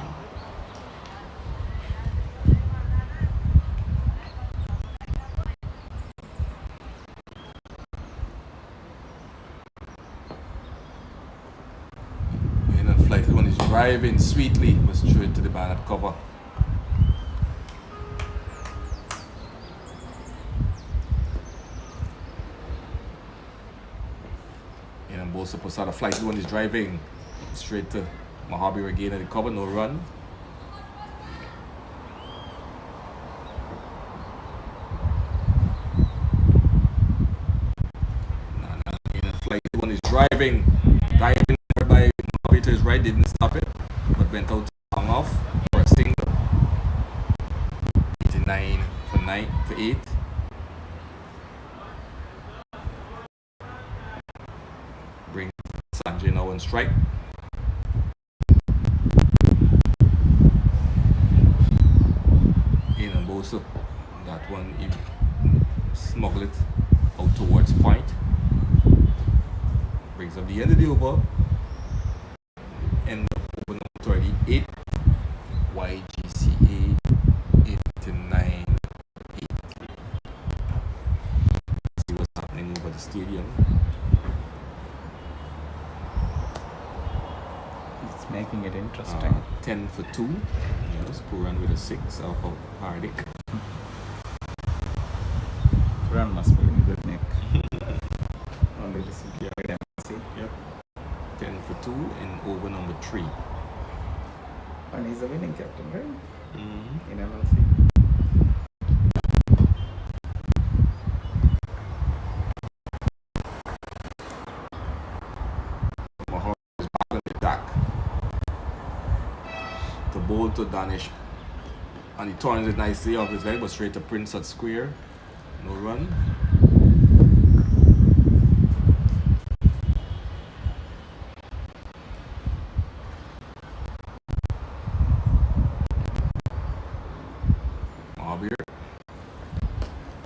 Flighted one is driving sweetly, but straight to the man at cover. And both supposed to flighted one is driving straight to Mahabi again at the cover, no run. And flighted one is driving, diving by Mahabi to his right, didn't stop it, but went out long off for a single. 89 for 8. Bring Sanjay now on strike. In and Bosa, that one he smuggled it out towards point. Brings up the end of the over. End of over number 38. YGCA 89 8. See what's happening over the stadium. It's making it interesting. 10 for 2. Yes, Puran with a 6 off of Hardik. Puran must be in good nick. Only this is the MLC. Yep. 10 for 2 in over number 3. And he's a winning captain, right? Mm-hmm. In MLC. Mahar is back on the attack. The ball to Danish. And he turns it nicely off his leg, but straight to Prince at square. No run. Mahabir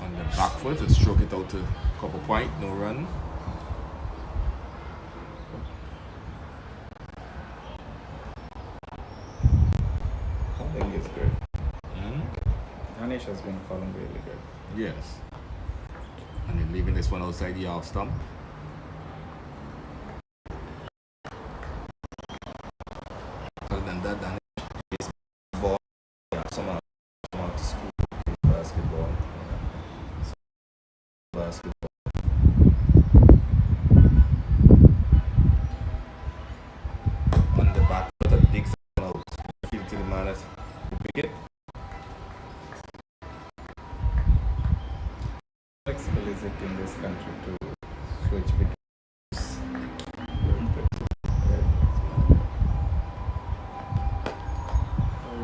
on the back foot and stroke it out to couple point, no run. Calling is good. Mm-hmm. Danish has been calling really good. Yes. And then leaving this one outside the off stump. Other than that, Danish plays ball. Yeah, some out to school, plays basketball. Basketball. On the back foot of the big out. Field to the man at wicket. Flexible is it in this country to switch between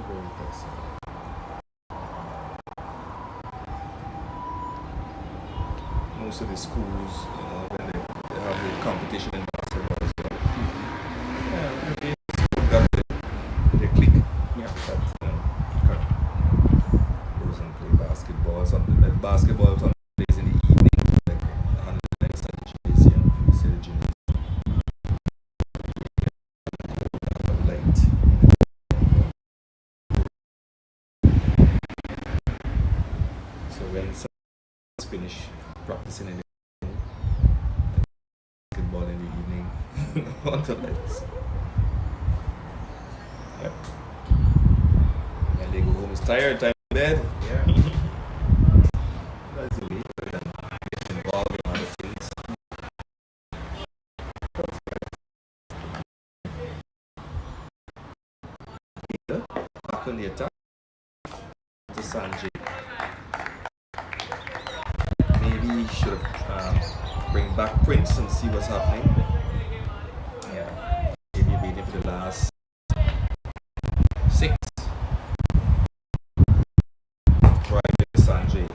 very flexible. Most of the schools, when they have the competition in basketball as well. Yeah, every school got their clique. Yeah, That goes and play basketball. Something like basketball some plays in the evening, like on the next at the gymnasium, instead of gymnasium. Light. So when someone's finish practicing in the basketball in the evening on the lights. Yep. And they go home, it's tired, time in bed. yeah. That's the way to get involved in other things. Peter, back on the attack to Sanjay. Maybe he should have bring back Prince and see what's happening. Yeah. Maybe waiting for the last 6. Try with Sanjay.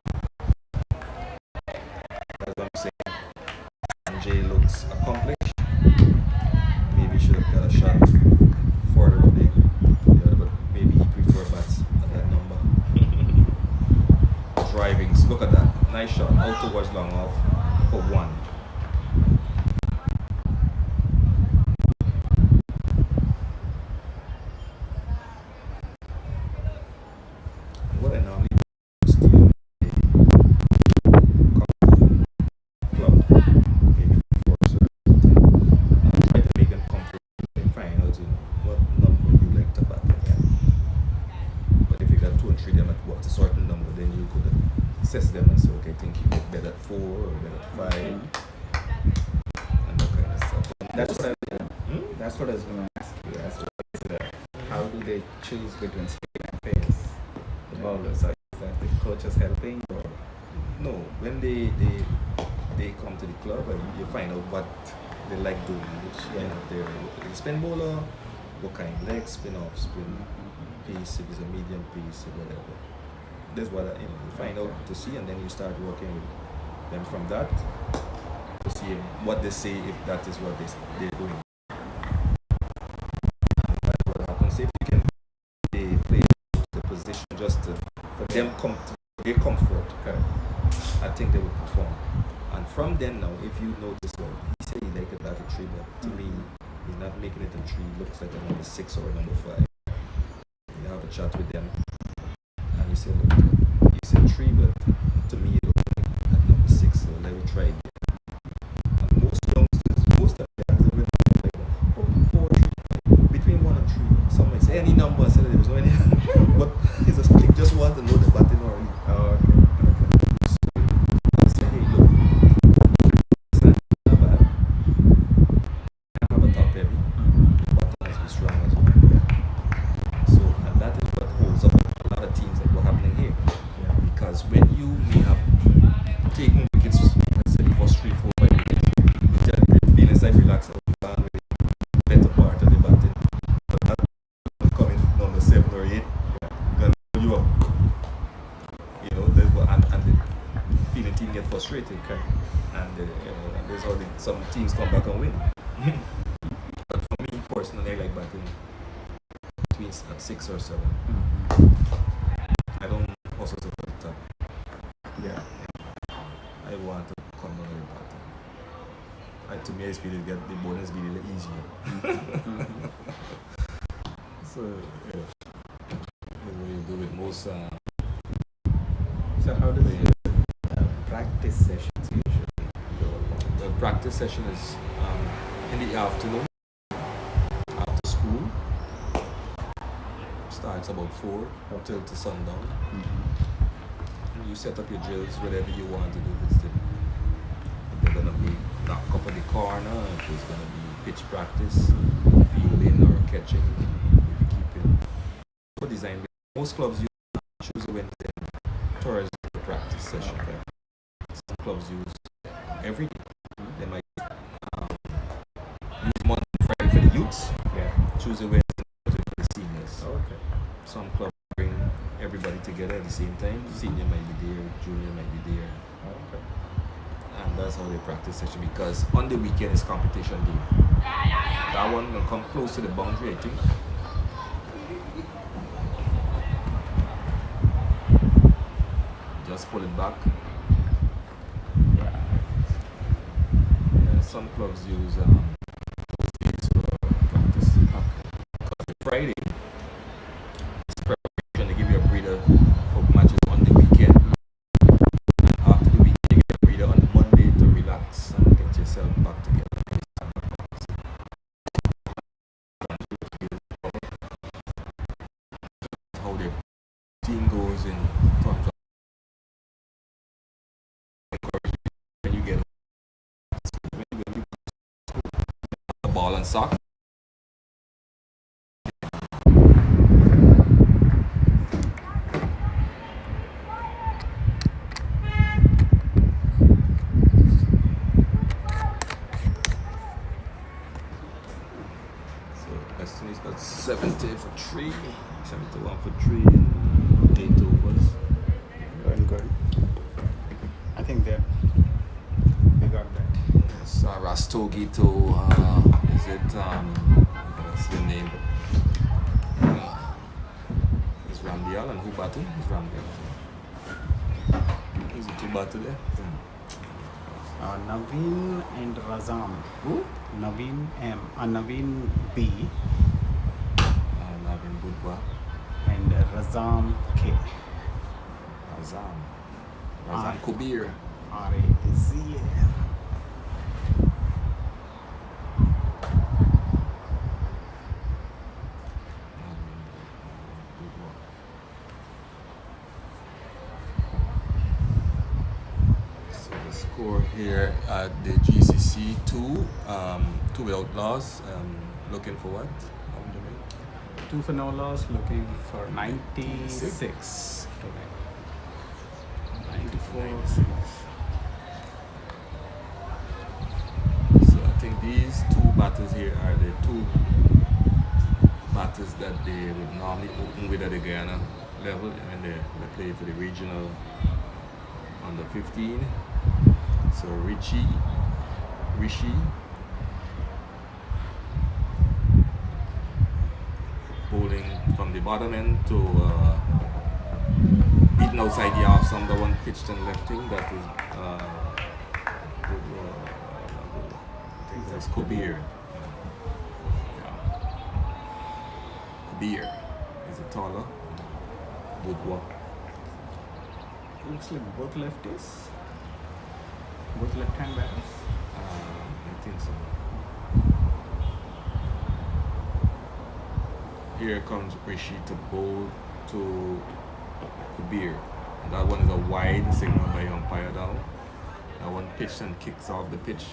That's what I'm saying. driving. So look at that. Nice shot. Out towards long off for 1. What I normally do is to club, maybe for a certain time. I try to make them comfortable and find out what number you like to bat at. But if you got 2 and 3 them at what a certain number, then you could assess them and say, okay, I think you get better at 4 or better at 5, and that kind of stuff. That's what I was going to ask you. As well as, how do they choose between spin and pace? The bowlers, are that the coaches helping or? No, when they come to the club and you find out what they like doing, which they're a spin bowler, what kind of leg spin, off spin, pace, if it's a medium pace or whatever. That's what you find out to see, and then you start working with them from that to see what they say, if that is what they're doing. And that's what happens. If you can they play the position just for them come to their comfort, I think they will perform. And from then now, if you notice, well, he said he liked it at a 3, but to me, he's not making it a 3. Looks like a number 6 or a number 5. You have a chat with them, and you say, look, you said 3, but to me, it looks like at number 6. So let me try it. And most youngsters, most of the guys, they like 4, 3, between 1 and 3. Some might say any number. I said there was no any. But it's a they just want to know the batting already. Oh, okay. When you may have taken wickets, let's say the first 3, 4, 5 wickets, you feel inside relaxed with the better part of the batting. But that coming number 7 or 8, gonna pull you up. And the feeling team get frustrated. And there's how some teams come back and win. But for me personally, I like batting between at 6 or 7. I don't also to the top. Yeah. I want to come down with the batting. To me, I feel get the bonus be a little easier. So, that's what you do with most. So how do they practice sessions usually go along? The practice session is in the afternoon, after school. Starts about 4 until to sundown. And you set up your drills, whatever you want to do. If they're going to be knock up at the corner, if it's going to be pitch practice, fielding or catching, maybe keeping. So design. Most clubs use Tuesday, Wednesday, Thursday for practice session. Some clubs use every day. They might use Monday, Friday for the youths. Tuesday, Wednesday, Thursday for the seniors. Some clubs bring everybody together at the same time. Senior might be there, junior might be there. And that's how they practice session, because on the weekend is competition day. That one will come close to the boundary, I think. Just pull it back. Some clubs use those days for practice. Because Friday, to give you a breather for matches on the weekend, and after the weekend you get a breather on Monday to relax and get yourself back together. How the team goes in terms of encouragement when you get the ball and sock. Destiny's got 70 for 3, 71 for 3, and 8 overs. Going good. I think they got that. It's Rastogi to, is it, what's the name? It's Ramdial, and who batting? It's Ramdial. battle there? Naveen and Razam. Who? Naveen M. Naveen B. Navin Budwa. And Razam K. Razam Kubir. R-A-Z-A-M. So the score here at the GCC 2 without loss. Looking for what? 2 for no loss, looking for 96. 94. 96. So I think these two batters here are the two batters that they would normally open with at the Guyana level when they play for the regional under 15. So Rishi bowling from the bottom end to beating outside the off some the one pitched and lefting that is I think that's Kabir. Kabir is a taller Budwa. Looks like both lefties. Both left-hand batters. I think so. Here comes Rishi to bowl to Kabir. That one is a wide signal by umpire down. That one pitched and kicks off the pitch.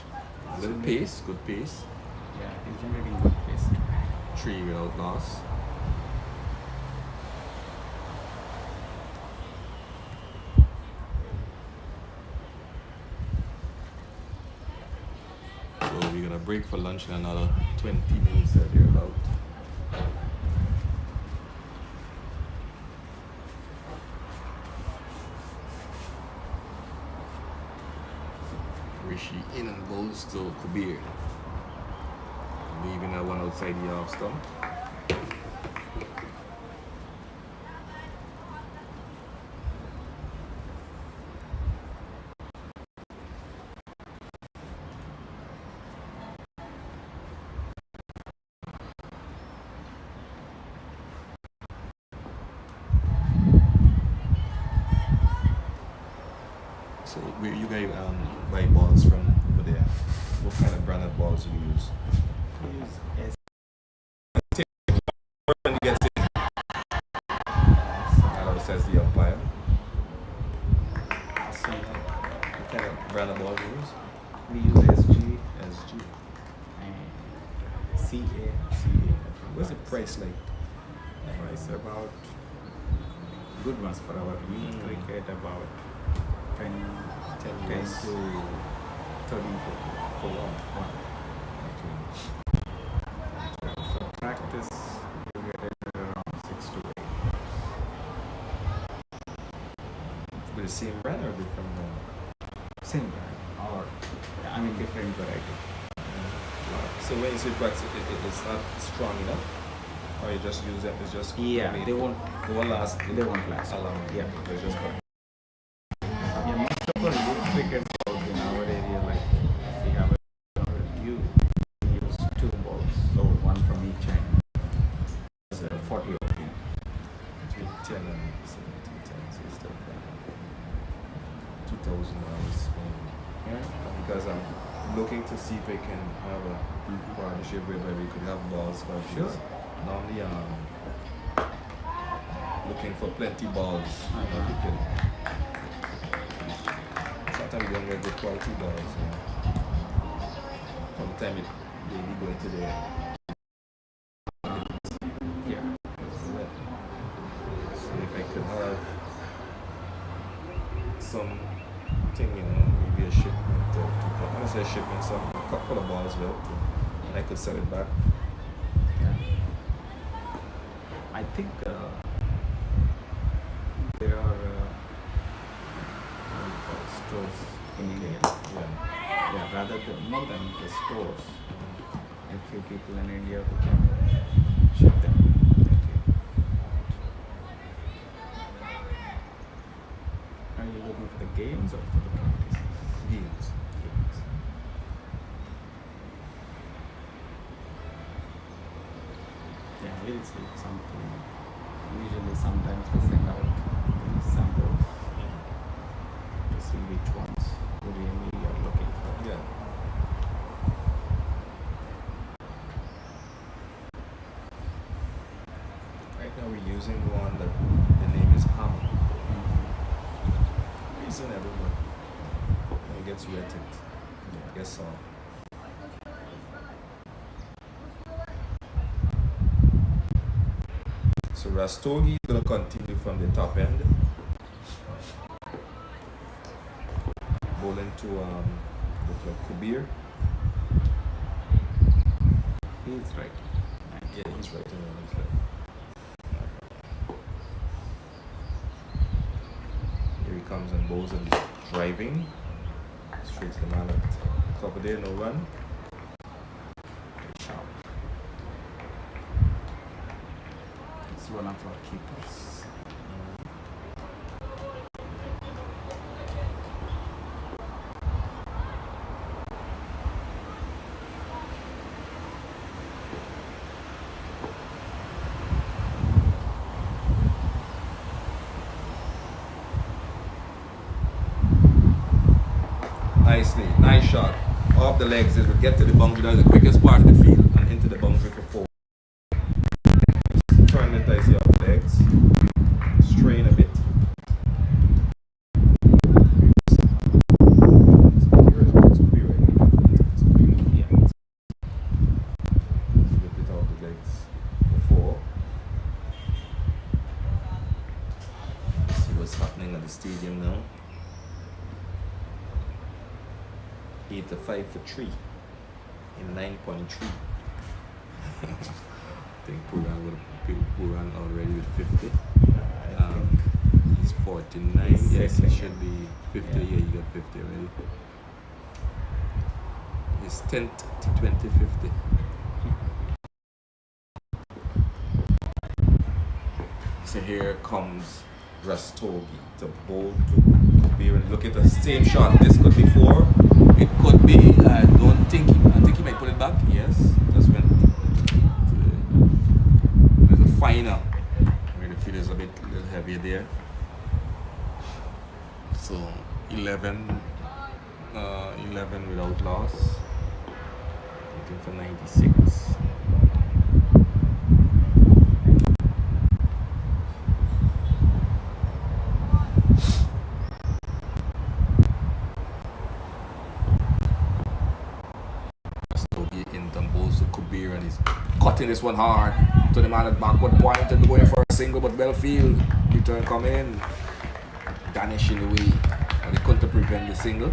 A little pace, good pace. Yeah, he's generating good pace. 3 without loss. So we're gonna break for lunch in another 20 minutes at here about. Rishi in and bowls to Kabir. Leaving that one outside the off stump. So where you guys buy balls from over there? What kind of brand of balls do you use? When you get in, that says the umpire. So What kind of brand of balls do you use? we use SG SG. and CA. What's the price like? Price about good ones for our cricket about 10 Yes. to 13 for one. For practice, you get it around 6 to 8. With the same brand or different brand? Same brand, or I mean different variety. So when you say practice, it's not strong enough? Or you just use them, it's just... Yeah, made- they won't last. They won't last. How long? Yeah. It's just... Yeah, most of our youth cricket balls in our area, like if we have we use 2 balls, so one from each end. It's 40 of them. Between 10 and 17, 10, so it's still $2,000. Yeah. Because I'm looking to see if I can have a partnership whereby we could have balls for Sure. these. Normally looking for plenty balls. We can, sometimes we don't get good quality balls. From the time they go into the Yeah. so if I could have something, maybe a shipment or two, I want to say a shipment, a couple of balls left, and I could sell it back. Yeah. I think there are stores in India. Yeah, rather than more than the stores. A few people in India who can ship them. Are you looking for For the games or for the practice? Games. Games. Yeah, we'll see something. Usually, sometimes they send out these samples to see which ones we really are looking for. Yeah. Right now we're using one that the name is Hammer. Reasonable, but when it gets wet, it gets soft. So Rastogi is going to continue from the top end. Bowling to Kubir. He's right. Yeah, he's right. Here he comes and bowls and he's driving. Straight to the man at top of there, no run. Sharp. It's one of our keepers. Nicely, nice shot. Off the legs, it will get to the boundary. That's the quickest part of the field and into the boundary for 4. Turn it nicely off the legs. Strain a bit. Yeah. Get it off the legs for 4. Let's see what's happening at the stadium now. 8 to 5 for 3 in 9.3. I think Puran would have Puran already with 50. He's 49. He's Yes, he settling. should be 50. Yeah, he got 50 already. His 10th T20 50. So here comes Rastogi to bowl to Kabir, and look at the same shot. This could be 4. It could be. I think he might put it back. Yes, just went. There's a final where the field is a little heavier there. So 11 without loss. Looking for 96. And he's cutting this one hard to the man at backward point and going for a single, but Belfield return come in, garnishing the way, and they couldn't prevent the single.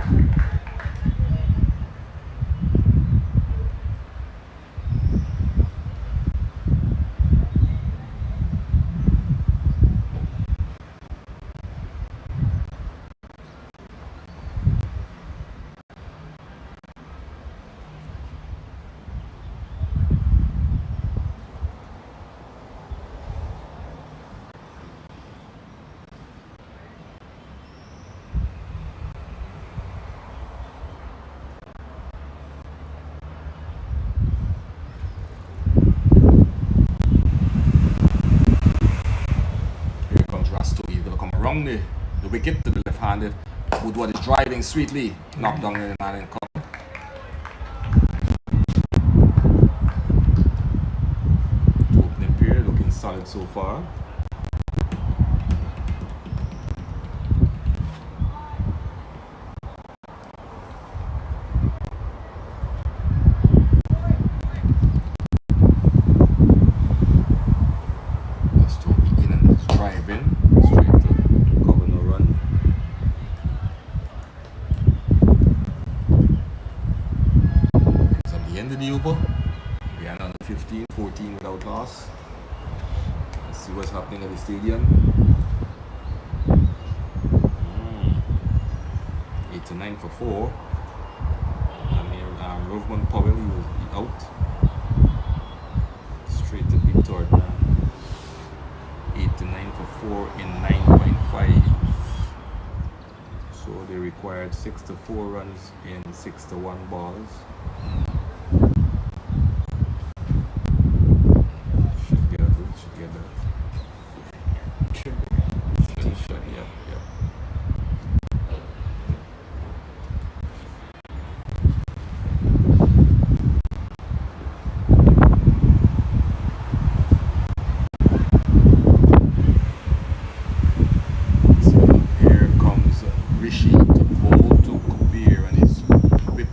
The wicket to the left-handed. Woodward is driving sweetly. Knocked down the man and caught. Opening period looking solid so far. Guyana under 15, 14 without loss. Let's see what's happening at the stadium. 8 to 9 for 4. And Rovman Powell, he was out. Straight to Victor now. 8 to 9 for 4 in 9.5. So they required 6 to 4 runs in 6 to 1 balls. Should get that. Yeah.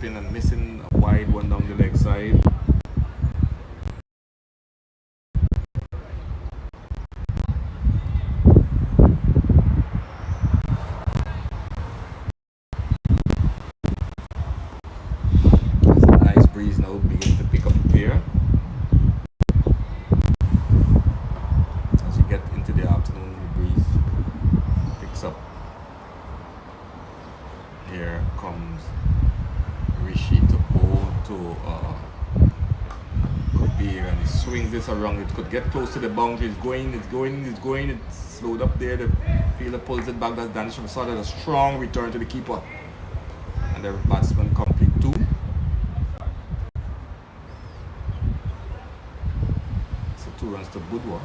And missing a wide one down the leg side. It's a nice breeze now, beginning to pick up here. As you get into the afternoon, the breeze picks up. Here comes Rishi to bowl to Kabir, and he swings this around. It could get close to the boundary. It's going. It's slowed up there. The fielder pulls it back. That's Danish from started a strong return to the keeper. And the batsman complete 2. So 2 runs to Budwa.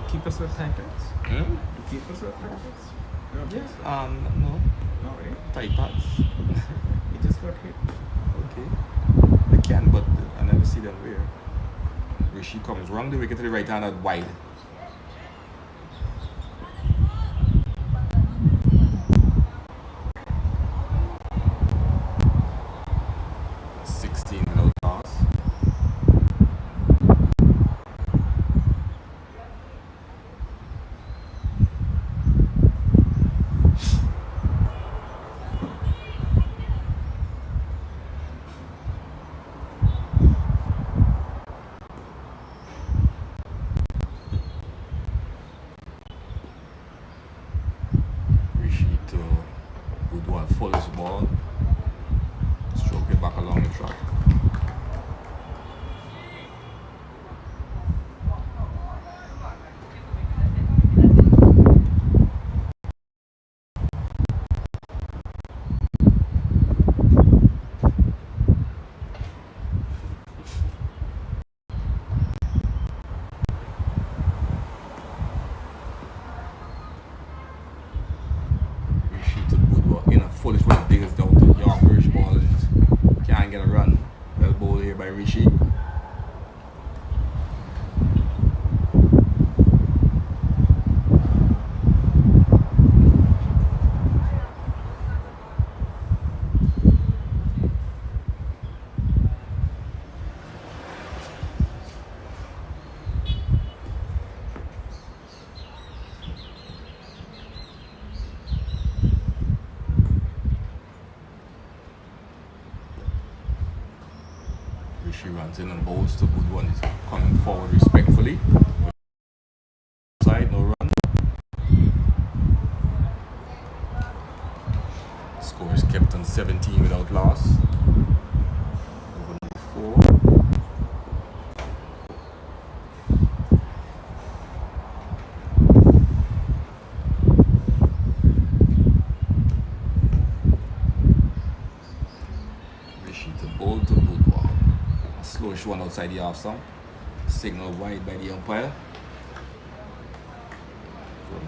Keepers were tactics? Hmm? The keepers were tactics? Yeah. No. No, right? Tight pads. He just got hit. Okay. They can, but I never see them where. Rishi comes wrong the wicket to the right hand at wide. Follows the ball, stroke it back along the track. Foolish one digs down to Yorkers ball and can't get a run. Well bowled here by Rishi. Rishi runs in and bowls to good one. He's coming forward respectfully. Side, no run. Score is kept on 17 without loss. Over number 4. Rishi to bowl to Budwa. Slowish one outside the half stump. Signal wide by the umpire.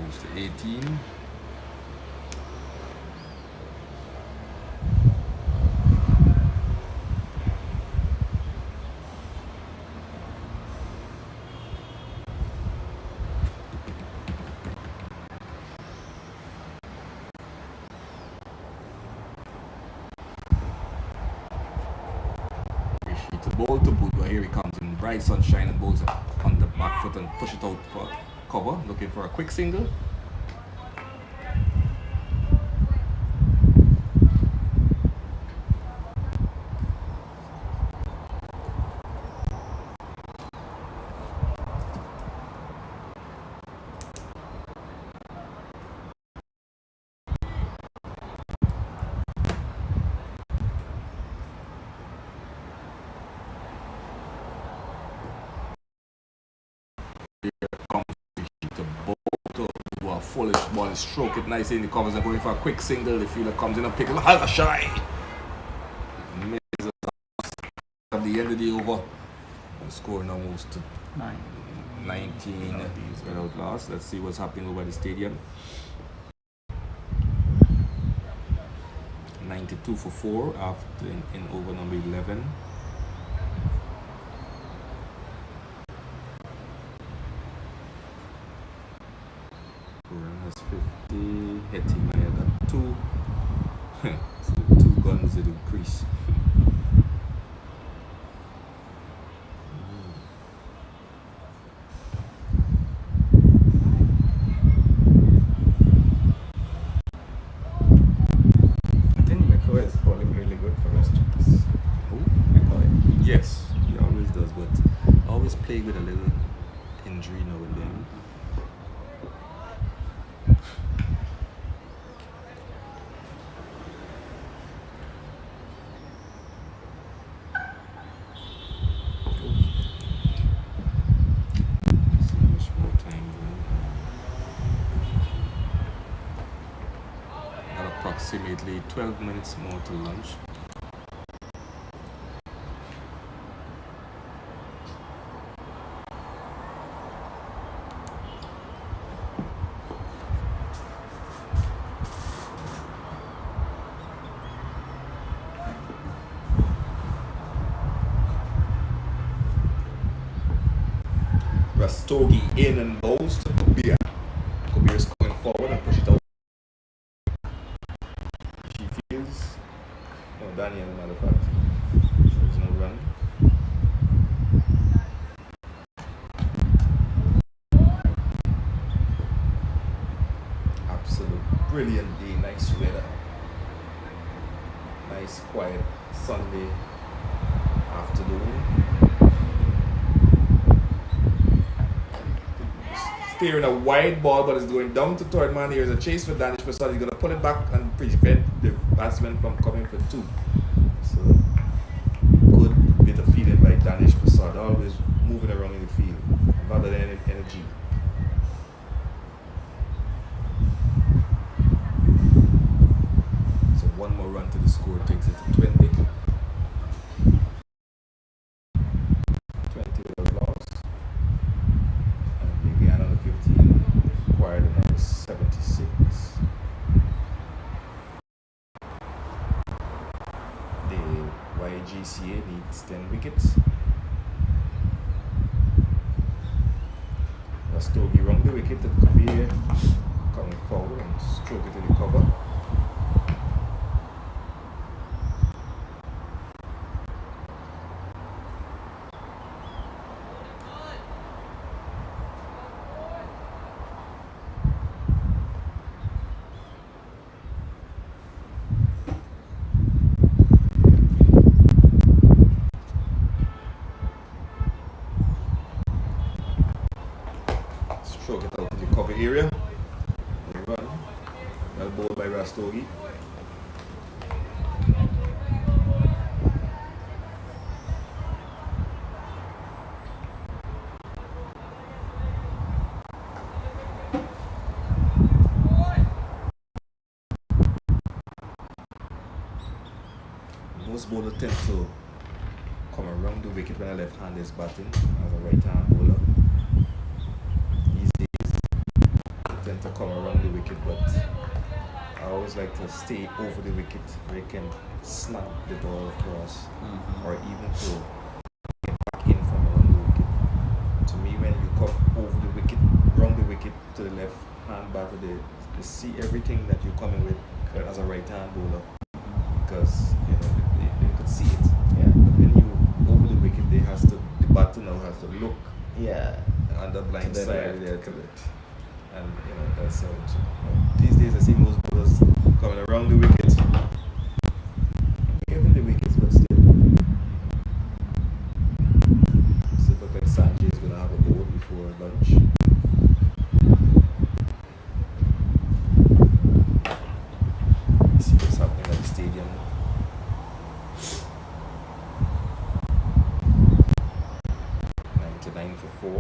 Moves to 18. Ball to Budwa. Here he comes in bright sunshine and bowls on the back foot and push it out for cover, looking for a quick single. comes the ball to do a foolish ball, stroke it nicely in the covers and going for a quick single. The fielder comes in and picks it has a shy. Misses at the end of the over. The score now moves to 19 without loss. Let's see what's happening over the stadium. 92 for 4 after in over number 11. Quran has 50, hitting my head at 2. So 2 guns it increase. Yes, he always does, but always play with a little injury now and then. See how much more time we have. Got approximately 12 minutes more to lunch. Rastogi in and bowls to Kabir. Kabir is going forward and push it out. She feels. Oh, Danny, as a matter of fact. There's no run. Absolute brilliant day, nice weather. Nice quiet Sunday afternoon. Steering a wide ball, but it's going down to third man. Here's a chase for Danish Prasad. He's going to pull it back and prevent the batsman from coming for 2. So, good bit of feeling by Danish Prasad. Always moving around in the field, rather than energy. So, one more run to the score takes it to 20. 20 without loss. Guyana 15 acquired another 76. The YGCA needs 10 wickets. Rastogi wrong the wicket at Kabir, coming forward and stroke it to the cover. Stroke it out in the cover area. They run. Well bowled by Rastogi. Most bowlers tend to come around the wicket when a left hand is batting as a right hand bowler. Tend to come around the wicket, but I always like to stay over the wicket where you can snap the ball across, or even to get back in from around the wicket. To me, when you come over the wicket, round the wicket to the left hand batter, they see everything that you're coming with as a right hand bowler, because they could see it. Yeah. But when you over the wicket, the batter now has to look on the blind to the side there. correct. And that's how these days I see most bowlers coming around the wicket, giving the wickets, but still look like Sanjay is gonna have a bowl before lunch. See what's happening at the stadium. For 4.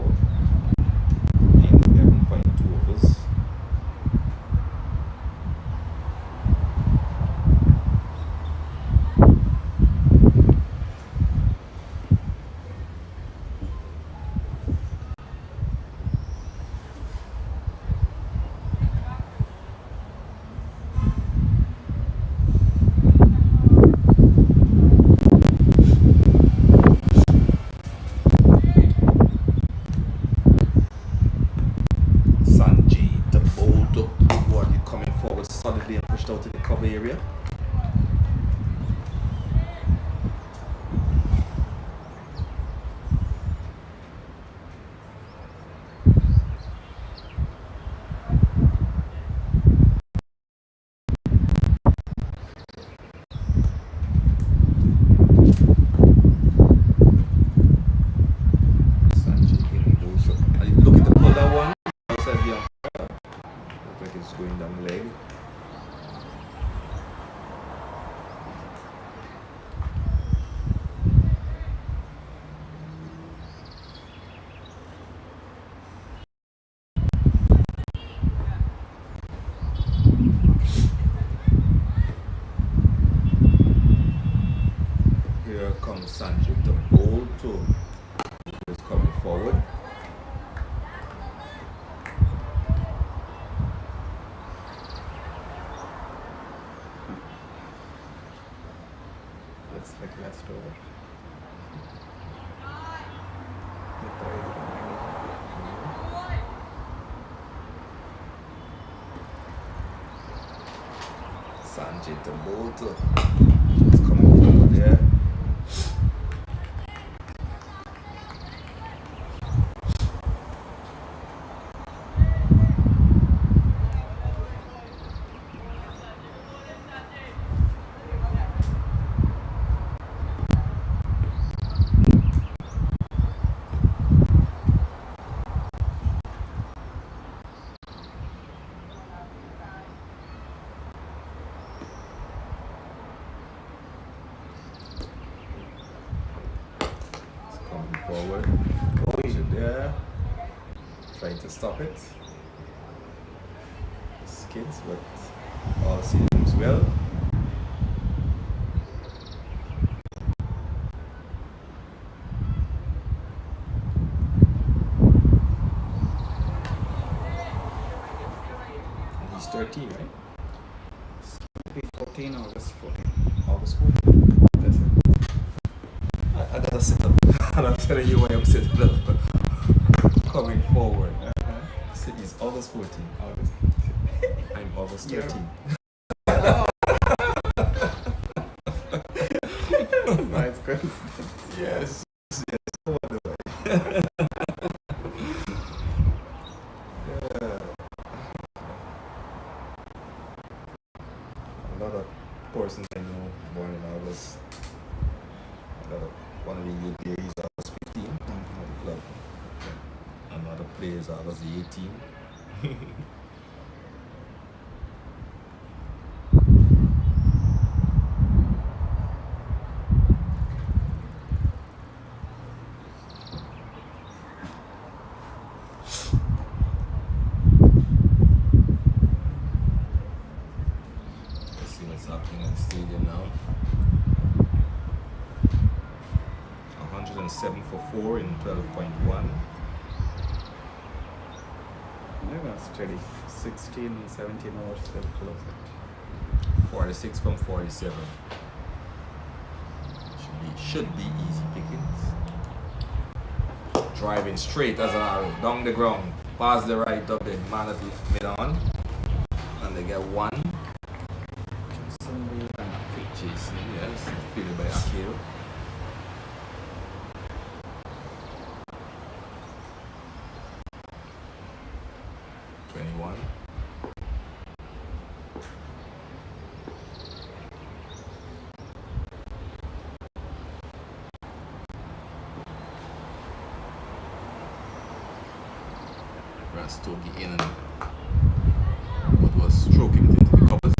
Sanjay the bowl to is coming forward. Looks like last over. Sanjay the bowl to is coming forward there. Forward, going there, trying to stop it. Skids, but all seems well. And he's 13, right? Be 14 August 14. August 14. That's it. I gotta sit up. And I'm telling you why I'm sitting up. Coming forward. So he's August 14. August. I'm August 13. Nice coincidence. Yes. Yes. No other way. Yeah. A lot of persons I know born in August. A lot of one of the youth there is August 15 at the club. Another player is August 18. Let's see what's happening at the stadium now. 107 for 4 in 12.1. Never steady. 16 and 17 hours still close it. 46 from 47. Should be easy pickings. Driving straight as an arrow down the ground, past the right of the man at the mid on, and they get one. Chasing, yes, fielded by Akil. Rastogi in and what was stroking it into the covers.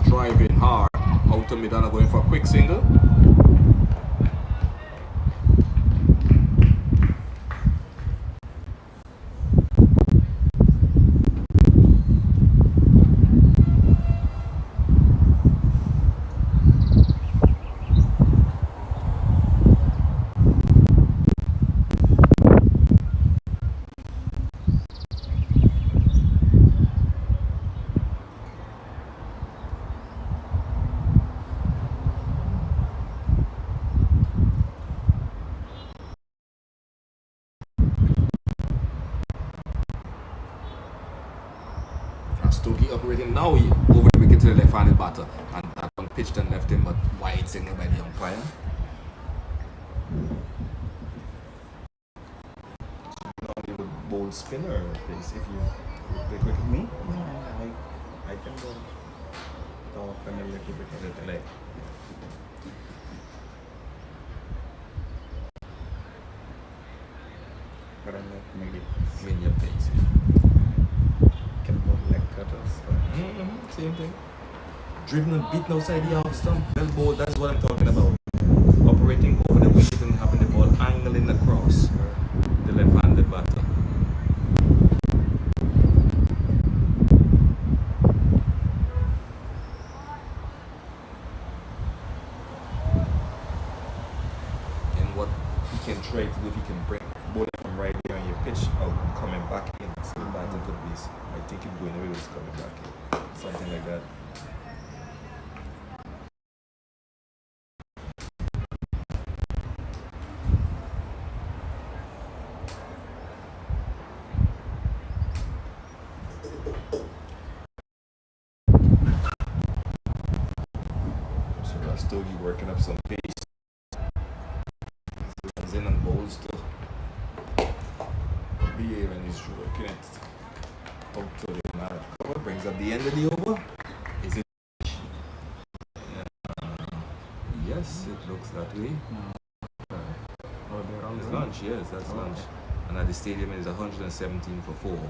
Driving hard out to mid and going for a quick single. Stokie operating now over the wicket to the left-handed batter, and that one pitched and left him, but wide signal by the umpire. Normally would bowl spinner pace if you play cricket. Me? Yeah, I can go off and a little bit of it, like. But I like medium Medium pace. can go leg cutters. Same thing. Driven and beaten outside the off stump. Elbow, that's what I'm talking about. Operating over the wicket and having the ball angling across the left-handed batter. And what he can try to do, if he can bring ball from right there on your pitch out coming back in, so the batter could be, I think he's going away with coming back in. Something like that. So Rastogi working up some pace. Runs in and bowls to behave and he's working it out to the matter. What brings up the end of the over? Is it? Yes, it looks that way. Oh, they're all It's good. lunch, yes, that's lunch. And at the stadium it is 117 for 4.